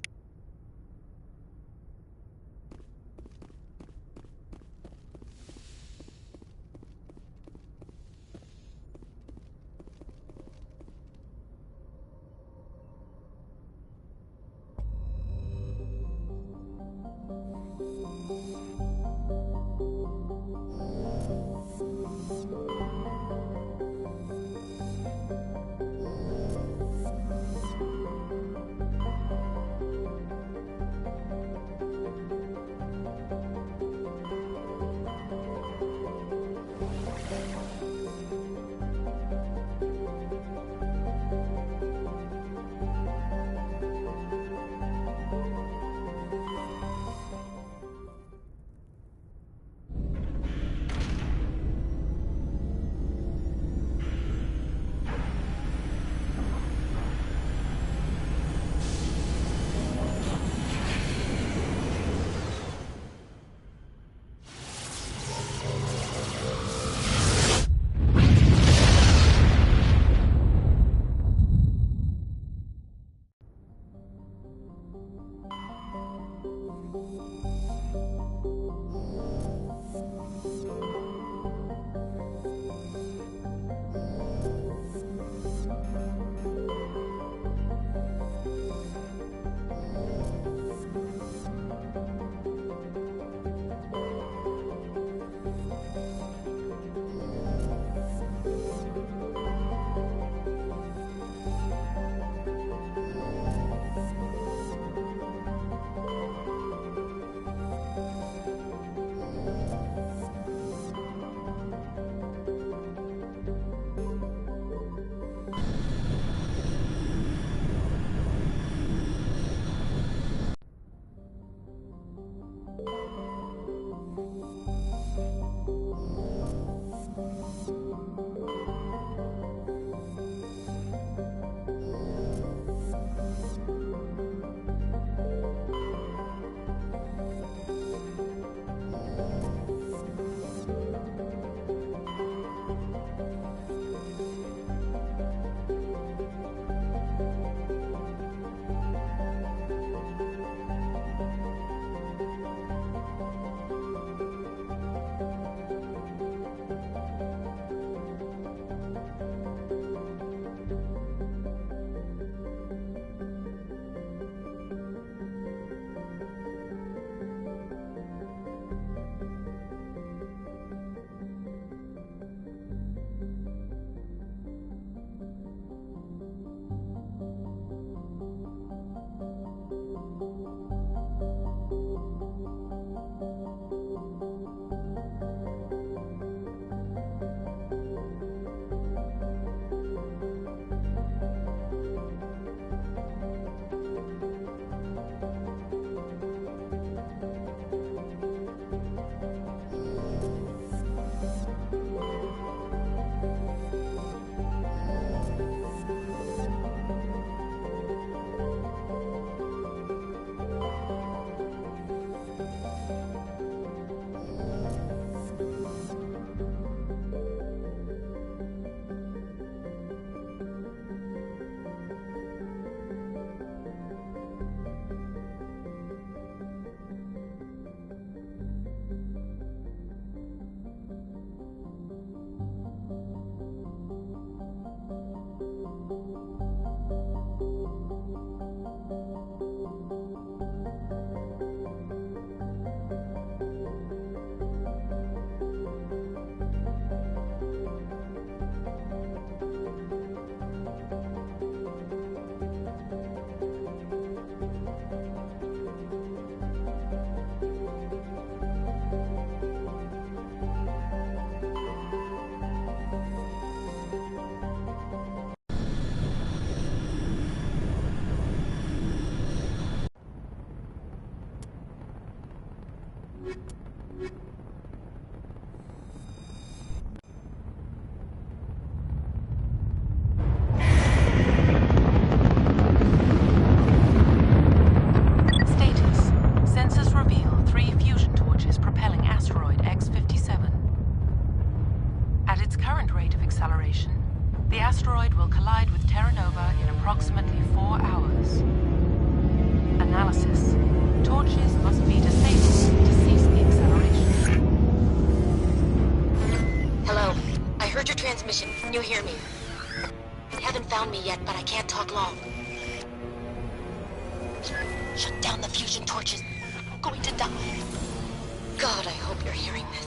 transmission. Can you hear me? You haven't found me yet, but I can't talk long. Shut down the fusion torches. I'm going to die. God, I hope you're hearing this.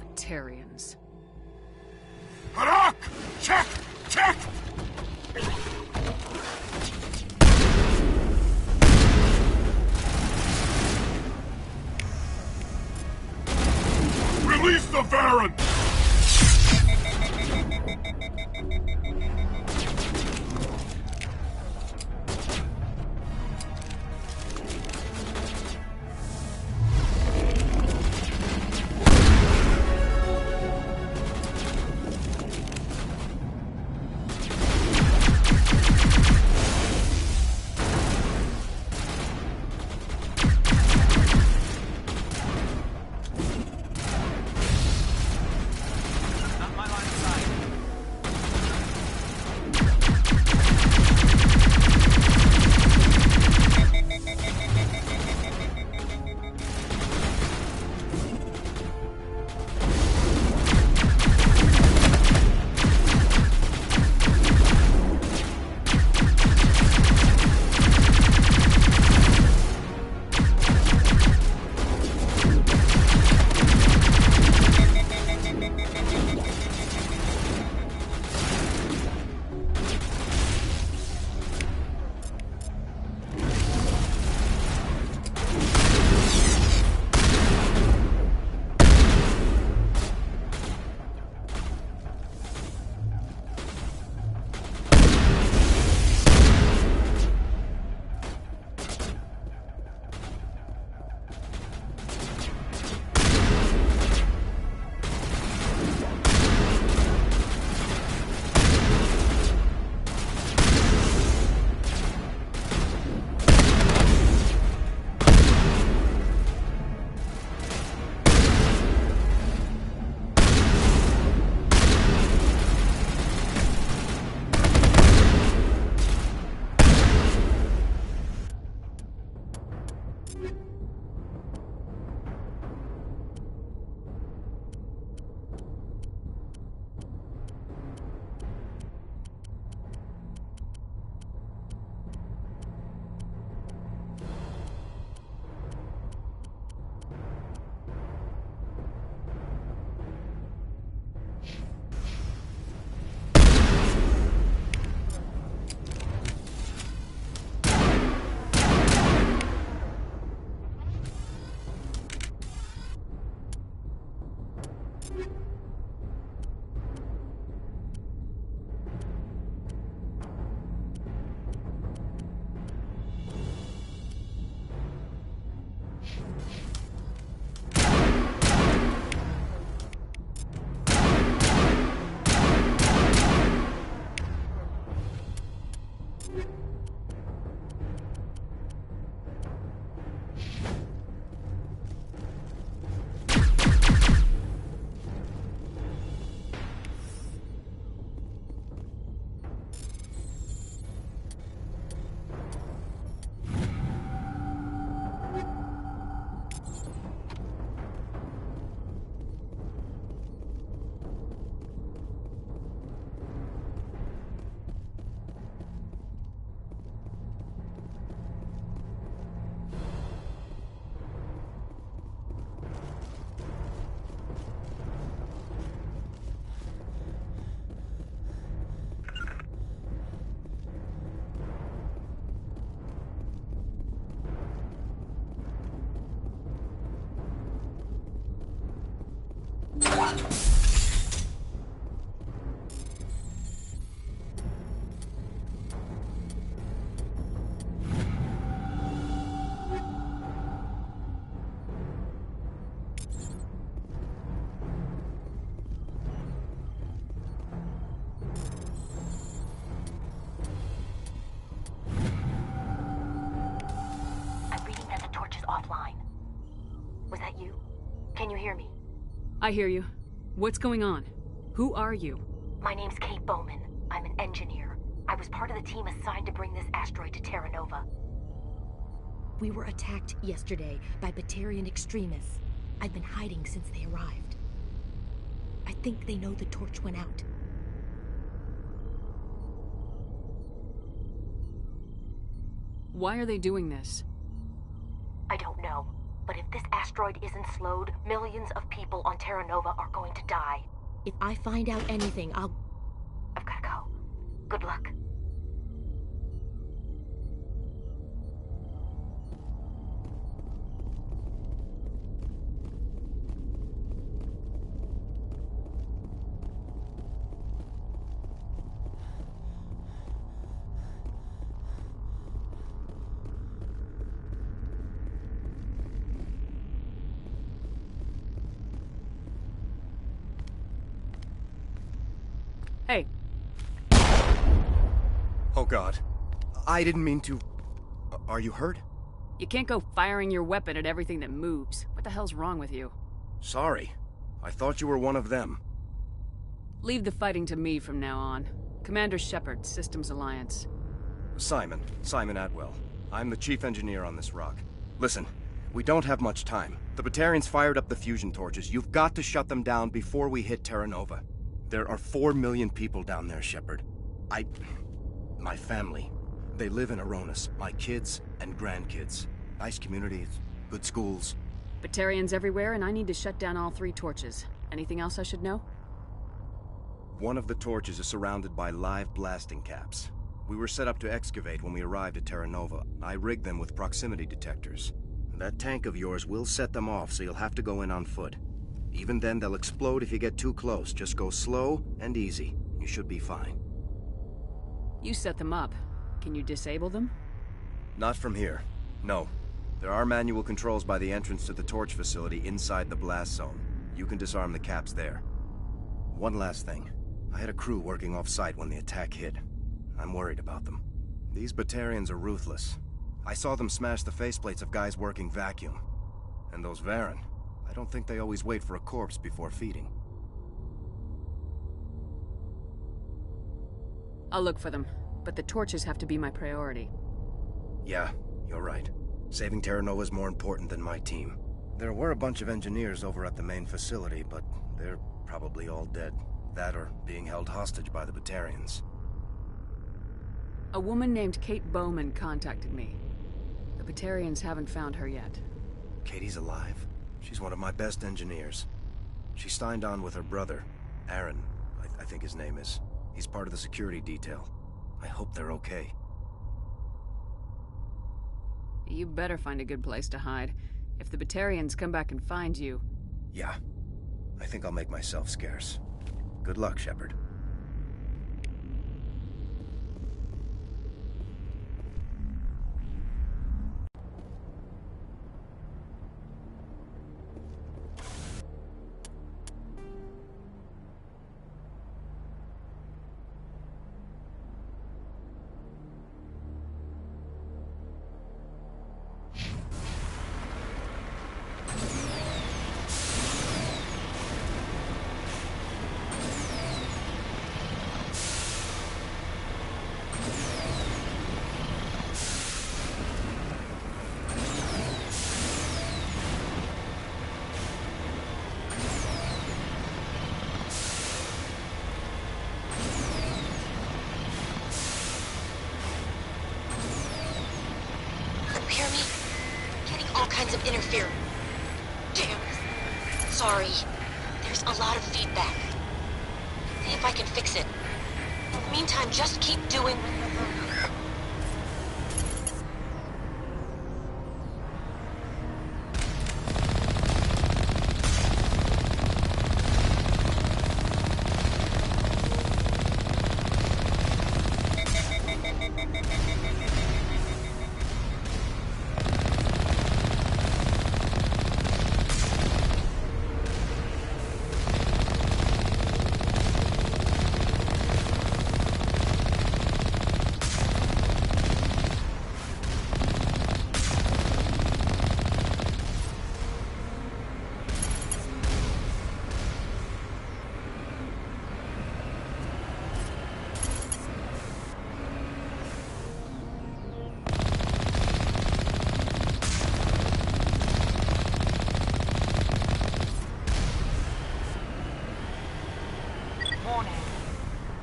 Batarians. Harak! Check! Check! Release the Varren! Can you hear me? I hear you. What's going on? Who are you? My name's Kate Bowman. I'm an engineer. I was part of the team assigned to bring this asteroid to Terra Nova. We were attacked yesterday by Batarian extremists. I've been hiding since they arrived. I think they know the torch went out. Why are they doing this? I don't know. But if this asteroid isn't slowed, millions of people on Terra Nova are going to die. If I find out anything, I've gotta go. Good luck. Hey. Oh God. I didn't mean to... Are you hurt? You can't go firing your weapon at everything that moves. What the hell's wrong with you? Sorry. I thought you were one of them. Leave the fighting to me from now on. Commander Shepard, Systems Alliance. Simon Atwell. I'm the chief engineer on this rock. Listen, we don't have much time. The Batarians fired up the fusion torches. You've got to shut them down before we hit Terra Nova. There are 4 million people down there, Shepard. My family. They live in Aronis. My kids and grandkids. Nice communities, good schools. Batarians everywhere, and I need to shut down all 3 torches. Anything else I should know? One of the torches is surrounded by live blasting caps. We were set up to excavate when we arrived at Terra Nova. I rigged them with proximity detectors. That tank of yours will set them off, so you'll have to go in on foot. Even then, they'll explode if you get too close. Just go slow and easy. You should be fine. You set them up. Can you disable them? Not from here. No. There are manual controls by the entrance to the torch facility inside the blast zone. You can disarm the caps there. One last thing. I had a crew working off-site when the attack hit. I'm worried about them. These Batarians are ruthless. I saw them smash the faceplates of guys working vacuum. And those Varen, I don't think they always wait for a corpse before feeding. I'll look for them, but the torches have to be my priority. Yeah, you're right. Saving Terra Nova is more important than my team. There were a bunch of engineers over at the main facility, but they're probably all dead. That or being held hostage by the Batarians. A woman named Kate Bowman contacted me. The Batarians haven't found her yet. Katie's alive? She's one of my best engineers. She signed on with her brother, Aaron, I think his name is. He's part of the security detail. I hope they're okay. You better find a good place to hide. If the Batarians come back and find you... Yeah. I think I'll make myself scarce. Good luck, Shepard. Hear me? Getting all kinds of interference. Damn. Sorry. There's a lot of feedback. See if I can fix it. In the meantime, just keep doing...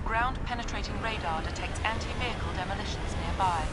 Ground-penetrating radar detects anti-vehicle demolitions nearby.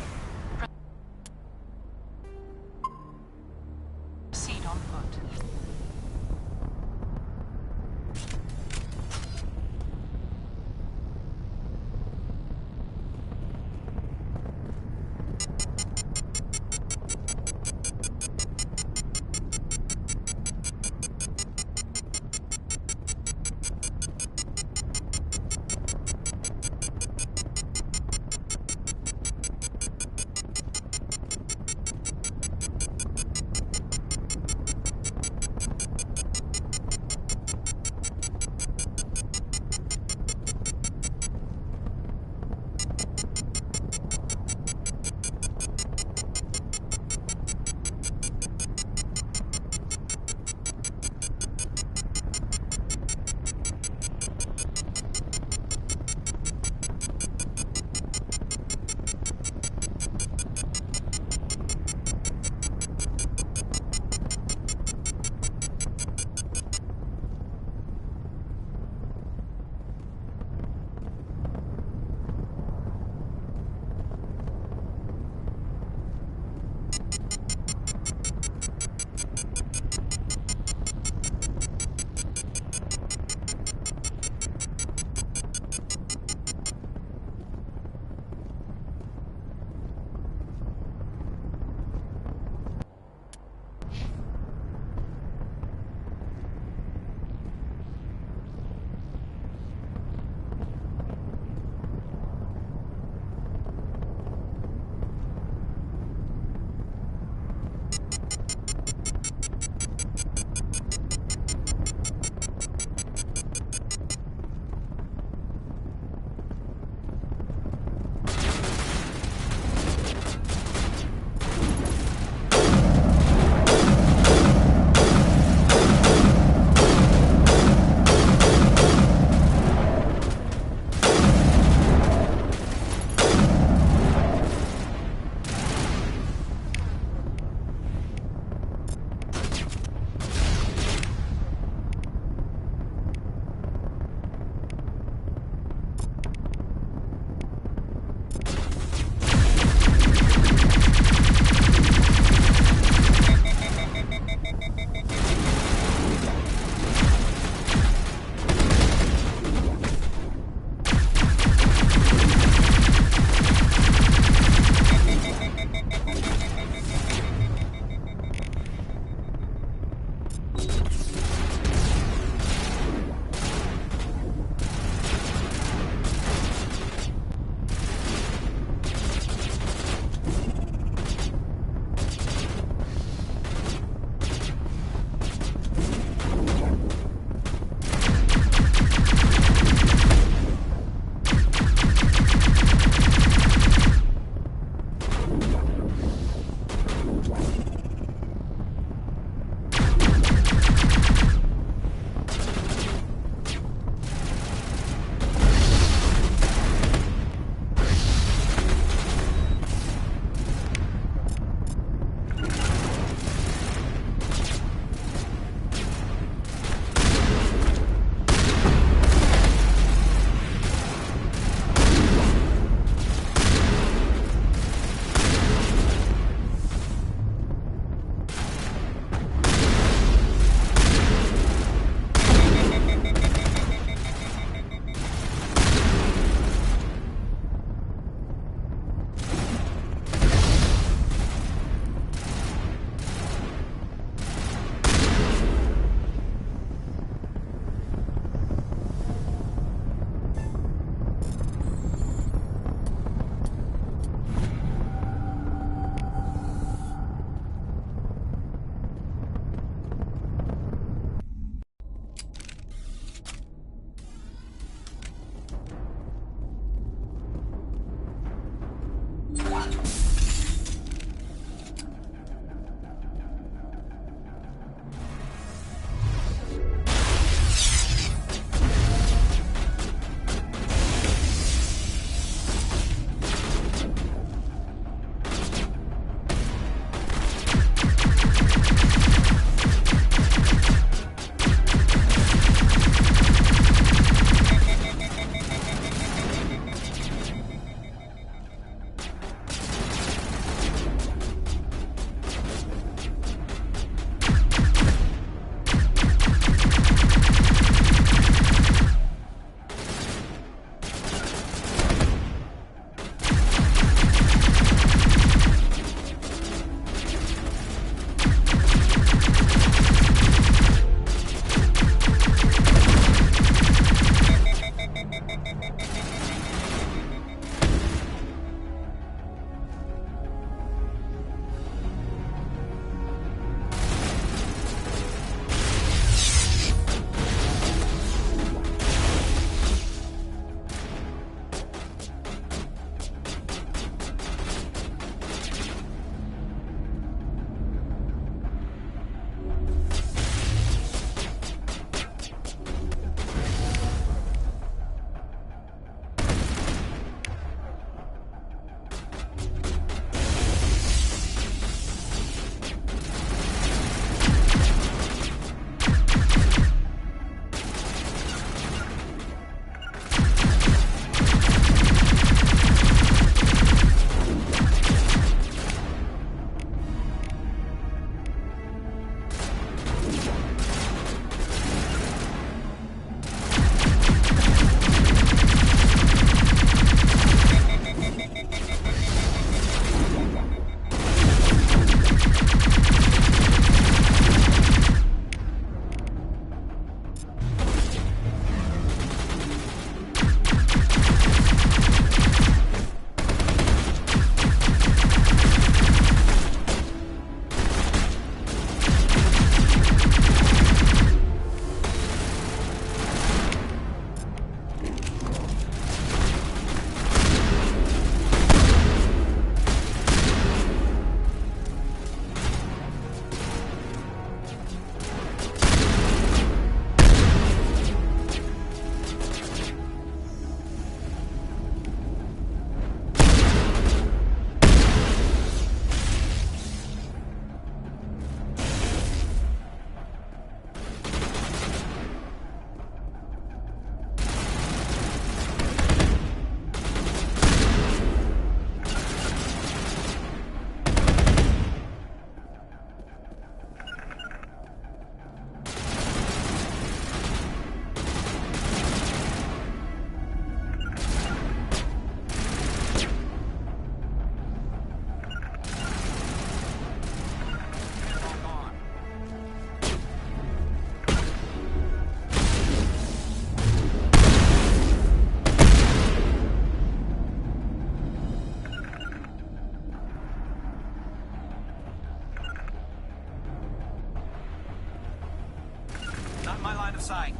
sight.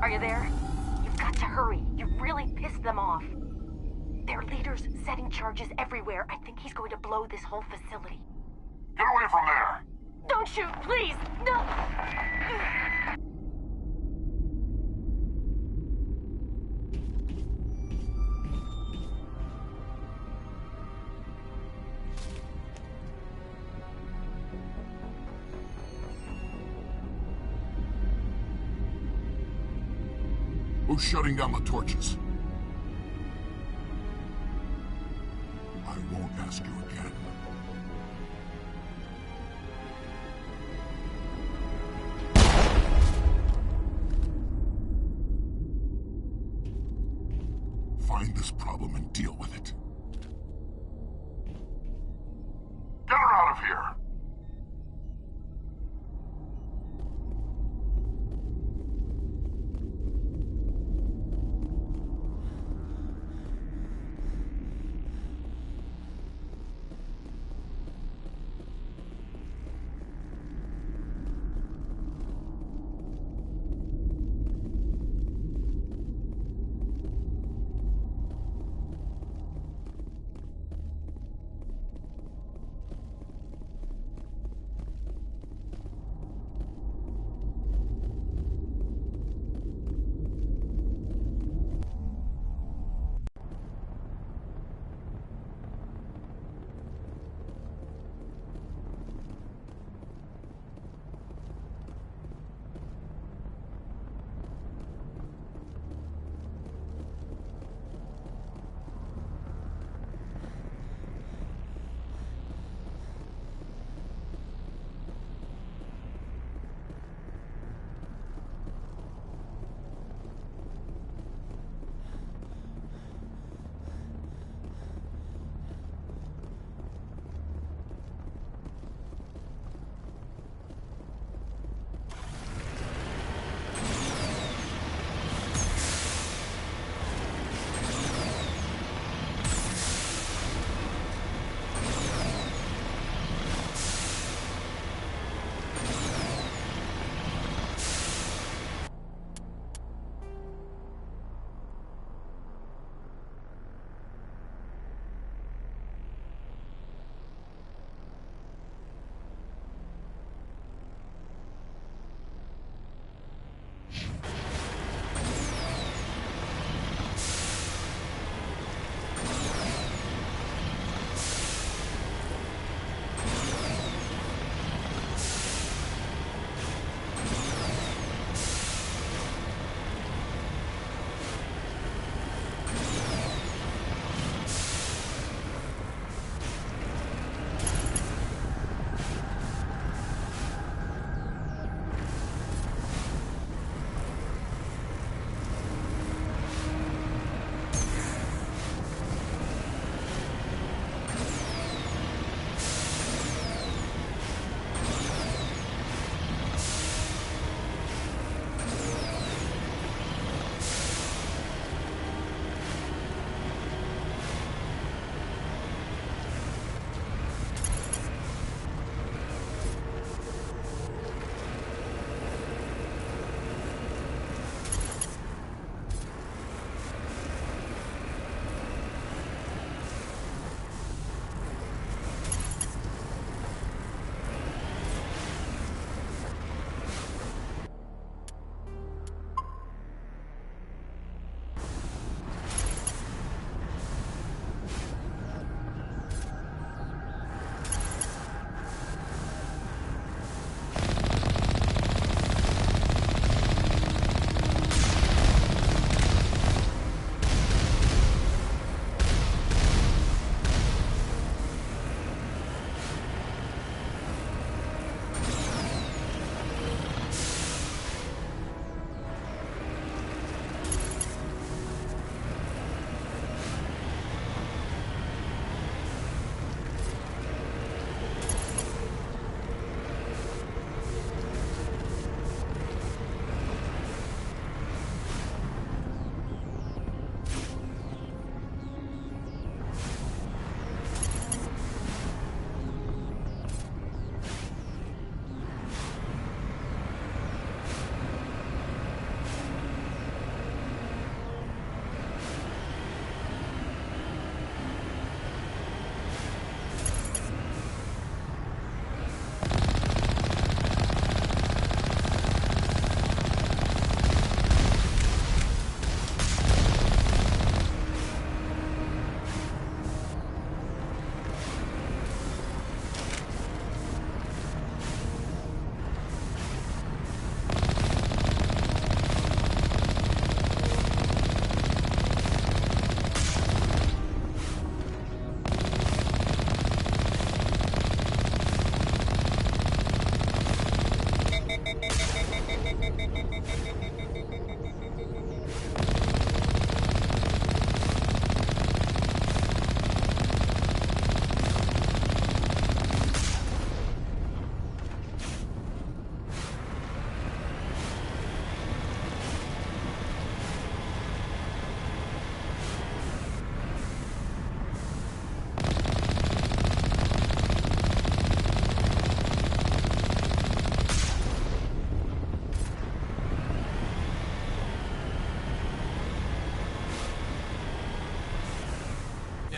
Are you there? You've got to hurry. You've really pissed them off. Their leader's setting charges everywhere. I think he's going to blow this whole facility. Get away from there! Don't shoot, please! No! Who's shutting down the torches? I won't ask you again. Find this problem and deal with it. Get her out of here!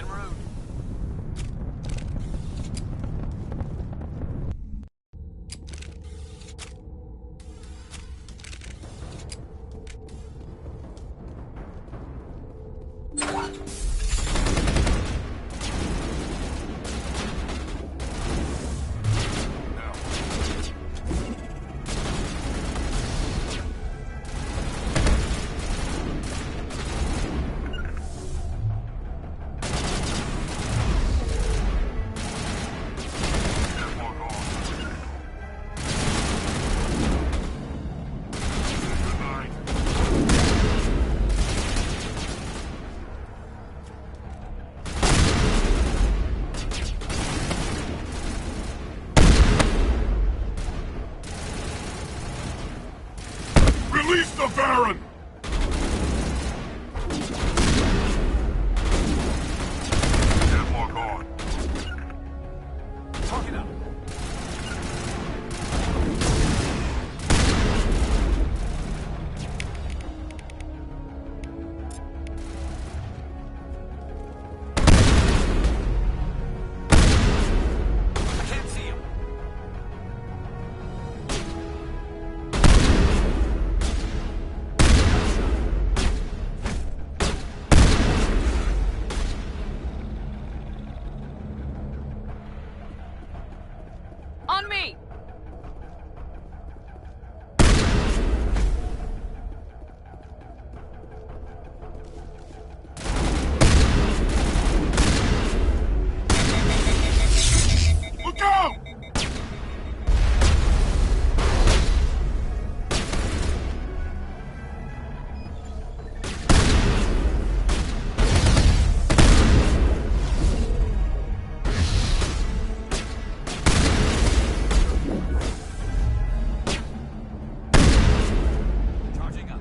En route. Release the Baron! Deadlock on. Talk it up. I can't see him. On me! Look out! Charging up.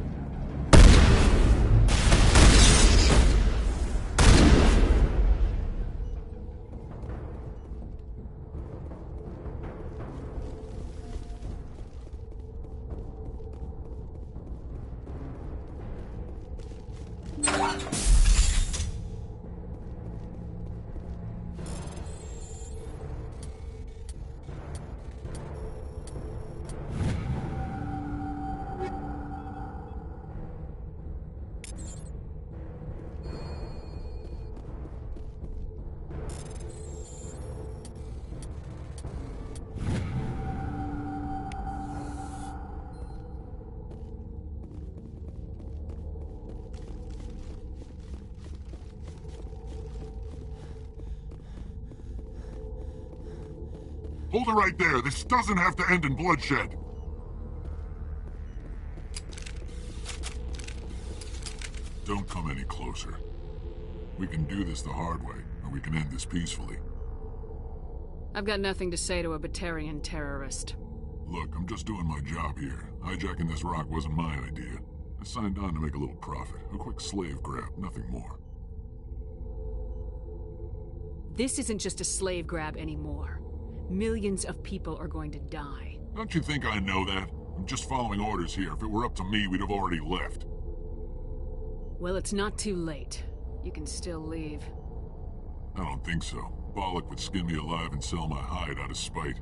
Hold it right there. This doesn't have to end in bloodshed. Don't come any closer. We can do this the hard way, or we can end this peacefully. I've got nothing to say to a Batarian terrorist. Look, I'm just doing my job here. Hijacking this rock wasn't my idea. I signed on to make a little profit. A quick slave grab, nothing more. This isn't just a slave grab anymore. Millions of people are going to die. Don't you think I know that? I'm just following orders here. If it were up to me, we'd have already left. Well, it's not too late. You can still leave. I don't think so. Balak would skin me alive and sell my hide out of spite.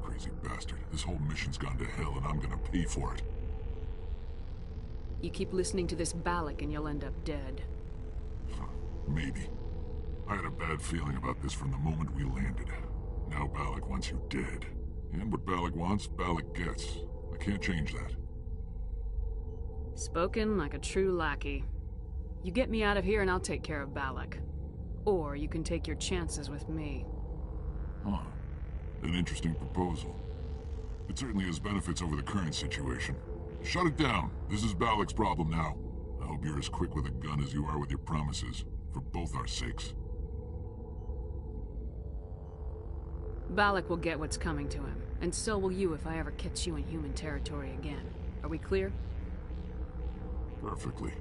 Crazy bastard. This whole mission's gone to hell and I'm gonna pay for it. You keep listening to this Balak and you'll end up dead. Maybe. I had a bad feeling about this from the moment we landed. Now Balak wants you dead. And what Balak wants, Balak gets. I can't change that. Spoken like a true lackey. You get me out of here and I'll take care of Balak. Or you can take your chances with me. Huh. An interesting proposal. It certainly has benefits over the current situation. Shut it down. This is Balak's problem now. I hope you're as quick with a gun as you are with your promises. For both our sakes. Balak will get what's coming to him. And so will you if I ever catch you in human territory again. Are we clear? Perfectly.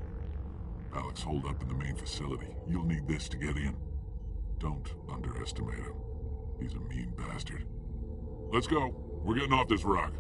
Balak's holed up in the main facility. You'll need this to get in. Don't underestimate him. He's a mean bastard. Let's go. We're getting off this rock.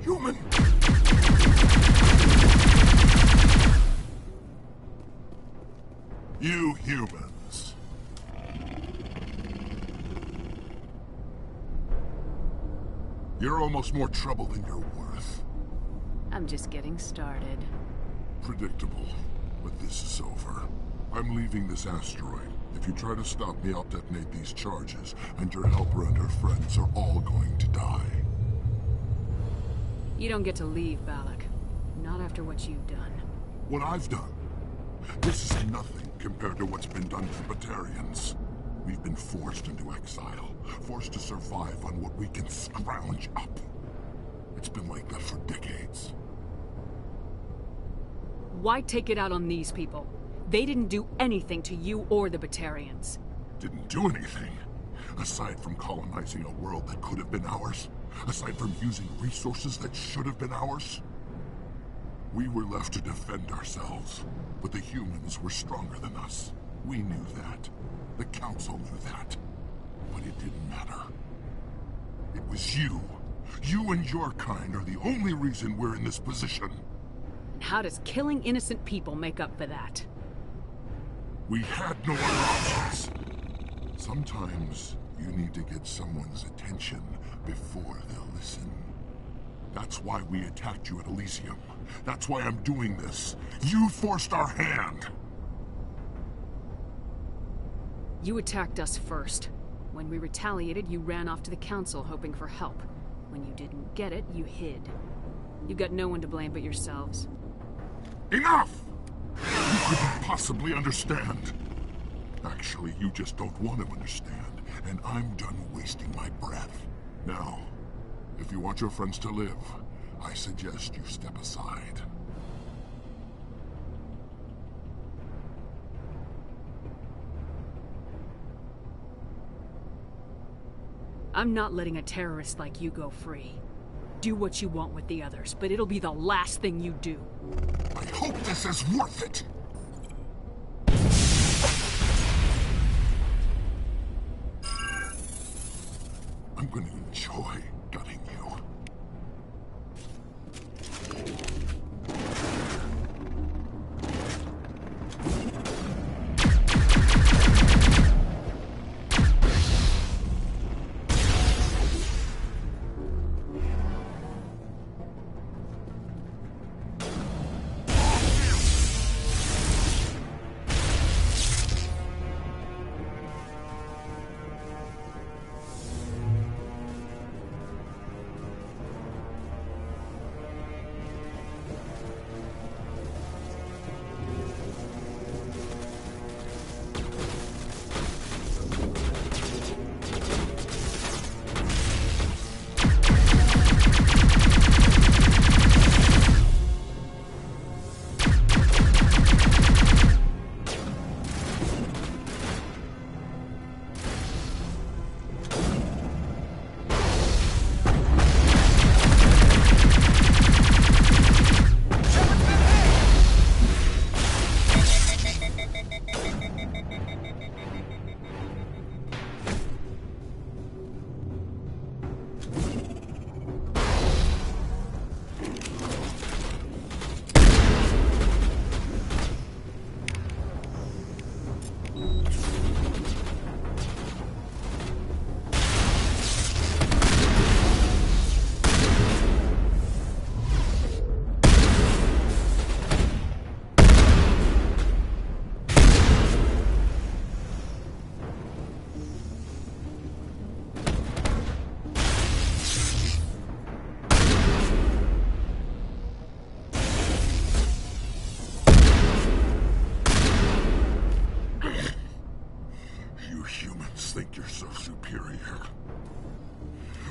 Human! You humans. You're almost more trouble than you're worth. I'm just getting started. Predictable, but this is over. I'm leaving this asteroid. If you try to stop me, I'll detonate these charges, and your helper and her friends are all going to die. You don't get to leave, Balak. Not after what you've done. What I've done? This is nothing compared to what's been done to the Batarians. We've been forced into exile, forced to survive on what we can scrounge up. It's been like that for decades. Why take it out on these people? They didn't do anything to you or the Batarians. Didn't do anything. Aside from colonizing a world that could have been ours. Aside from using resources that should have been ours. We were left to defend ourselves. But the humans were stronger than us. We knew that. The Council knew that. But it didn't matter. It was you. You and your kind are the only reason we're in this position. And how does killing innocent people make up for that? We had no other options. Sometimes you need to get someone's attention before they'll listen. That's why we attacked you at Elysium. That's why I'm doing this. You forced our hand. You attacked us first. When we retaliated, you ran off to the Council hoping for help. When you didn't get it, you hid. You've got no one to blame but yourselves. Enough! You couldn't possibly understand. Actually, you just don't want to understand, and I'm done wasting my breath. Now, if you want your friends to live, I suggest you step aside. I'm not letting a terrorist like you go free. Do what you want with the others, but it'll be the last thing you do. I hope this is worth it! I'm going to enjoy gutting you.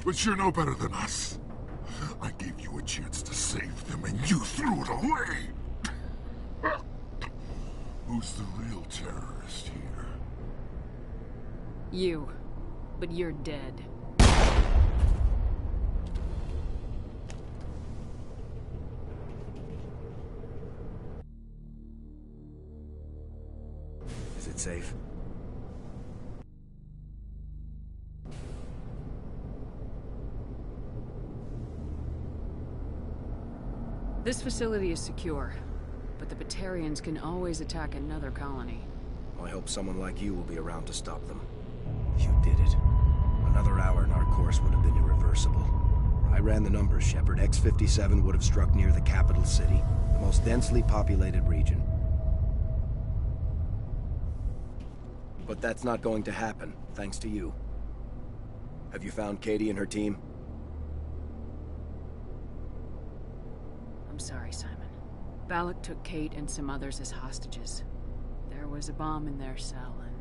But you're no better than us. I gave you a chance to save them, and you threw it away! Who's the real terrorist here? You. But you're dead. Is it safe? This facility is secure, but the Batarians can always attack another colony. I hope someone like you will be around to stop them. You did it. Another hour and our course would have been irreversible. I ran the numbers, Shepard. X-57 would have struck near the capital city, the most densely populated region. But that's not going to happen, thanks to you. Have you found Katie and her team? I'm sorry, Simon. Valak took Kate and some others as hostages. There was a bomb in their cell and...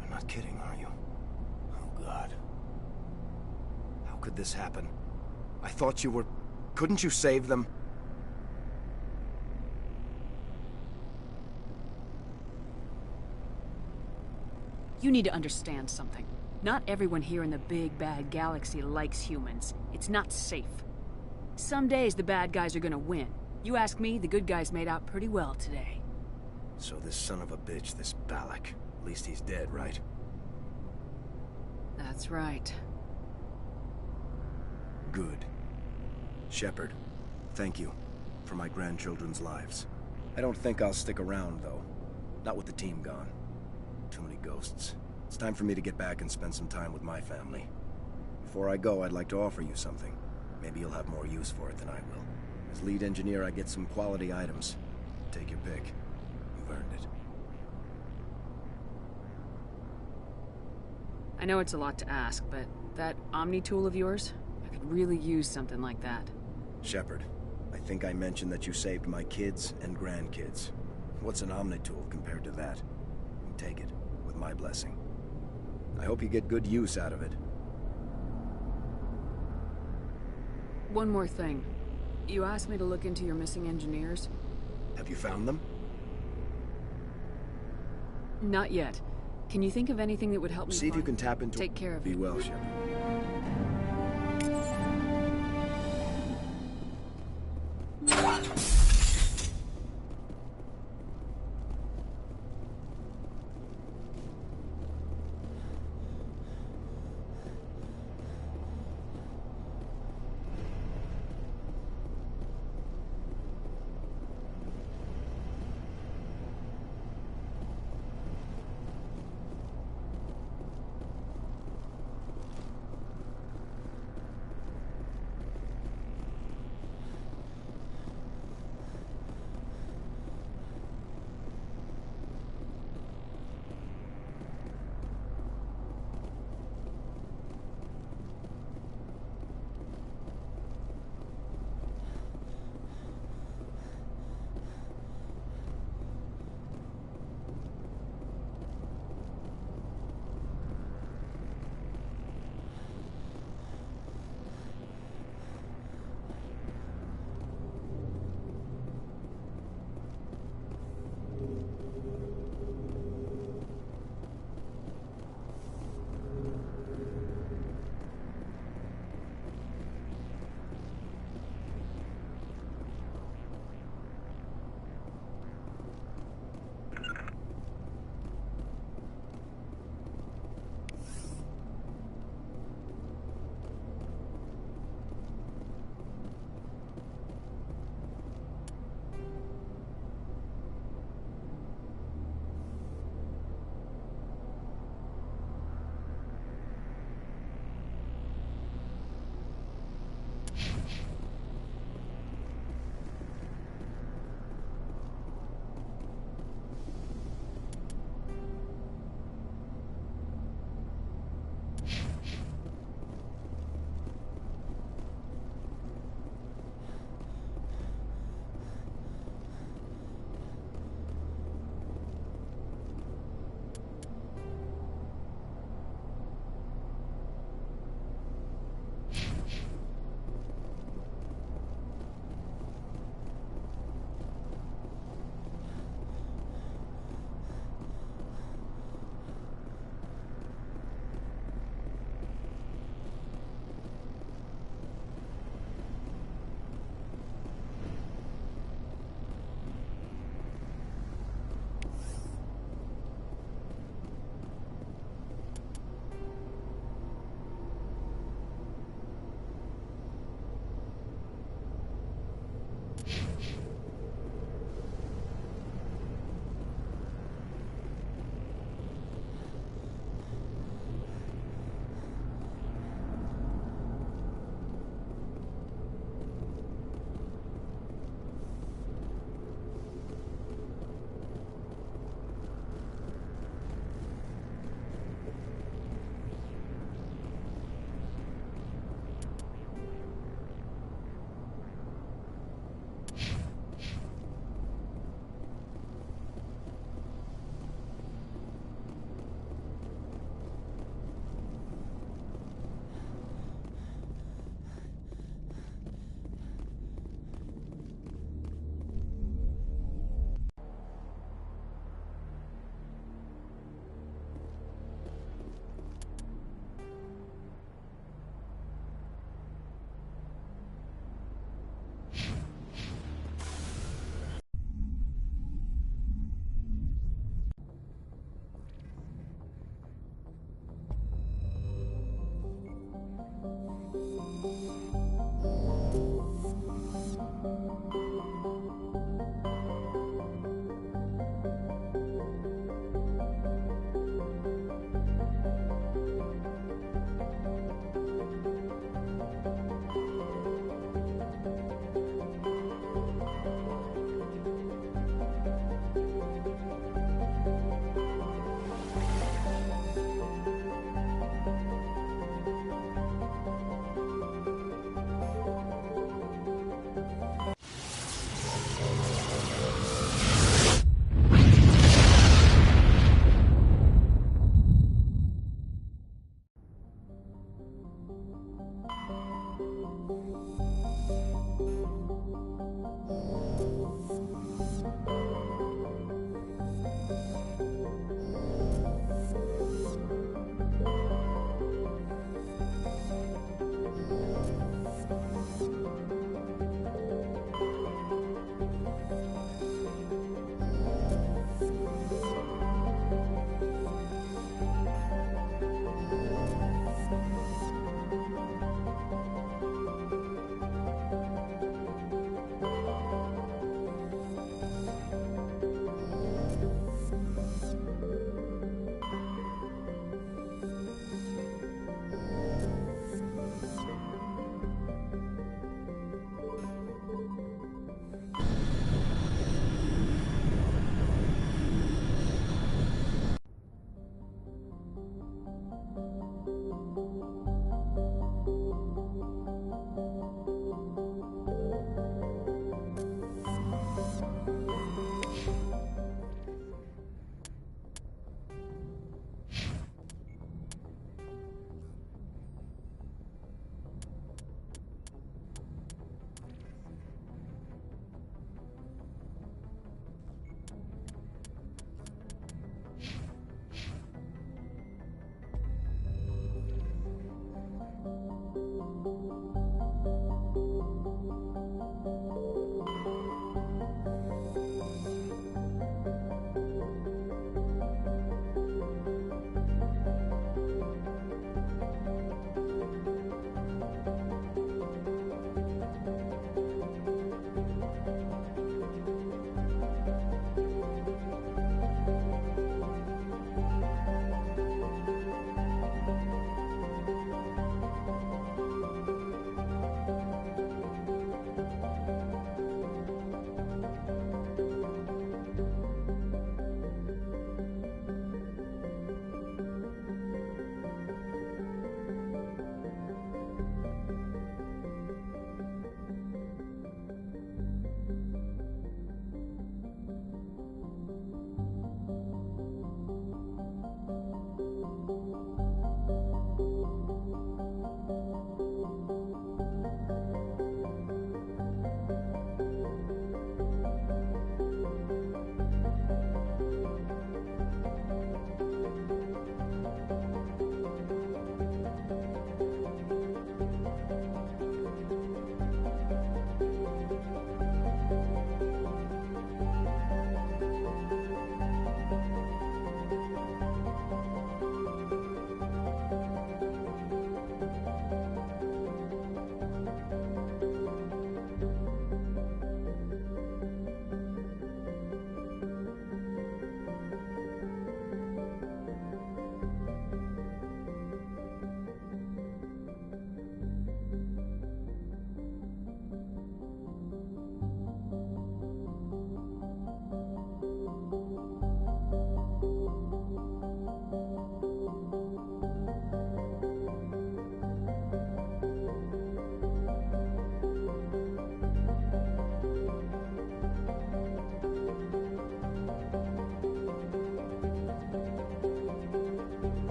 You're not kidding, are you? Oh, God. How could this happen? I thought you were... Couldn't you save them? You need to understand something. Not everyone here in the big, bad galaxy likes humans. It's not safe. Some days the bad guys are gonna win. You ask me, the good guys made out pretty well today. So this son of a bitch, this Valak, at least he's dead, right? That's right. Good. Shepard, thank you for my grandchildren's lives. I don't think I'll stick around, though. Not with the team gone. Too many ghosts. It's time for me to get back and spend some time with my family. Before I go, I'd like to offer you something. Maybe you'll have more use for it than I will. As lead engineer, I get some quality items. Take your pick. You've earned it. I know it's a lot to ask, but that Omni tool of yours, I could really use something like that. Shepard, I think I mentioned that you saved my kids and grandkids. What's an Omni tool compared to that? Take it, with my blessing. I hope you get good use out of it. One more thing. You asked me to look into your missing engineers? Have you found them? Not yet. Can you think of anything that would help me See if you can tap into... Take care of Be well, Shepard.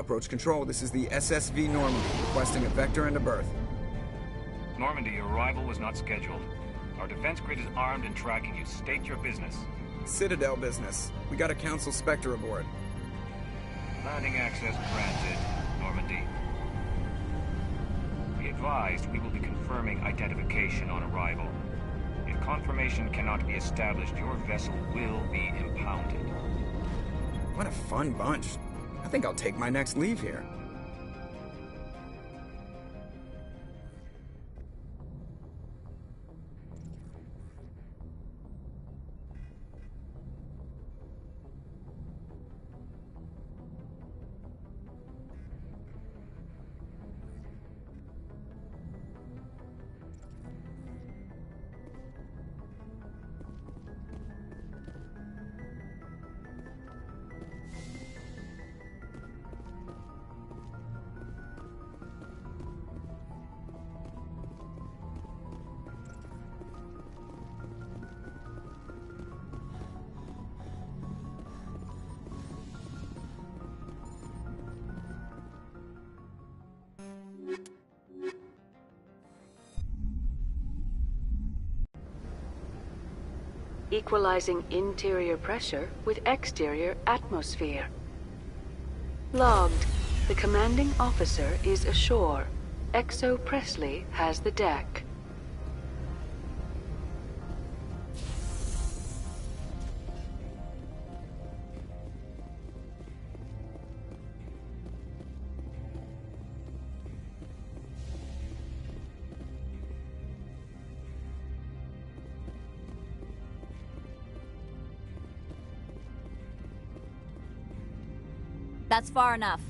Approach Control, this is the SSV Normandy, requesting a vector and a berth. Normandy, your arrival was not scheduled. Our defense grid is armed and tracking you. State your business. Citadel business. We got a Council Spectre aboard. Landing access granted, Normandy. Be advised, we will be confirming identification on arrival. If confirmation cannot be established, your vessel will be impounded. What a fun bunch. I think I'll take my next leave here. Equalizing interior pressure with exterior atmosphere. Logged. The commanding officer is ashore. Exo Presley has the deck. That's far enough.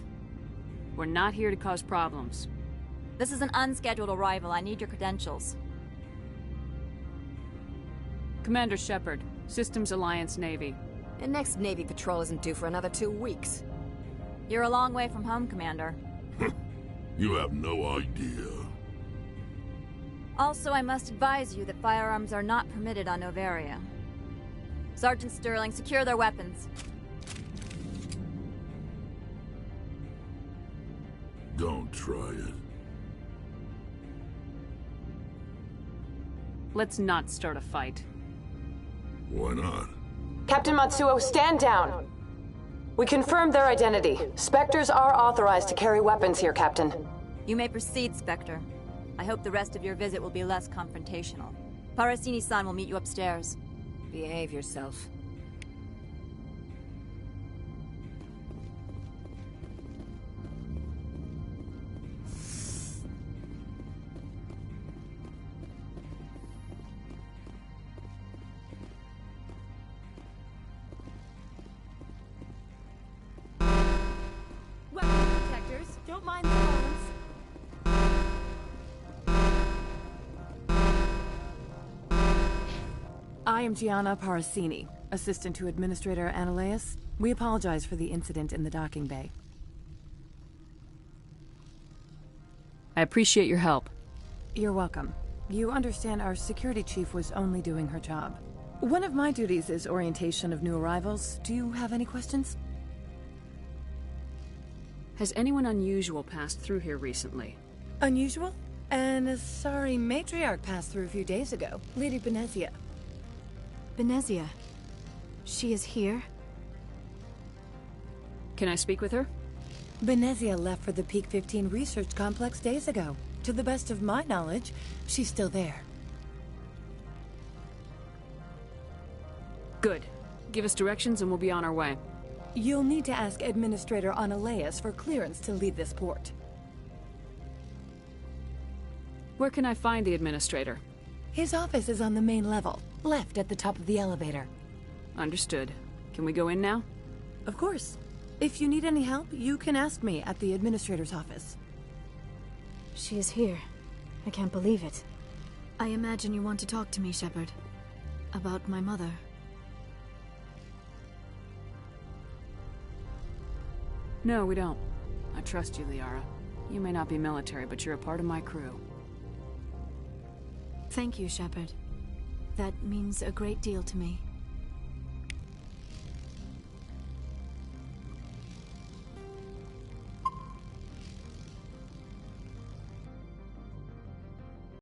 We're not here to cause problems. This is an unscheduled arrival. I need your credentials. Commander Shepard, Systems Alliance Navy. The next Navy patrol isn't due for another 2 weeks. You're a long way from home, Commander. You have no idea. Also, I must advise you that firearms are not permitted on Noveria. Sergeant Sterling, secure their weapons. Don't try it. Let's not start a fight. Why not? Captain Matsuo, stand down! We confirmed their identity. Spectres are authorized to carry weapons here, Captain. You may proceed, Spectre. I hope the rest of your visit will be less confrontational. Parasini-san will meet you upstairs. Behave yourself. Don't mind the alarms. I am Gianna Parasini, assistant to Administrator Ananias. We apologize for the incident in the docking bay. I appreciate your help. You're welcome. You understand our security chief was only doing her job. One of my duties is orientation of new arrivals. Do you have any questions? Has anyone unusual passed through here recently? Unusual? An Asari matriarch passed through a few days ago. Lady Benezia. Benezia? She is here? Can I speak with her? Benezia left for the Peak 15 research complex days ago. To the best of my knowledge, she's still there. Good. Give us directions and we'll be on our way. You'll need to ask Administrator Ananias for clearance to leave this port. Where can I find the Administrator? His office is on the main level, left at the top of the elevator. Understood. Can we go in now? Of course. If you need any help, you can ask me at the Administrator's office. She is here. I can't believe it. I imagine you want to talk to me, Shepard. About my mother. No, we don't. I trust you, Liara. You may not be military, but you're a part of my crew. Thank you, Shepard. That means a great deal to me.